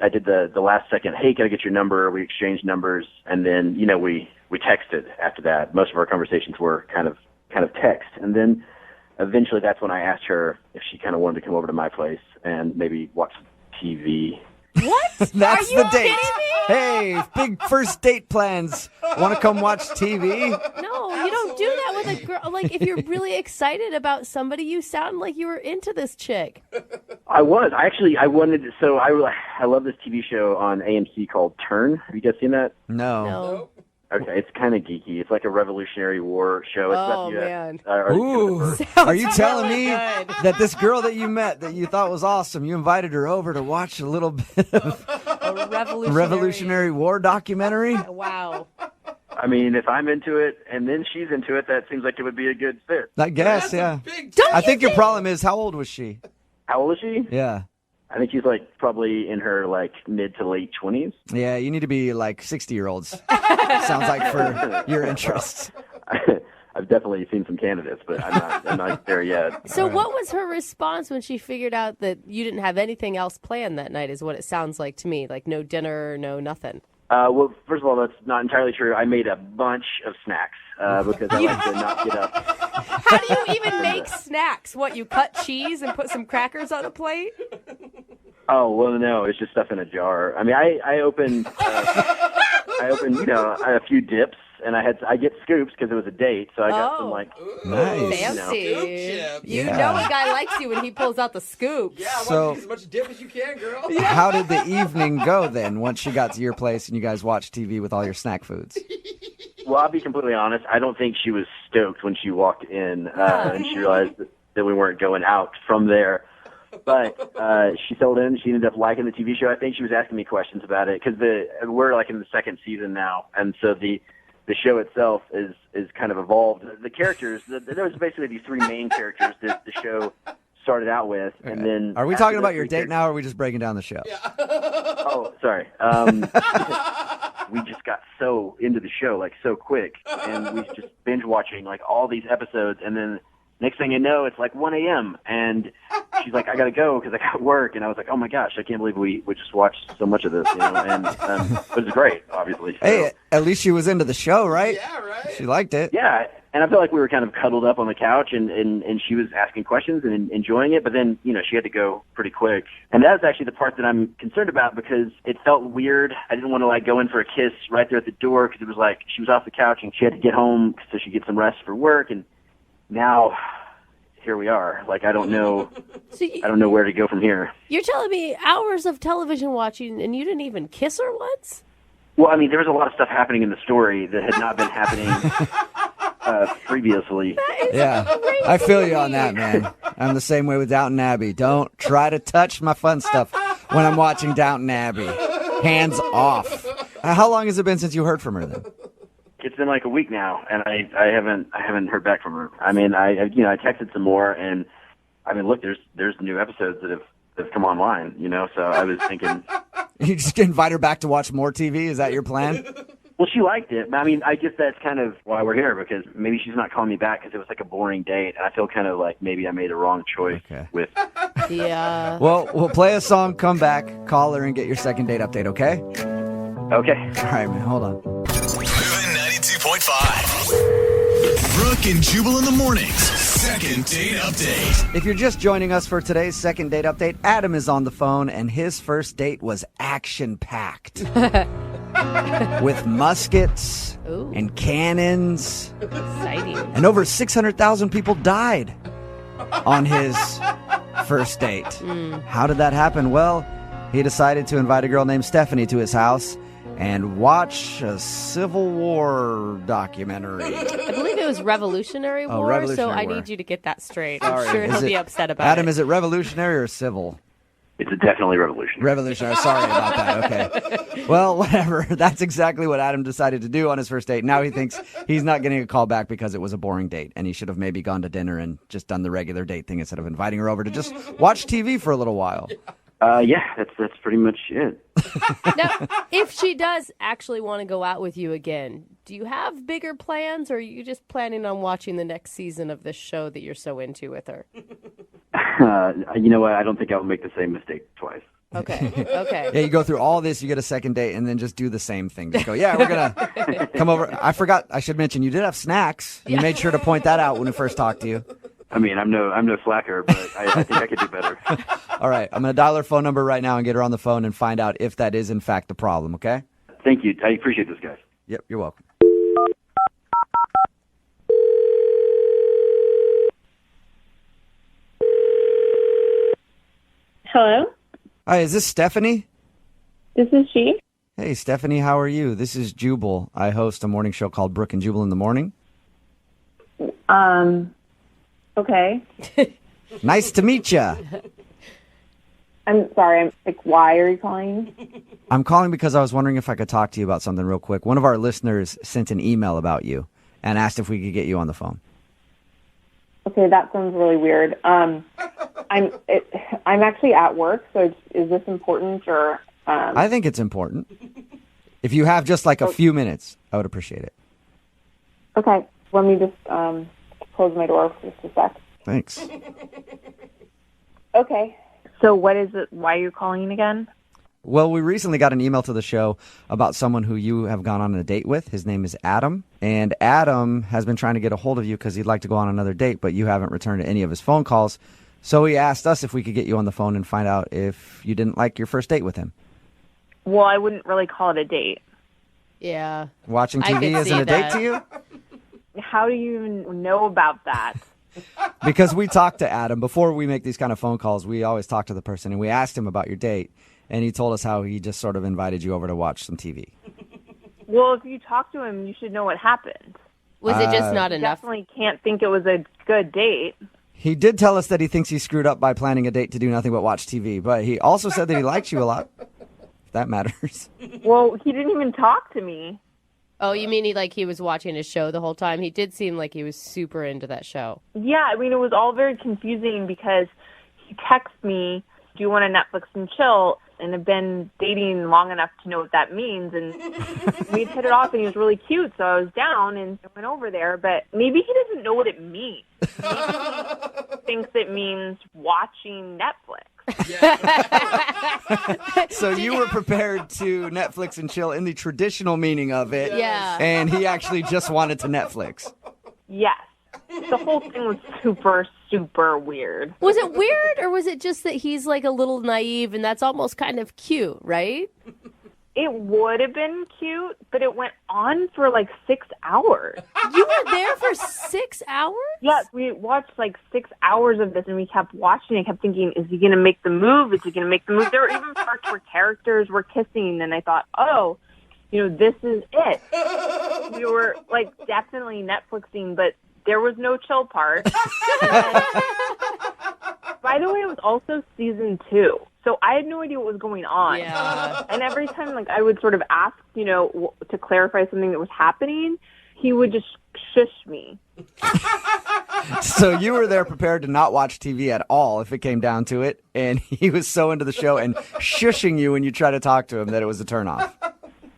I did the last second, hey, can I get your number? We exchanged numbers, and then, we texted after that. Most of our conversations were kind of text. And then eventually that's when I asked her if she kind of wanted to come over to my place and maybe watch TV. What? That's Are you the date. kidding me? Hey, big first date plans. Want to come watch TV? No, you don't do that with a girl. Like, if you're really excited about somebody, you sound like you were into this chick. I was. I wanted to, so I love this TV show on AMC called Turn. Have you guys seen that? No. Okay, it's kind of geeky. It's like a Revolutionary War show. It's Oh, about man. Ooh. Are you telling me that this girl that you met that you thought was awesome, you invited her over to watch a little bit of A Revolutionary War documentary? Wow. I mean, if I'm into it and then she's into it, that seems like it would be a good fit. I guess, yeah. I think your problem is, how old was she? How old is she? Yeah. I think she's like probably in her like mid to late 20s. Yeah, you need to be like 60-year-olds. Sounds like for your interests. I've definitely seen some candidates, but I'm not there yet. So what was her response when she figured out that you didn't have anything else planned that night, is what it sounds like to me. Like no dinner, no nothing. Well, first of all, that's not entirely true. I made a bunch of snacks because I like to not get up. How do you even make snacks? What, you cut cheese and put some crackers on a plate? Oh, well, no, it's just stuff in a jar. I mean, I opened, a few dips, and I get scoops because it was a date, so I got some like nice. Fancy. You Yeah. know a guy likes you when he pulls out the scoops. Yeah, why So- don't you use as much dip as you can, girl? How did the evening go then once she got to your place and you guys watched TV with all your snack foods? Well, I'll be completely honest. I don't think she was stoked when she walked in and she realized that we weren't going out from there. But she settled in. She ended up liking the TV show. I think she was asking me questions about it because we're like in the second season now, and so the show itself is kind of evolved. The characters, there was basically these three main characters that the show started out with, and then Are we after talking those about your three date now, or are we just breaking down the show? Oh, sorry. We just got so into the show, like so quick, and we just binge watching like all these episodes, and then next thing you know, it's like 1 a.m. and she's like, "I gotta go because I got work," and I was like, "Oh my gosh, I can't believe we just watched so much of this," and it was great, obviously. So. Hey, at least she was into the show, right? Yeah, right. She liked it. Yeah, and I felt like we were kind of cuddled up on the couch, and she was asking questions and enjoying it, but then, she had to go pretty quick. And that was actually the part that I'm concerned about because it felt weird. I didn't want to, go in for a kiss right there at the door because it was like she was off the couch and she had to get home so she could get some rest for work, and now here we are. I don't know I don't know where to go from here. You're telling me hours of television watching and you didn't even kiss her once? Well, I mean, there was a lot of stuff happening in the story that had not been happening previously. Yeah, I feel you on that, man. I'm the same way with Downton Abbey. Don't try to touch my fun stuff when I'm watching Downton Abbey. Hands off. How long has it been since you heard from her then? It's been like a week now, and I haven't heard back from her. I mean, I texted some more, and I mean, look, there's new episodes that have come online, so I was thinking. You just invite her back to watch more TV? Is that your plan? Well, she liked it. I mean, I guess that's kind of why we're here, because maybe she's not calling me back because it was like a boring date, and I feel kind of like maybe I made a wrong choice with. Yeah. Well, we'll play a song, come back, call her, and get your second date update, okay? Okay. All right, man. Hold on. Moving 92.5. Brooke and Jubal in the mornings. Second date update. If you're just joining us for today's second date update, Adam is on the phone, and his first date was action-packed. With muskets and cannons. Exciting. And over 600,000 people died on his first date. How did that happen? Well, he decided to invite a girl named Stephanie to his house and watch a Civil War documentary. I believe it was Revolutionary War, Revolutionary so I War. need you to get that straight. Sorry, I'm sure he'll be upset about Adam, it. is it revolutionary or civil? It's definitely revolutionary. Revolutionary. Sorry about that. Okay. Well, whatever. That's exactly what Adam decided to do on his first date. Now he thinks he's not getting a call back because it was a boring date, and he should have maybe gone to dinner and just done the regular date thing instead of inviting her over to just watch TV for a little while. Yeah, that's pretty much it. Now, if she does actually want to go out with you again, do you have bigger plans, or are you just planning on watching the next season of this show that you're so into with her? You know what? I don't think I'll make the same mistake twice. Okay. Yeah, you go through all this, you get a second date, and then just do the same thing. Just go, yeah, we're going to come over. I forgot, I should mention, you did have snacks. You made sure to point that out when we first talked to you. I mean, I'm no slacker, but I think I could do better. All right, I'm going to dial her phone number right now and get her on the phone and find out if that is, in fact, the problem, okay? Thank you. I appreciate this, guys. Yep, you're welcome. Hello? Hi, is this Stephanie? This is she. Hey, Stephanie, how are you? This is Jubal. I host a morning show called Brooke and Jubal in the Morning. Okay. Nice to meet you. I'm sorry. I'm like, why are you calling? I'm calling because I was wondering if I could talk to you about something real quick. One of our listeners sent an email about you and asked if we could get you on the phone. Okay, that sounds really weird. I'm actually at work, so is this important or? I think it's important. If you have just like a few minutes, I would appreciate it. Okay, let me just close my door for just a sec. Thanks. Okay. So what is it? Why are you calling again? Well, we recently got an email to the show about someone who you have gone on a date with. His name is Adam. And Adam has been trying to get a hold of you because he'd like to go on another date, but you haven't returned any of his phone calls. So he asked us if we could get you on the phone and find out if you didn't like your first date with him. Well, I wouldn't really call it a date. Yeah. Watching TV isn't a date to you? How do you even know about that? Because we talked to Adam. Before we make these kind of phone calls, we always talk to the person, and we asked him about your date, and he told us how he just sort of invited you over to watch some TV. Well, if you talk to him, you should know what happened. Was it just not enough? Definitely can't think it was a good date. He did tell us that he thinks he screwed up by planning a date to do nothing but watch TV, but he also said that he likes you a lot, if that matters. Well, he didn't even talk to me. Oh, you mean he was watching his show the whole time? He did seem like he was super into that show. Yeah, I mean, it was all very confusing because he texted me, do you want to Netflix and chill? And I've been dating long enough to know what that means. And we'd hit it off, and he was really cute, so I was down and went over there. But maybe he doesn't know what it means. Maybe he thinks it means watching Netflix. So you were prepared to Netflix and chill in the traditional meaning of it. Yeah. And he actually just wanted to Netflix. Yes. The whole thing was super, super weird. Was it weird, or was it just that he's like a little naive and that's almost kind of cute, right? It would have been cute, but it went on for like 6 hours. You were there for 6 hours? Yes, we watched like 6 hours of this, and we kept watching. I kept thinking, is he going to make the move? Is he going to make the move? There were even parts where characters were kissing, and I thought, oh, this is it. We were like definitely Netflixing, but there was no chill part. By the way, it was also season 2. So I had no idea what was going on. Yeah. And every time I would sort of ask, to clarify something that was happening, he would just shush me. So you were there prepared to not watch TV at all if it came down to it. And he was so into the show and shushing you when you try to talk to him that it was a turnoff.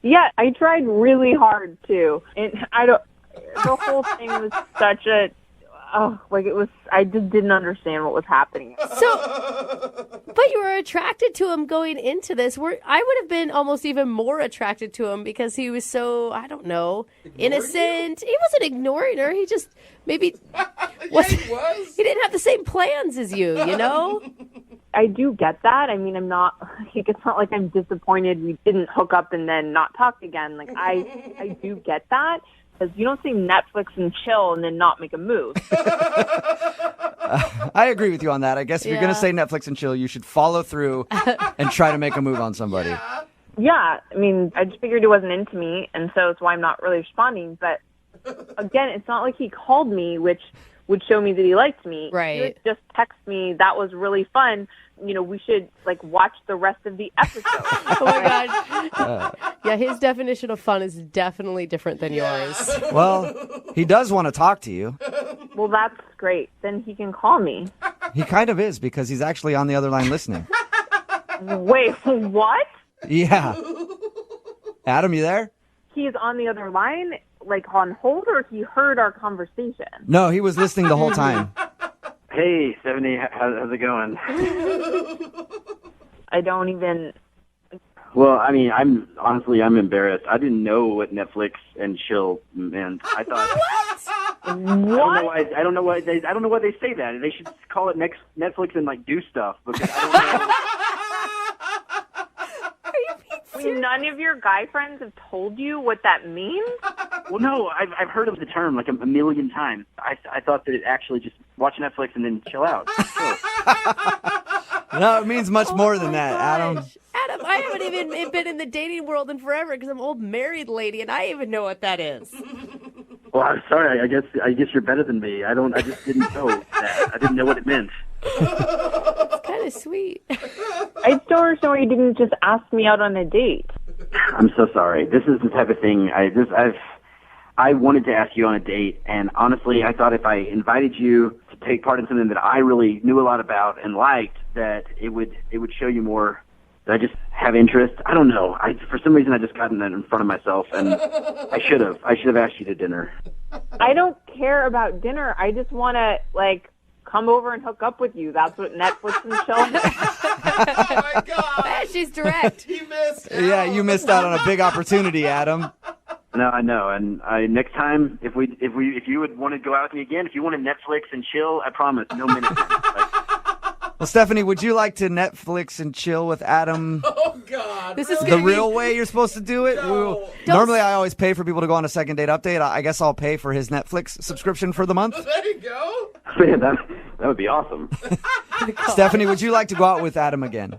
Yeah, I tried really hard too. And the whole thing was such a, I just didn't understand what was happening. So But you were attracted to him going into this. I would have been almost even more attracted to him because he was so, I don't know, innocent. He wasn't ignoring her. He just maybe he was. He didn't have the same plans as you, you know? I do get that. I mean, I'm not, like, it's not like I'm disappointed we didn't hook up and then not talk again. Like, I do get that. Because you don't see Netflix and chill and then not make a move. I agree with you on that. I guess if you're going to say Netflix and chill, you should follow through and try to make a move on somebody. Yeah, I mean, I just figured he wasn't into me, and so that's why I'm not really responding. But again, it's not like he called me, which would show me that he liked me. Right. He would just text me, that was really fun. You know, we should, like, watch the rest of the episode. Oh, my God. Yeah, his definition of fun is definitely different than yours. Well, he does want to talk to you. Well, that's great. Then he can call me. He kind of is because he's actually on the other line listening. Wait, what? Yeah. Adam, you there? He is on the other line, like, on hold, or he heard our conversation? No, he was listening the whole time. Hey, 70, how's it going? I don't even... Well, I mean, I'm embarrassed. I didn't know what Netflix and chill meant. I thought... What? I don't know why they say that. They should call it Netflix and, like, do stuff, because I don't know... None of your guy friends have told you what that means? Well, no, I've heard of the term like a million times. I thought that it actually just watch Netflix and then chill out. No, it means much more than that, Adam. Adam, I haven't even been in the dating world in forever because I'm an old married lady and I even know what that is. Well, I'm sorry. I guess you're better than me. I just didn't know that. I didn't know what it meant. It's kind of sweet. I just don't understand why you didn't just ask me out on a date. I'm so sorry. This is the type of thing I wanted to ask you on a date, and honestly, I thought if I invited you to take part in something that I really knew a lot about and liked, that it would show you more. That I just have interest. I don't know. For some reason I just gotten that in front of myself, and I should have asked you to dinner. I don't care about dinner. I just want to, like, come over and hook up with you. That's what Netflix and chill is. Oh my God! She's direct. He missed. Yeah, you missed out on a big opportunity, Adam. No, I know. And next time, if you would want to go out with me again, if you want to Netflix and chill, I promise, no minutes. Well, Stephanie, would you like to Netflix and chill with Adam? Oh God! This is the real way you're supposed to do it? No. Normally, I always pay for people to go on a second date update. I guess I'll pay for his Netflix subscription for the month. There you go. Man, that would be awesome. Stephanie, would you like to go out with Adam again?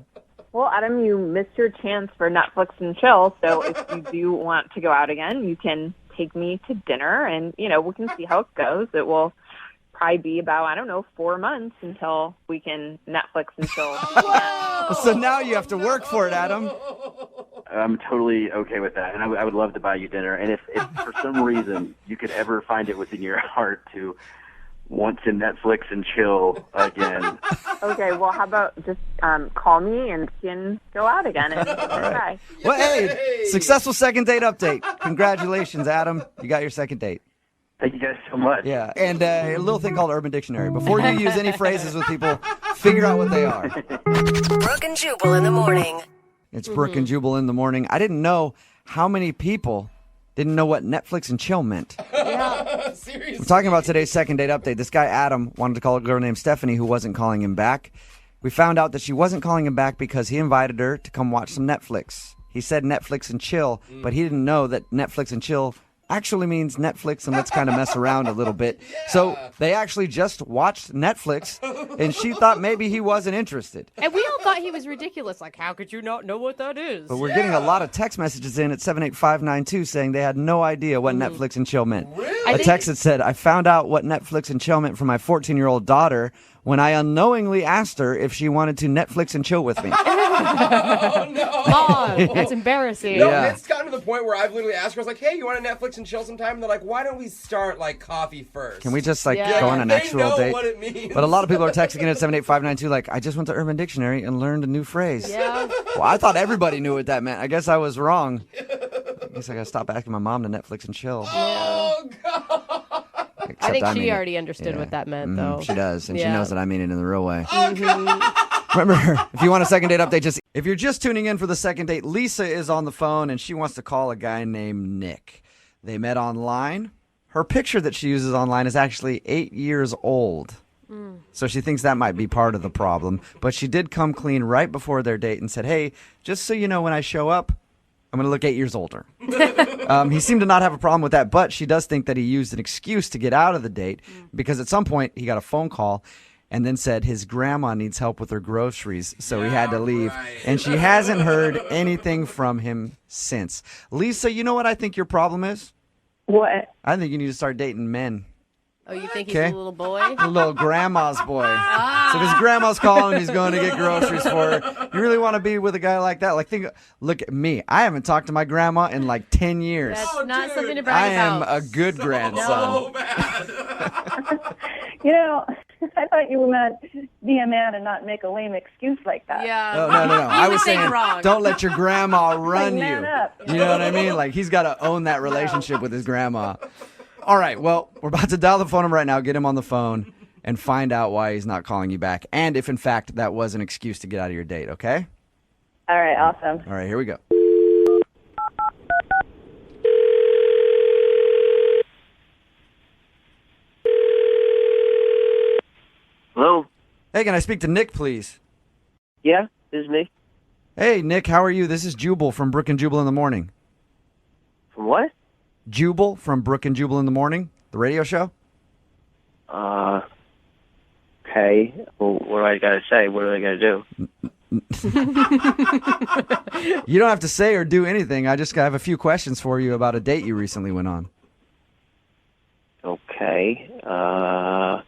Well, Adam, you missed your chance for Netflix and chill, so if you do want to go out again, you can take me to dinner, and, you know, we can see how it goes. It will probably be about, 4 months until we can Netflix and chill. So now you have to work for it, Adam. I'm totally okay with that, and I would love to buy you dinner. And if for some reason you could ever find it within your heart to want to Netflix and chill again. Okay, well, how about just call me and we can go out again and try. Well, hey, successful second date update. Congratulations, Adam. You got your second date. Thank you guys so much. Yeah, and a little thing called Urban Dictionary. Before you use any phrases with people, figure out what they are. Brooke and Jubal in the morning. It's Brooke and Jubal in the morning. I didn't know how many people didn't know what Netflix and chill meant. Yeah. Seriously. We're talking about today's second date update. This guy, Adam, wanted to call a girl named Stephanie who wasn't calling him back. We found out that she wasn't calling him back because he invited her to come watch some Netflix. He said Netflix and chill, but he didn't know that Netflix and chill actually means Netflix and let's kind of mess around a little bit. Yeah. So they actually just watched Netflix, and she thought maybe he wasn't interested. And we all thought he was ridiculous. Like, how could you not know what that is? But we're getting a lot of text messages in at 78592 saying they had no idea what Netflix and chill meant. Really? A text that said, I found out what Netflix and chill meant for my 14-year-old daughter when I unknowingly asked her if she wanted to Netflix and chill with me. Oh, no. Mom, that's embarrassing. No, it's gotten to the point where I've literally asked her, I was like, hey, you want to Netflix and chill sometime? And they're like, why don't we start, like, coffee first? Can we just, go on an actual date? What it means. But a lot of people are texting in at 78592 like, I just went to Urban Dictionary and learned a new phrase. Yeah. Well, I thought everybody knew what that meant. I guess I was wrong. I guess I got to stop asking my mom to Netflix and chill. Oh, God. I think she already understood what that meant, though. She does, and she knows that I mean it in the real way. Oh, God. Remember, if you want a second date update, if you're just tuning in for the second date, Lisa is on the phone and she wants to call a guy named Nick. They met online. Her picture that she uses online is actually 8 years old. So she thinks that might be part of the problem. But she did come clean right before their date and said, hey, just so you know, when I show up, I'm going to look 8 years older. He seemed to not have a problem with that, but she does think that he used an excuse to get out of the date because at some point he got a phone call and then said his grandma needs help with her groceries, so he had to leave. Right. And she hasn't heard anything from him since. Lisa, you know what I think your problem is? What? I think you need to start dating men. Oh, you think he's a little boy? A little grandma's boy. So if his grandma's calling, he's going to get groceries for her. You really want to be with a guy like that? Like, look at me. I haven't talked to my grandma in like 10 years. That's not something to brag about. I am a good grandson. So bad. I thought you meant be a man and not make a lame excuse like that. Yeah. No. I was saying, don't let your grandma run man you. Up. You know what I mean? Like, he's got to own that relationship with his grandma. All right, well, we're about to dial the phone number right now, get him on the phone, and find out why he's not calling you back, and if, in fact, that was an excuse to get out of your date, okay? All right, awesome. All right, here we go. Hello? Hey, can I speak to Nick, please? Yeah, this is me. Hey, Nick, how are you? This is Jubal from Brooke and Jubal in the Morning. From what? Jubal from Brooke and Jubal in the Morning, the radio show. Okay. Well, what do I got to say? What do I got to do? You don't have to say or do anything. I just have a few questions for you about a date you recently went on. Okay.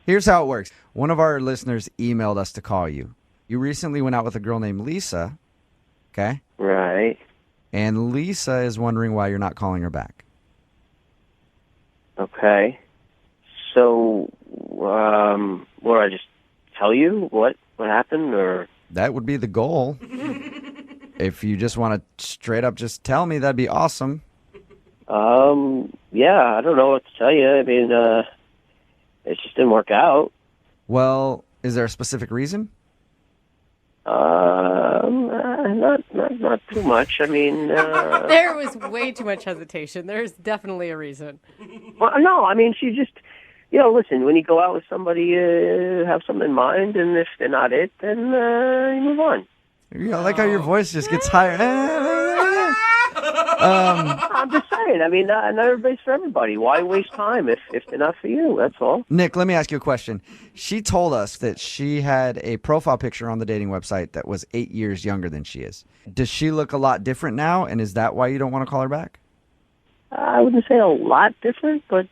Here's how it works. One of our listeners emailed us to call you. You recently went out with a girl named Lisa, okay? Right. And Lisa is wondering why you're not calling her back. Okay. So, what do I just tell you what happened, or? That would be the goal. If you just want to straight up just tell me, that'd be awesome. Yeah, I don't know what to tell you. I mean, it just didn't work out. Well, is there a specific reason? Not too much. I mean, there was way too much hesitation. There's definitely a reason. Well, no, I mean, she just, listen, when you go out with somebody, have something in mind, and if they're not it, then you move on. I like how your voice just gets higher. I'm just saying, I mean, not everybody's for everybody. Why waste time if they're not for you? That's all. Nick, let me ask you a question. She told us that she had a profile picture on the dating website that was 8 years younger than she is. Does she look a lot different now, and is that why you don't want to call her back? I wouldn't say a lot different, but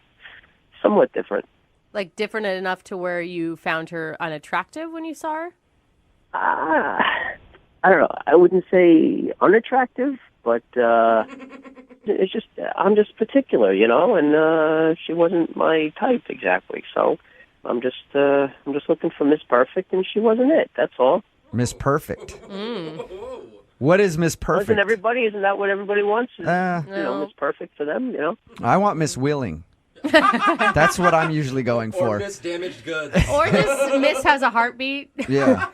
somewhat different. Like different enough to where you found her unattractive when you saw her? I don't know. I wouldn't say unattractive, but it's just I'm just particular, and she wasn't my type exactly. So I'm just looking for Miss Perfect, and she wasn't it. That's all. Miss Perfect. What is Miss Perfect? Isn't that what everybody wants? Miss Perfect for them, I want Miss Willing. That's what I'm usually going for. Or Miss Damaged Goods. Or just Miss has a heartbeat. Yeah.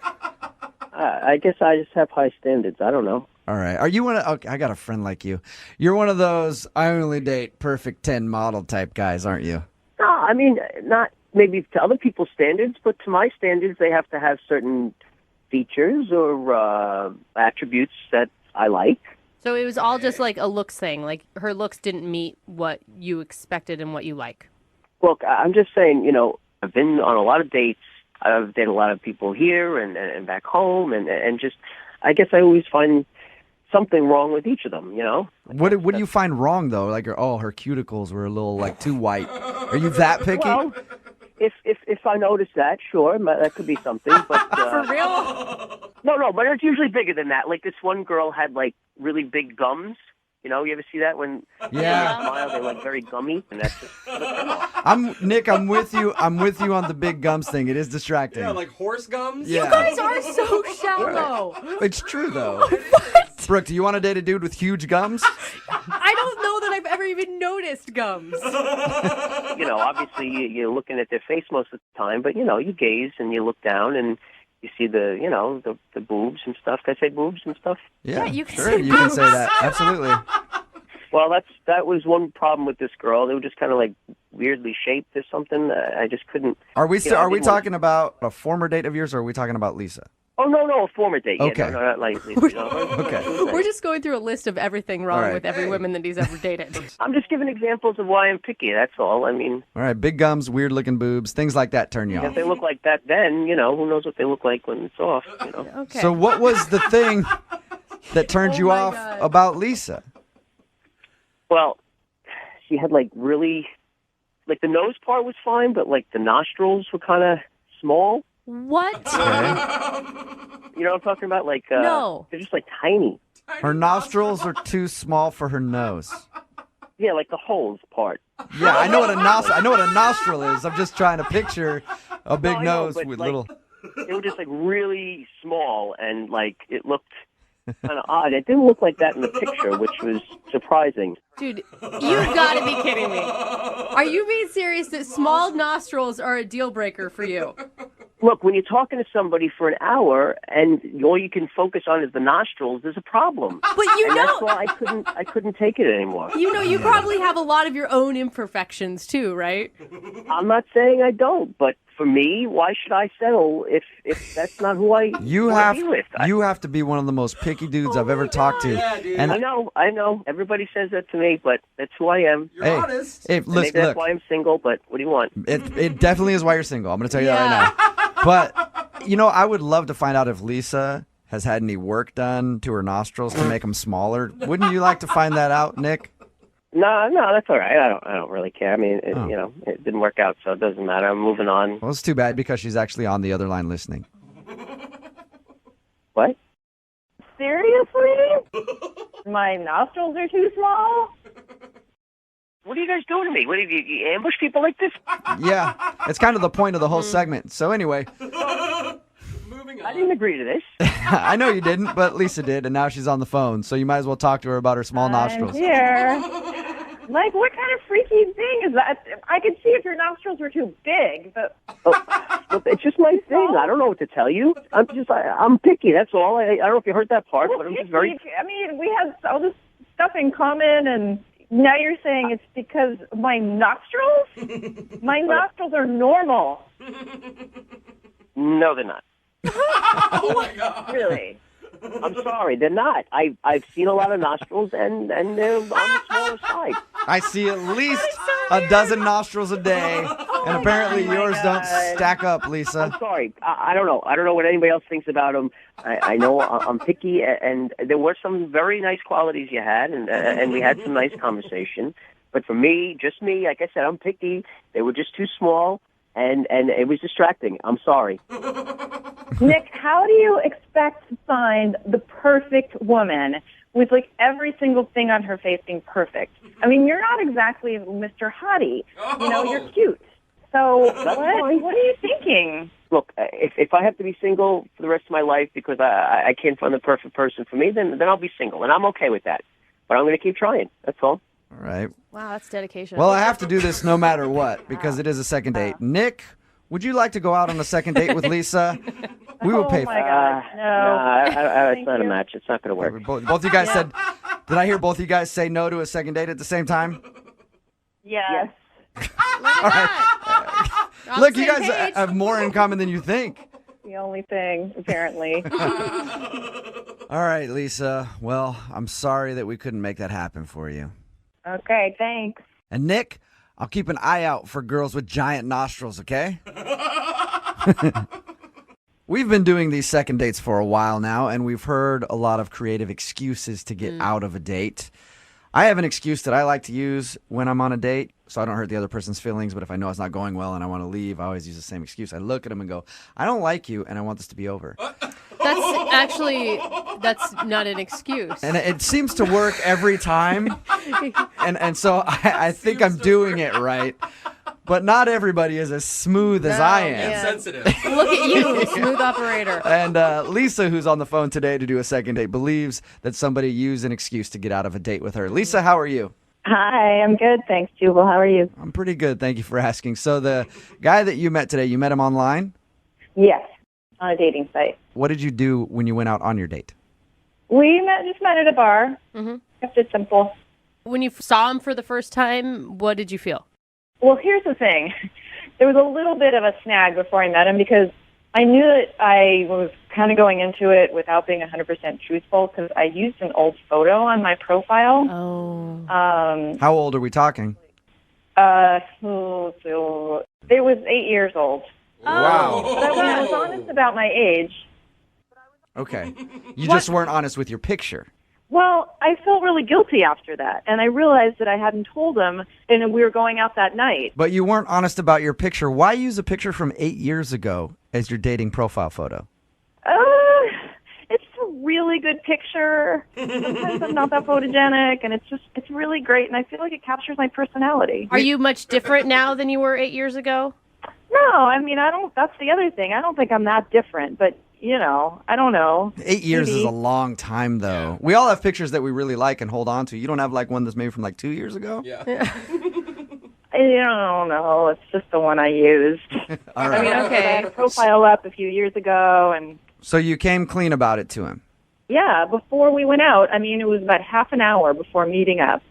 I guess I just have high standards. I don't know. All right. Are you okay, I got a friend like you. You're one of those I only date perfect 10 model type guys, aren't you? No, I mean, not maybe to other people's standards, but to my standards, they have to have certain features or attributes that I like. So it was all just like a looks thing. Like her looks didn't meet what you expected and what you like. Look, I'm just saying, I've been on a lot of dates. I've dated a lot of people here and back home, and just, I guess I always find something wrong with each of them, What do you find wrong, though? Like, her cuticles were a little, too white. Are you that picky? Well, if I notice that, sure, that could be something. But For real? No, but it's usually bigger than that. Like, this one girl had, really big gums. You ever see that when they smile, they're very gummy, and that's just. Nick, I'm with you. I'm with you on the big gums thing. It is distracting. Yeah, like horse gums. Yeah. You guys are so shallow. It's true though. Brooke, do you want to date a dude with huge gums? I don't know that I've ever even noticed gums. Obviously you're looking at their face most of the time, but you gaze and you look down, and you see the boobs and stuff. Can I say boobs and stuff? Yeah, you can sure, say you can boobs. say that. Absolutely. Well, that was one problem with this girl. They were just kind of like weirdly shaped or something. I just couldn't. Are we you know, I are we didn't want- talking about a former date of yours, or are we talking about Lisa? Oh no, a former date. Okay. Yeah, no, not like Okay. We're just going through a list of everything wrong All right. with every woman that he's ever dated. I'm just giving examples of why I'm picky. That's all. I mean, All right, big gums, weird looking boobs, things like that turn you if off. they look like that, then who knows what they look like when it's off. Okay. So what was the thing that turned you my off God. about Lisa? Well, she had like really, like the nose part was fine, but like the nostrils were kind of small. What? You know what I'm talking about? Like No. they're just like tiny. Her nostrils are too small for her nose. Yeah, like the holes part. Yeah, I know what a nostril is. I'm just trying to picture a big No, I know, nose but, with like, little. They were just like really small, and like it looked kind of odd. It didn't look like that in the picture, which was surprising. Dude, you've got to be kidding me. Are you being serious that small nostrils are a deal breaker for you? Look, when you're talking to somebody for an hour and all you can focus on is the nostrils, there's a problem. But and that's why I couldn't take it anymore. You probably have a lot of your own imperfections too, right? I'm not saying I don't, but for me, why should I settle if that's not who I You wanna have be with? you have to be one of the most picky dudes I've ever talked to. And I know. Everybody says that to me, but that's who I am. Hey, Hey, And maybe listen, that's look. why I'm single, but what do you want? It definitely is why you're single. I'm going to tell you that right now. But, I would love to find out if Lisa has had any work done to her nostrils to make them smaller. Wouldn't you like to find that out, Nick? No, that's all right. I don't really care. I mean, it didn't work out, so it doesn't matter. I'm moving on. Well, it's too bad because she's actually on the other line listening. What? Seriously? My nostrils are too small? What are you guys doing to me? What have you ambush people like this? Yeah, it's kind of the point of the whole segment. So anyway, I didn't agree to this. I know you didn't, but Lisa did, and now she's on the phone. So you might as well talk to her about her small nostrils. I'm here. Like, what kind of freaky thing is that? I could see if your nostrils were too big, but... Look, it's just my thing. I don't know what to tell you. I'm picky, that's all. I don't know if you heard that part, but I'm just very... I mean, we have all this stuff in common, and now you're saying it's because my nostrils? My nostrils are normal. No, they're not. Oh, my God. Really? I'm sorry, they're not. I've seen a lot of nostrils, and they're on the smaller side. I see at least a dozen nostrils a day, and apparently yours don't stack up, Lisa. I'm sorry. I don't know. I don't know what anybody else thinks about them. I know I'm picky, and there were some very nice qualities you had, and we had some nice conversation. But for me, just me, like I said, I'm picky. They were just too small, and it was distracting. I'm sorry. Nick, how do you expect to find the perfect woman with like every single thing on her face being perfect? I mean, you're not exactly Mr. Hottie. You're cute. So what are you thinking? Look, if I have to be single for the rest of my life because I can't find the perfect person for me, then I'll be single, and I'm okay with that. But I'm going to keep trying. That's all. All right. Wow, that's dedication. Well, I have to do this no matter what because it is a second date. Nick, would you like to go out on a second date with Lisa? We will pay for it. God, no. It's not a match. It's not going to work. Both you guys said, did I hear both you guys say no to a second date at the same time? Yes. All right. Look, you guys have more in common than you think. The only thing, apparently. All right, Lisa. Well, I'm sorry that we couldn't make that happen for you. Okay, thanks. And Nick, I'll keep an eye out for girls with giant nostrils, okay? We've been doing these second dates for a while now, and we've heard a lot of creative excuses to get out of a date. I have an excuse that I like to use when I'm on a date, so I don't hurt the other person's feelings, but if I know it's not going well and I want to leave, I always use the same excuse. I look at them and go, I don't like you, and I want this to be over. That's not an excuse. And it seems to work every time, and so I think I'm doing it right. But not everybody is as smooth as I am. Sensitive. Look at you, smooth operator. And Lisa, who's on the phone today to do a second date, believes that somebody used an excuse to get out of a date with her. Lisa, how are you? Hi, I'm good. Thanks, Jubal. How are you? I'm pretty good. Thank you for asking. So the guy that you met today, you met him online? Yes. on a dating site. What did you do when you went out on your date? We just met at a bar. Mm-hmm. Kept it simple. When you saw him for the first time, what did you feel? Well, here's the thing. There was a little bit of a snag before I met him because I knew that I was kind of going into it without being 100% truthful because I used an old photo on my profile. Oh. How old are we talking? It was 8 years old. Wow. But I was honest about my age. Okay. You just weren't honest with your picture. Well, I felt really guilty after that, and I realized that I hadn't told him, and we were going out that night. But you weren't honest about your picture. Why use a picture from 8 years ago as your dating profile photo? It's a really good picture. Sometimes I'm not that photogenic, and it's really great, and I feel like it captures my personality. Are you much different now than you were 8 years ago? No, I mean, that's the other thing. I don't think I'm that different, but, I don't know. 8 years Maybe. is a long time, though. We all have pictures that we really like and hold on to. You don't have, one that's maybe from, 2 years ago? Yeah. I don't know. It's just the one I used. All right. I mean, I had a profile up a few years ago, and So you came clean about it to him? yeah, before we went out, I mean, it was about half an hour before meeting up.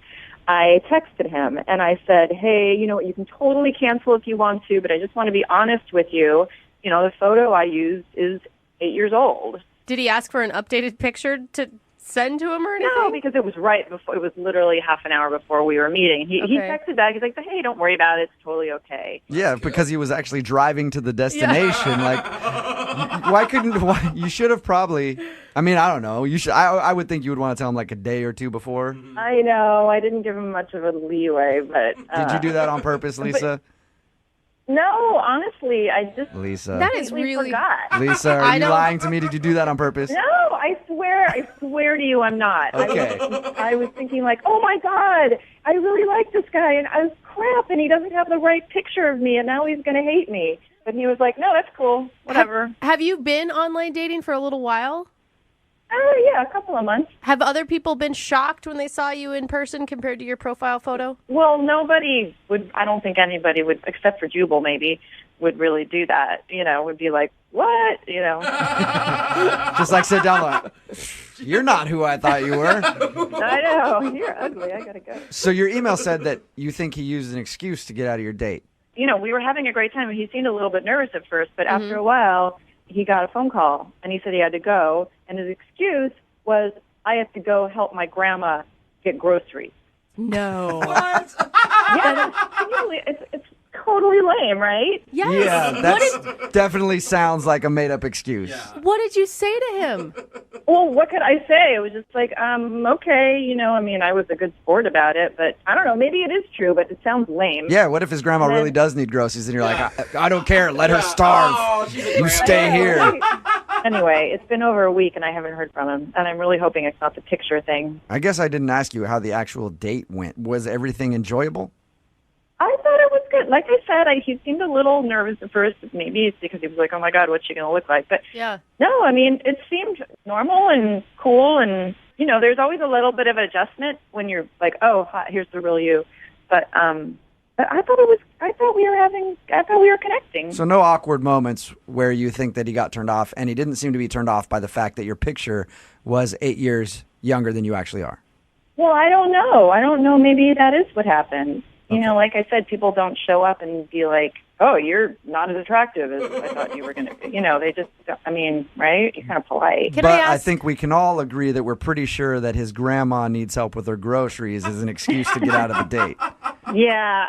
I texted him and I said, hey, you know what, you can totally cancel if you want to, but I just want to be honest with you. The photo I used is 8 years old. Did he ask for an updated picture to send to him or anything? No, because it was right before, it was literally half an hour before we were meeting. He texted back, he's like, hey, don't worry about it, it's totally okay. Yeah, because he was actually driving to the destination. You should have probably, I don't know. I would think you would want to tell him a day or two before. I know, I didn't give him much of a leeway, but... Did you do that on purpose, Lisa? No, honestly, I just Lisa. That is really... forgot. Lisa, are you lying to me? Did you do that on purpose? No, I swear to you I'm not. Okay. I was thinking oh my God, I really like this guy, and I was crap, and he doesn't have the right picture of me, and now he's going to hate me. But he was like, no, that's cool, whatever. Have you been online dating for a little while? Yeah, a couple of months. Have other people been shocked when they saw you in person compared to your profile photo? Well, nobody would, I don't think anybody would, except for Jubal maybe, would really do that. Would be like, what? Just sit down. You're not who I thought you were. I know. You're ugly. I got to go. So your email said that you think he used an excuse to get out of your date. We were having a great time. He seemed a little bit nervous at first, but after a while, he got a phone call, and he said he had to go, and his excuse was, I have to go help my grandma get groceries. No. What? Yeah, it's totally lame, right? Yes. Yeah, that definitely sounds like a made-up excuse. Yeah. What did you say to him? Well, what could I say? It was just okay, I was a good sport about it, but I don't know, maybe it is true, but it sounds lame. Yeah, what if his grandma really does need groceries, and you're like, I don't care, let her starve. You stay here. Anyway, it's been over a week, and I haven't heard from him, and I'm really hoping it's not the picture thing. I guess I didn't ask you how the actual date went. Was everything enjoyable? I thought it was good. Like I said, he seemed a little nervous at first. Maybe it's because he was like, oh, my God, what's she going to look like? But yeah. No, it seemed normal and cool. And, there's always a little bit of adjustment when you're like, oh, hi, here's the real you. But I thought we were connecting. So no awkward moments where you think that he got turned off, and he didn't seem to be turned off by the fact that your picture was 8 years younger than you actually are. Well, I don't know. Maybe that is what happened. Okay. Like I said, people don't show up and be like, oh, you're not as attractive as I thought you were going to be. They just, right? You're kind of polite. But I think we can all agree that we're pretty sure that his grandma needs help with her groceries as an excuse to get out of the date. Yeah,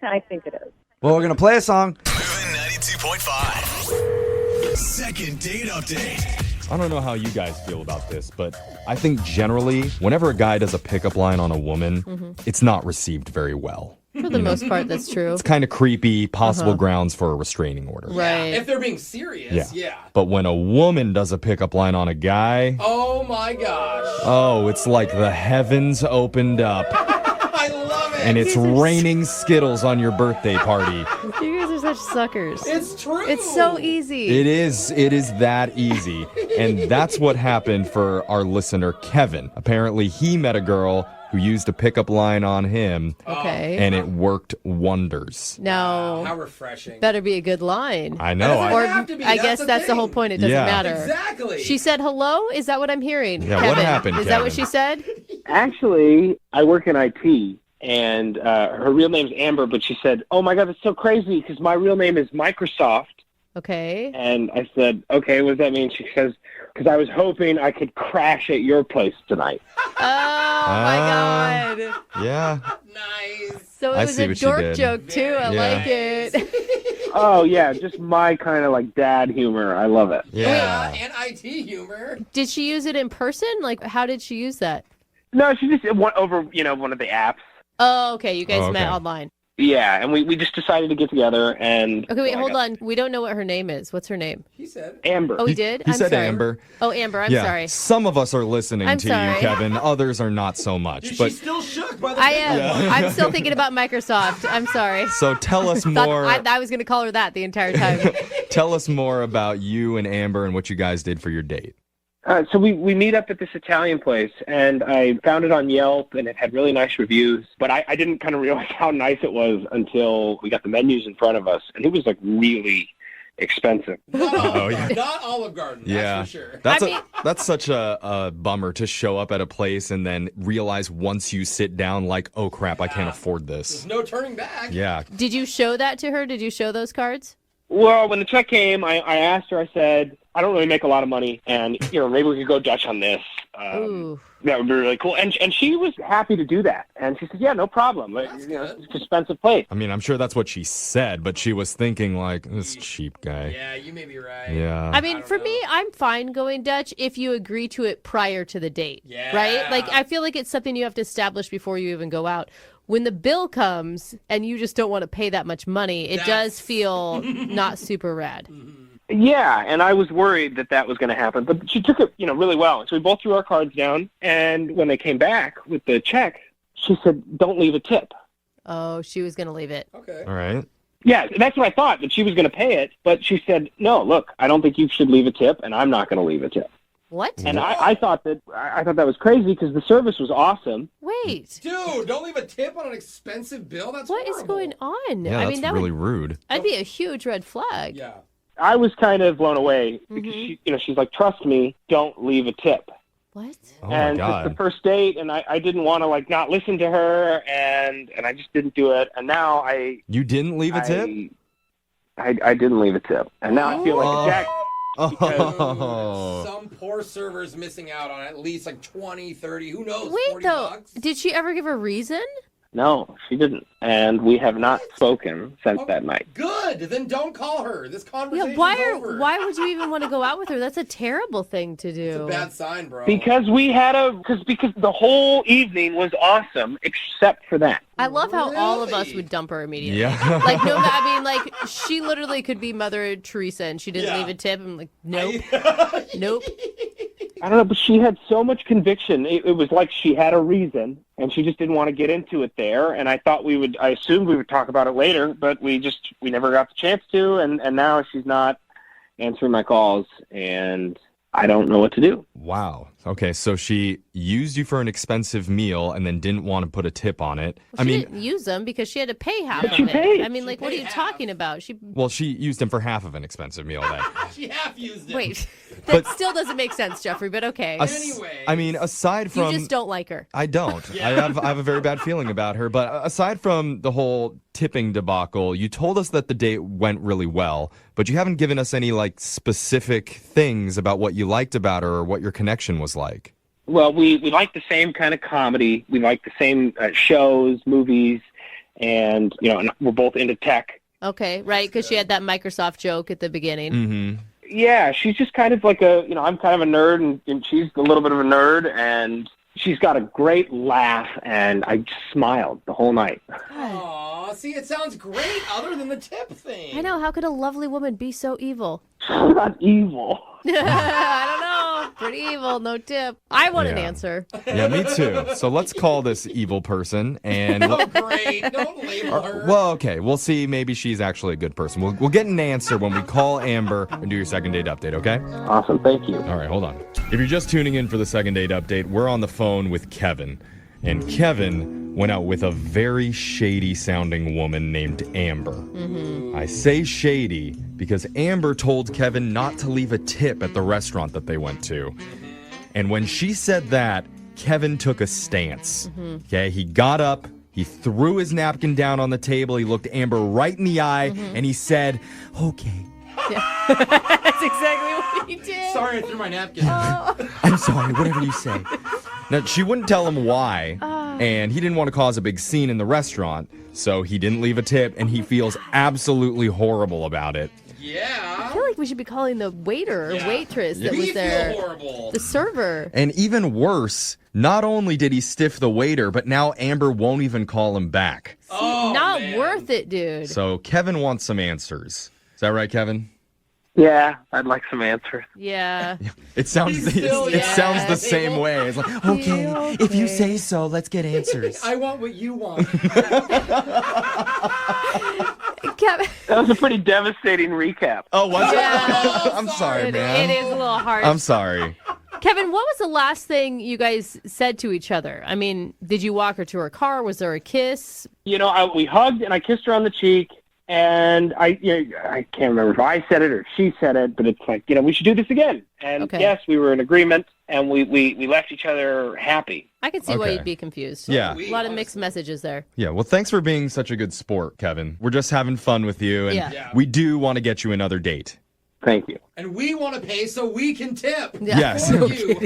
I think it is. Well, we're going to play a song. 92.5. Second date update. I don't know how you guys feel about this, but I think generally, whenever a guy does a pickup line on a woman, it's not received very well. For the most part, that's true. It's kind of creepy, possible grounds for a restraining order. Right. If they're being serious, yeah. But when a woman does a pickup line on a guy... Oh, my gosh. Oh, it's like the heavens opened up. I love it. And it's raining Skittles on your birthday party. You guys are such suckers. It's true. It's so easy. It is that easy. And that's what happened for our listener, Kevin. Apparently, he met a girl who used a pickup line on him. Okay. And it worked wonders. No. How refreshing. Better be a good line. I know. It doesn't have to be. I guess that's the thing. whole point. It doesn't Yeah. matter. Exactly. She said hello? Is that what I'm hearing? Yeah, Kevin? what happened, Is that what Kevin? she said? Actually, I work in IT, and her real name's Amber, but she said, oh, my God, that's so crazy because my real name is Microsoft. Okay. And I said, okay, what does that mean? She says, because I was hoping I could crash at your place tonight. Oh, my God. Yeah. So it I was see a what she dork did. joke, too. I Yeah. like it. Oh, yeah, just my kind of like dad humor. I love it. Yeah. And IT humor. Did she use it in person? Like, how did she use that? No, she just went over, one of the apps. Oh, okay. You guys Oh, okay. met online. Yeah, and we just decided to get together and... Okay, wait, so I hold got- on. We don't know what her name is. What's her name? He said. Amber. Oh, he did? He I'm said sorry. Amber. Oh, Amber, I'm yeah. sorry. Some of us are listening I'm to sorry. you, Kevin. Others are not so much. But She's still shook by the I am. Yeah. I'm still thinking about Microsoft. I'm sorry. so tell us Thought more. I was going to call her that the entire time. Tell us more about you and Amber and what you guys did for your date. So we meet up at this Italian place, and I found it on Yelp, and it had really nice reviews. But I didn't kind of realize how nice it was until we got the menus in front of us, and it was like really expensive. Not Olive Garden, Yeah, that's for sure. That's such a bummer to show up at a place and then realize once you sit down, like, oh crap, I can't afford this. There's no turning back. Yeah. Did you show that to her? Did you show those cards? Well, when the check came, I asked her, I said, I don't really make a lot of money, and, maybe we could go Dutch on this. Ooh. That would be really cool. And she was happy to do that. And she said, yeah, no problem. It's an expensive place. I mean, I'm sure that's what she said, but she was thinking, like, this cheap guy. Yeah, you may be right. Yeah. I mean, for me, I'm fine going Dutch if you agree to it prior to the date. Yeah. Right? Like, I feel like it's something you have to establish before you even go out. When the bill comes and you just don't want to pay that much money, it does feel not super rad. Yeah, and I was worried that was going to happen. But she took it, really well. So we both threw our cards down, and when they came back with the check, she said, don't leave a tip. Oh, she was going to leave it. Okay. All right. Yeah, that's what I thought, that she was going to pay it. But she said, no, look, I don't think you should leave a tip, and I'm not going to leave a tip. What? And I thought that was crazy because the service was awesome. Wait. Dude, don't leave a tip on an expensive bill? That's What is going on? Yeah, I that's mean, that really would, rude. That'd be a huge red flag. Yeah. I was kind of blown away because she's like, trust me, don't leave a tip. What? Oh, And my it's God. the first date, and I didn't want to not listen to her, and I just didn't do it. And now You didn't leave a tip? I didn't leave a tip, and now I feel like a jack. Oh. Some poor server's missing out on at least 20, 30, who knows, Wait, 40 though. bucks. Did she ever give a reason? No, she didn't, and we have not spoken since that night. Good. Then don't call her. This conversation's over. Why would you even want to go out with her? That's a terrible thing to do. It's a bad sign, bro. Because we had because the whole evening was awesome except for that. I love how all of us would dump her immediately. Yeah. Like, no, I mean, she literally could be Mother Teresa and she didn't leave a tip. I'm like, nope. Nope. I don't know, but she had so much conviction. It was like she had a reason, and she just didn't want to get into it there. And I thought I assumed we would talk about it later, but we never got the chance to. And now she's not answering my calls, and I don't know what to do. Wow. Okay, so she used you for an expensive meal and then didn't want to put a tip on it. Well, she didn't use them because she had to pay half But of she it. paid. I mean, what are you talking about? She used him for half of an expensive meal then. She half used it. Wait. That still doesn't make sense, Jeffrey, but okay. I mean, aside from... You just don't like her. I don't. I have a very bad feeling about her. But aside from the whole tipping debacle, you told us that the date went really well, but you haven't given us any specific things about what you liked about her or what your connection was like. Well, we like the same kind of comedy. We like the same shows, movies, and and we're both into tech. Okay, right, because she had that Microsoft joke at the beginning. Mm-hmm. Yeah, she's just kind of like I'm kind of a nerd, and she's a little bit of a nerd, and she's got a great laugh, and I just smiled the whole night. Aw, see, it sounds great other than the tip thing. I know, how could a lovely woman be so evil? She's not evil. I don't know. Pretty evil, no tip. I want an answer. Yeah, me too. So let's call this evil person and... Oh, great. Don't label her. Well, okay. We'll see. Maybe she's actually a good person. We'll get an answer when we call Amber and do your second date update, okay? Awesome. Thank you. All right, hold on. If you're just tuning in for the second date update, we're on the phone with Kevin. And Kevin went out with a very shady sounding woman named Amber. Mm-hmm. I say shady because Amber told Kevin not to leave a tip at the restaurant that they went to. And when she said that, Kevin took a stance. Mm-hmm. Okay, he got up, he threw his napkin down on the table, he looked Amber right in the eye, and he said, okay. Yeah. That's exactly what he did. Sorry, I threw my napkin. I'm sorry, whatever you say. Now, she wouldn't tell him why, and he didn't want to cause a big scene in the restaurant, so he didn't leave a tip, and he feels absolutely horrible about it. Yeah. I feel like we should be calling the waiter or waitress that was there. Feel horrible. The server. And even worse, not only did he stiff the waiter, but now Amber won't even call him back. Not worth it, dude. So Kevin wants some answers. Is that right, Kevin? Yeah, I'd like some answers. Yeah. It sounds it sounds the same way. It's like, okay, if you say so, let's get answers. I want what you want. Kevin. That was a pretty devastating recap. Oh, was Yeah. it? I'm sorry, man. It is a little harsh. I'm sorry. Kevin, what was the last thing you guys said to each other? I mean, did you walk her to her car? Was there a kiss? You know, we hugged and I kissed her on the cheek. And I can't remember if I said it or she said it, but it's like, we should do this again. And yes, we were in agreement, and we left each other happy. I can see why you'd be confused. Yeah. A lot of mixed messages there. Yeah, well, thanks for being such a good sport, Kevin. We're just having fun with you, and Yeah. we do want to get you another date. Thank you. And we want to pay so we can tip. Yes. For you.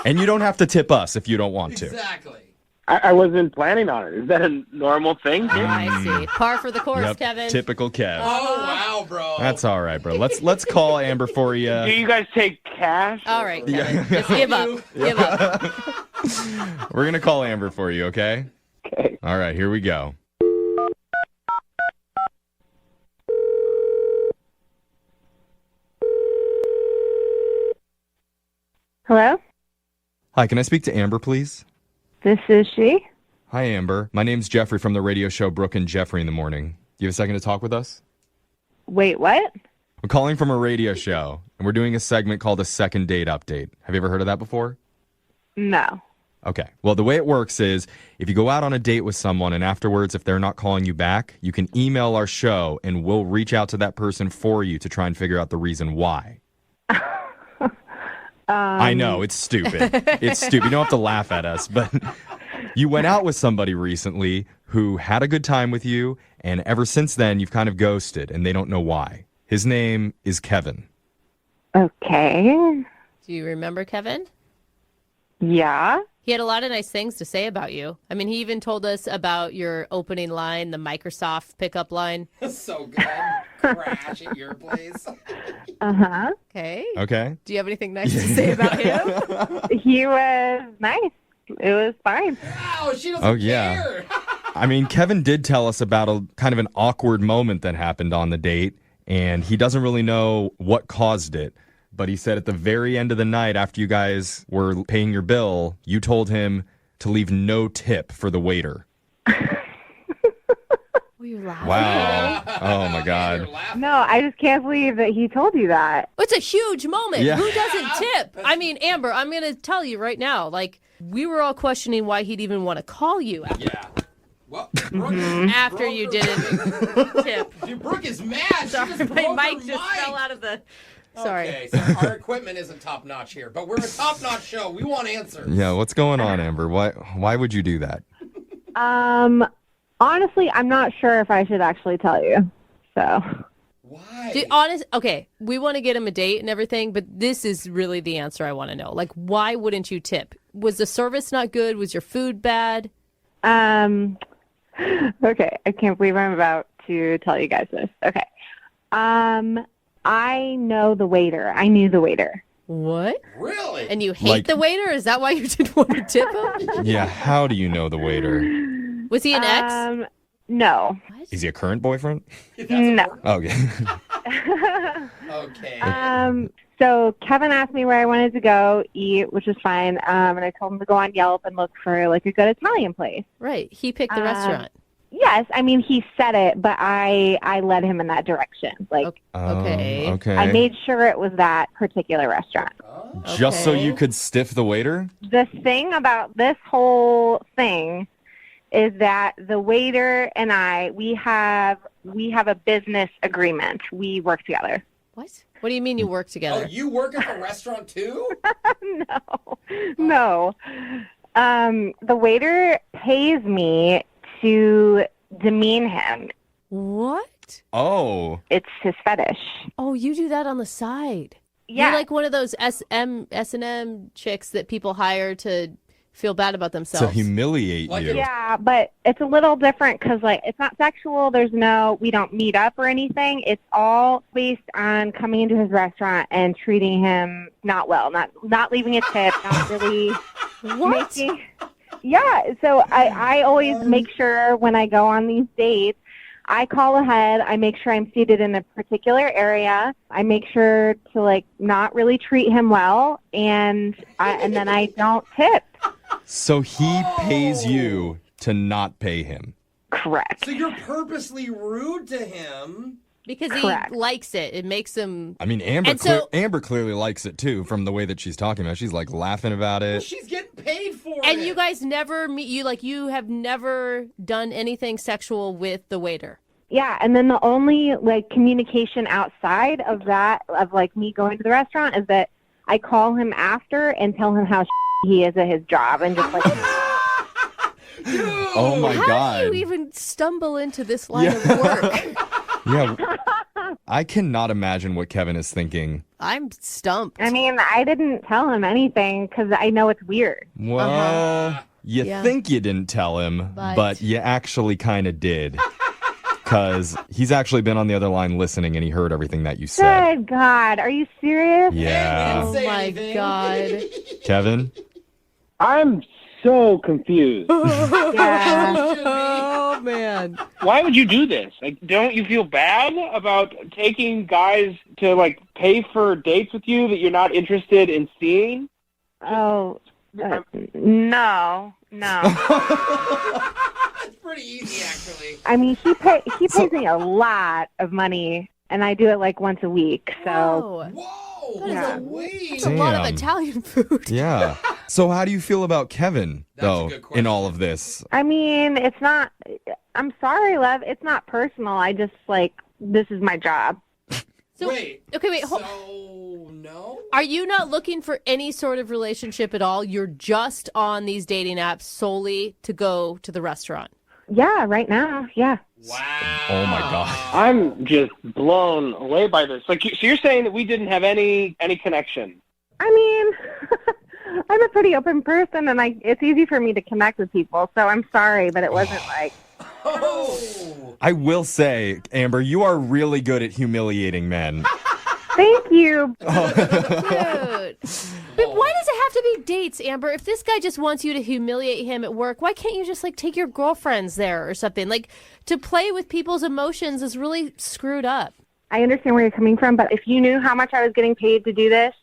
And you don't have to tip us if you don't want to. Exactly. I wasn't planning on it. Is that a normal thing? I see. Par for the course, Yep, Kevin. typical Kev. Oh, wow, bro. That's all right, bro. Let's call Amber for you. Do you guys take cash? All right, Kevin. Yeah. Just give up. Give up. We're going to call Amber for you, okay? Okay. All right, here we go. Hello? Hi, can I speak to Amber, please? This is she. Hi, Amber. My name's Jeffrey from the radio show Brooke and Jeffrey in the Morning. Do you have a second to talk with us? Wait, what? I'm calling from a radio show, and we're doing a segment called a second date update. Have you ever heard of that before? No. Okay. Well, the way it works is if you go out on a date with someone and afterwards, if they're not calling you back, you can email our show and we'll reach out to that person for you to try and figure out the reason why. I know, it's stupid. It's stupid. You don't have to laugh at us, but you went out with somebody recently who had a good time with you, and ever since then, you've kind of ghosted, and they don't know why. His name is Kevin. Okay. Do you remember Kevin? Yeah. He had a lot of nice things to say about you. I mean, he even told us about your opening line, the Microsoft pickup line. So good. Crash at your place. Uh-huh. Okay. Okay. Do you have anything nice to say about him? He was nice. It was fine. Wow, she doesn't Oh, yeah. care. I mean, Kevin did tell us about a kind of an awkward moment that happened on the date, and he doesn't really know what caused it. But he said at the very end of the night, after you guys were paying your bill, you told him to leave no tip for the waiter. Were you laughing? Wow. Oh, my God. No, I just can't believe that he told you that. It's a huge moment. Yeah. Who doesn't tip? I mean, Amber, I'm going to tell you right now, like, we were all questioning why he'd even want to call you after, Yeah. Well, Brooke, after you didn't tip. Dude, Brooke is mad. Sorry, She just my broke mic her just mic. fell out of the... Sorry. Okay, so our equipment isn't top notch here, but we're a top notch show. We want answers. Yeah, what's going on, Amber? Why would you do that? Honestly, I'm not sure if I should actually tell you. So. Why? Okay, we want to get him a date and everything, but this is really the answer I want to know. Like, why wouldn't you tip? Was the service not good? Was your food bad? Okay, I can't believe I'm about to tell you guys this. Okay. I know the waiter. I knew the waiter. What? Really? And you hate Like- the waiter? Is that why you didn't want to tip him? Yeah, how do you know the waiter? Was he an ex? No. Is he a current boyfriend? No. Okay. Okay. So Kevin asked me where I wanted to go eat, which was fine. And I told him to go on Yelp and look for like a good Italian place. Right. He picked the restaurant. Yes, I mean, he said it, but I led him in that direction. Like, okay. Okay. I made sure it was that particular restaurant. Just so you could stiff the waiter? The thing about this whole thing is that the waiter and I, we have a business agreement. We work together. What? What do you mean you work together? Oh, you work at the restaurant too? No. The waiter pays me to demean him. What? Oh. It's his fetish. Oh, you do that on the side. Yeah. You're like one of those S&M chicks that people hire to feel bad about To themselves. humiliate you. Yeah, but it's a little different because, like, it's not sexual. We don't meet up or anything. It's all based on coming into his restaurant and treating him not well, not leaving a tip, not really making. Yeah, so I always make sure when I go on these dates, I call ahead. I make sure I'm seated in a particular area. I make sure to, like, not really treat him well, and then I don't tip. So he pays you to not pay him. Correct. So you're purposely rude to him. Because Correct. he likes it. It makes him... I mean, Amber clearly likes it too from the way that she's talking about it. She's like laughing about it. Well, she's getting paid for it. And you guys never meet... You have never done anything sexual with the waiter. Yeah, and then the only, like, communication outside of that, of, like, me going to the restaurant is that I call him after and tell him how he is at his job and just, like... Oh, my How God. do you even stumble into this line of work? Yeah. I cannot imagine what Kevin is thinking. I'm stumped. I mean, I didn't tell him anything because I know it's weird. Well, you Yeah. think you didn't tell him, But- but you actually kind of did. Because he's actually been on the other line listening and he heard everything that you said. Good God, are you serious? Yeah. Oh, my God. Kevin? I'm so confused. Oh, man. Why would you do this? Like, don't you feel bad about taking guys to, like, pay for dates with you that you're not interested in seeing? Oh, no. It's pretty easy, actually. I mean, he pays me a lot of money, and I do it like once a week. So, Whoa! Yeah. That's a lot of Damn. Italian food. Yeah. So how do you feel about Kevin, though, in all of this? I mean, it's not. I'm sorry, love. It's not personal. I just this is my job. Okay, wait. No? Are you not looking for any sort of relationship at all? You're just on these dating apps solely to go to the restaurant. Yeah, right now. Yeah. Oh, my God. I'm just blown away by this. Like, so you're saying that we didn't have any connection? I mean, I'm a pretty open person, and it's easy for me to connect with people. So I'm sorry, but it wasn't like. I will say, Amber, you are really good at humiliating men. Thank you. Dude. But why does it have to be dates, Amber? If this guy just wants you to humiliate him at work, why can't you just take your girlfriends there or something? Like, to play with people's emotions is really screwed up. I understand where you're coming from, but if you knew how much I was getting paid to do this,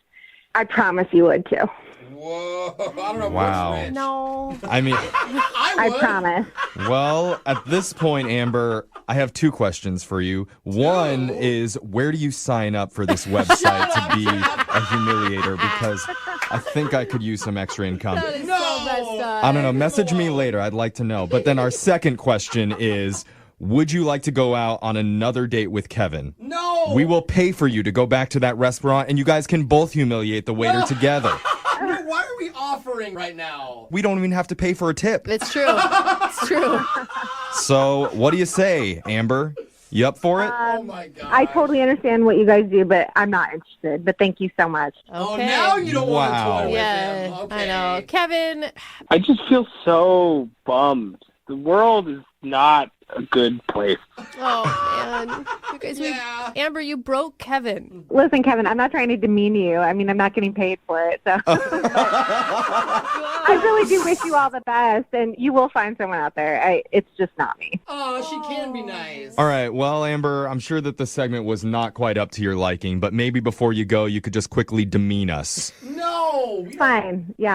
I promise you would too. Whoa, I don't know Wow. what's rich. No. I mean, I promise. well, at this point, Amber, I have two questions for you. One is, where do you sign up for this website to be a humiliator? Because I think I could use some extra income. That is so messed up. I don't know. Message me later. I'd like to know. But then our second question is, would you like to go out on another date with Kevin? No! We will pay for you to go back to that restaurant, and you guys can both humiliate the waiter together. No, why are we offering right now? We don't even have to pay for a tip. It's true. It's true. So, what do you say, Amber? You up for it? Oh my God. I totally understand what you guys do, but I'm not interested. But thank you so much. Oh, Okay. now you don't want to Wow. toy with Yeah, him. Okay. I know. Kevin, I just feel so bummed. The world is not a good place. oh, man. You guys, Amber, you broke Kevin. Listen, Kevin, I'm not trying to demean you. I mean, I'm not getting paid for it. So I really do wish you all the best, and you will find someone out there. It's just not me. Oh, she can be nice. All right. Well, Amber, I'm sure that the segment was not quite up to your liking, but maybe before you go, you could just quickly demean us. No! Fine. Yeah.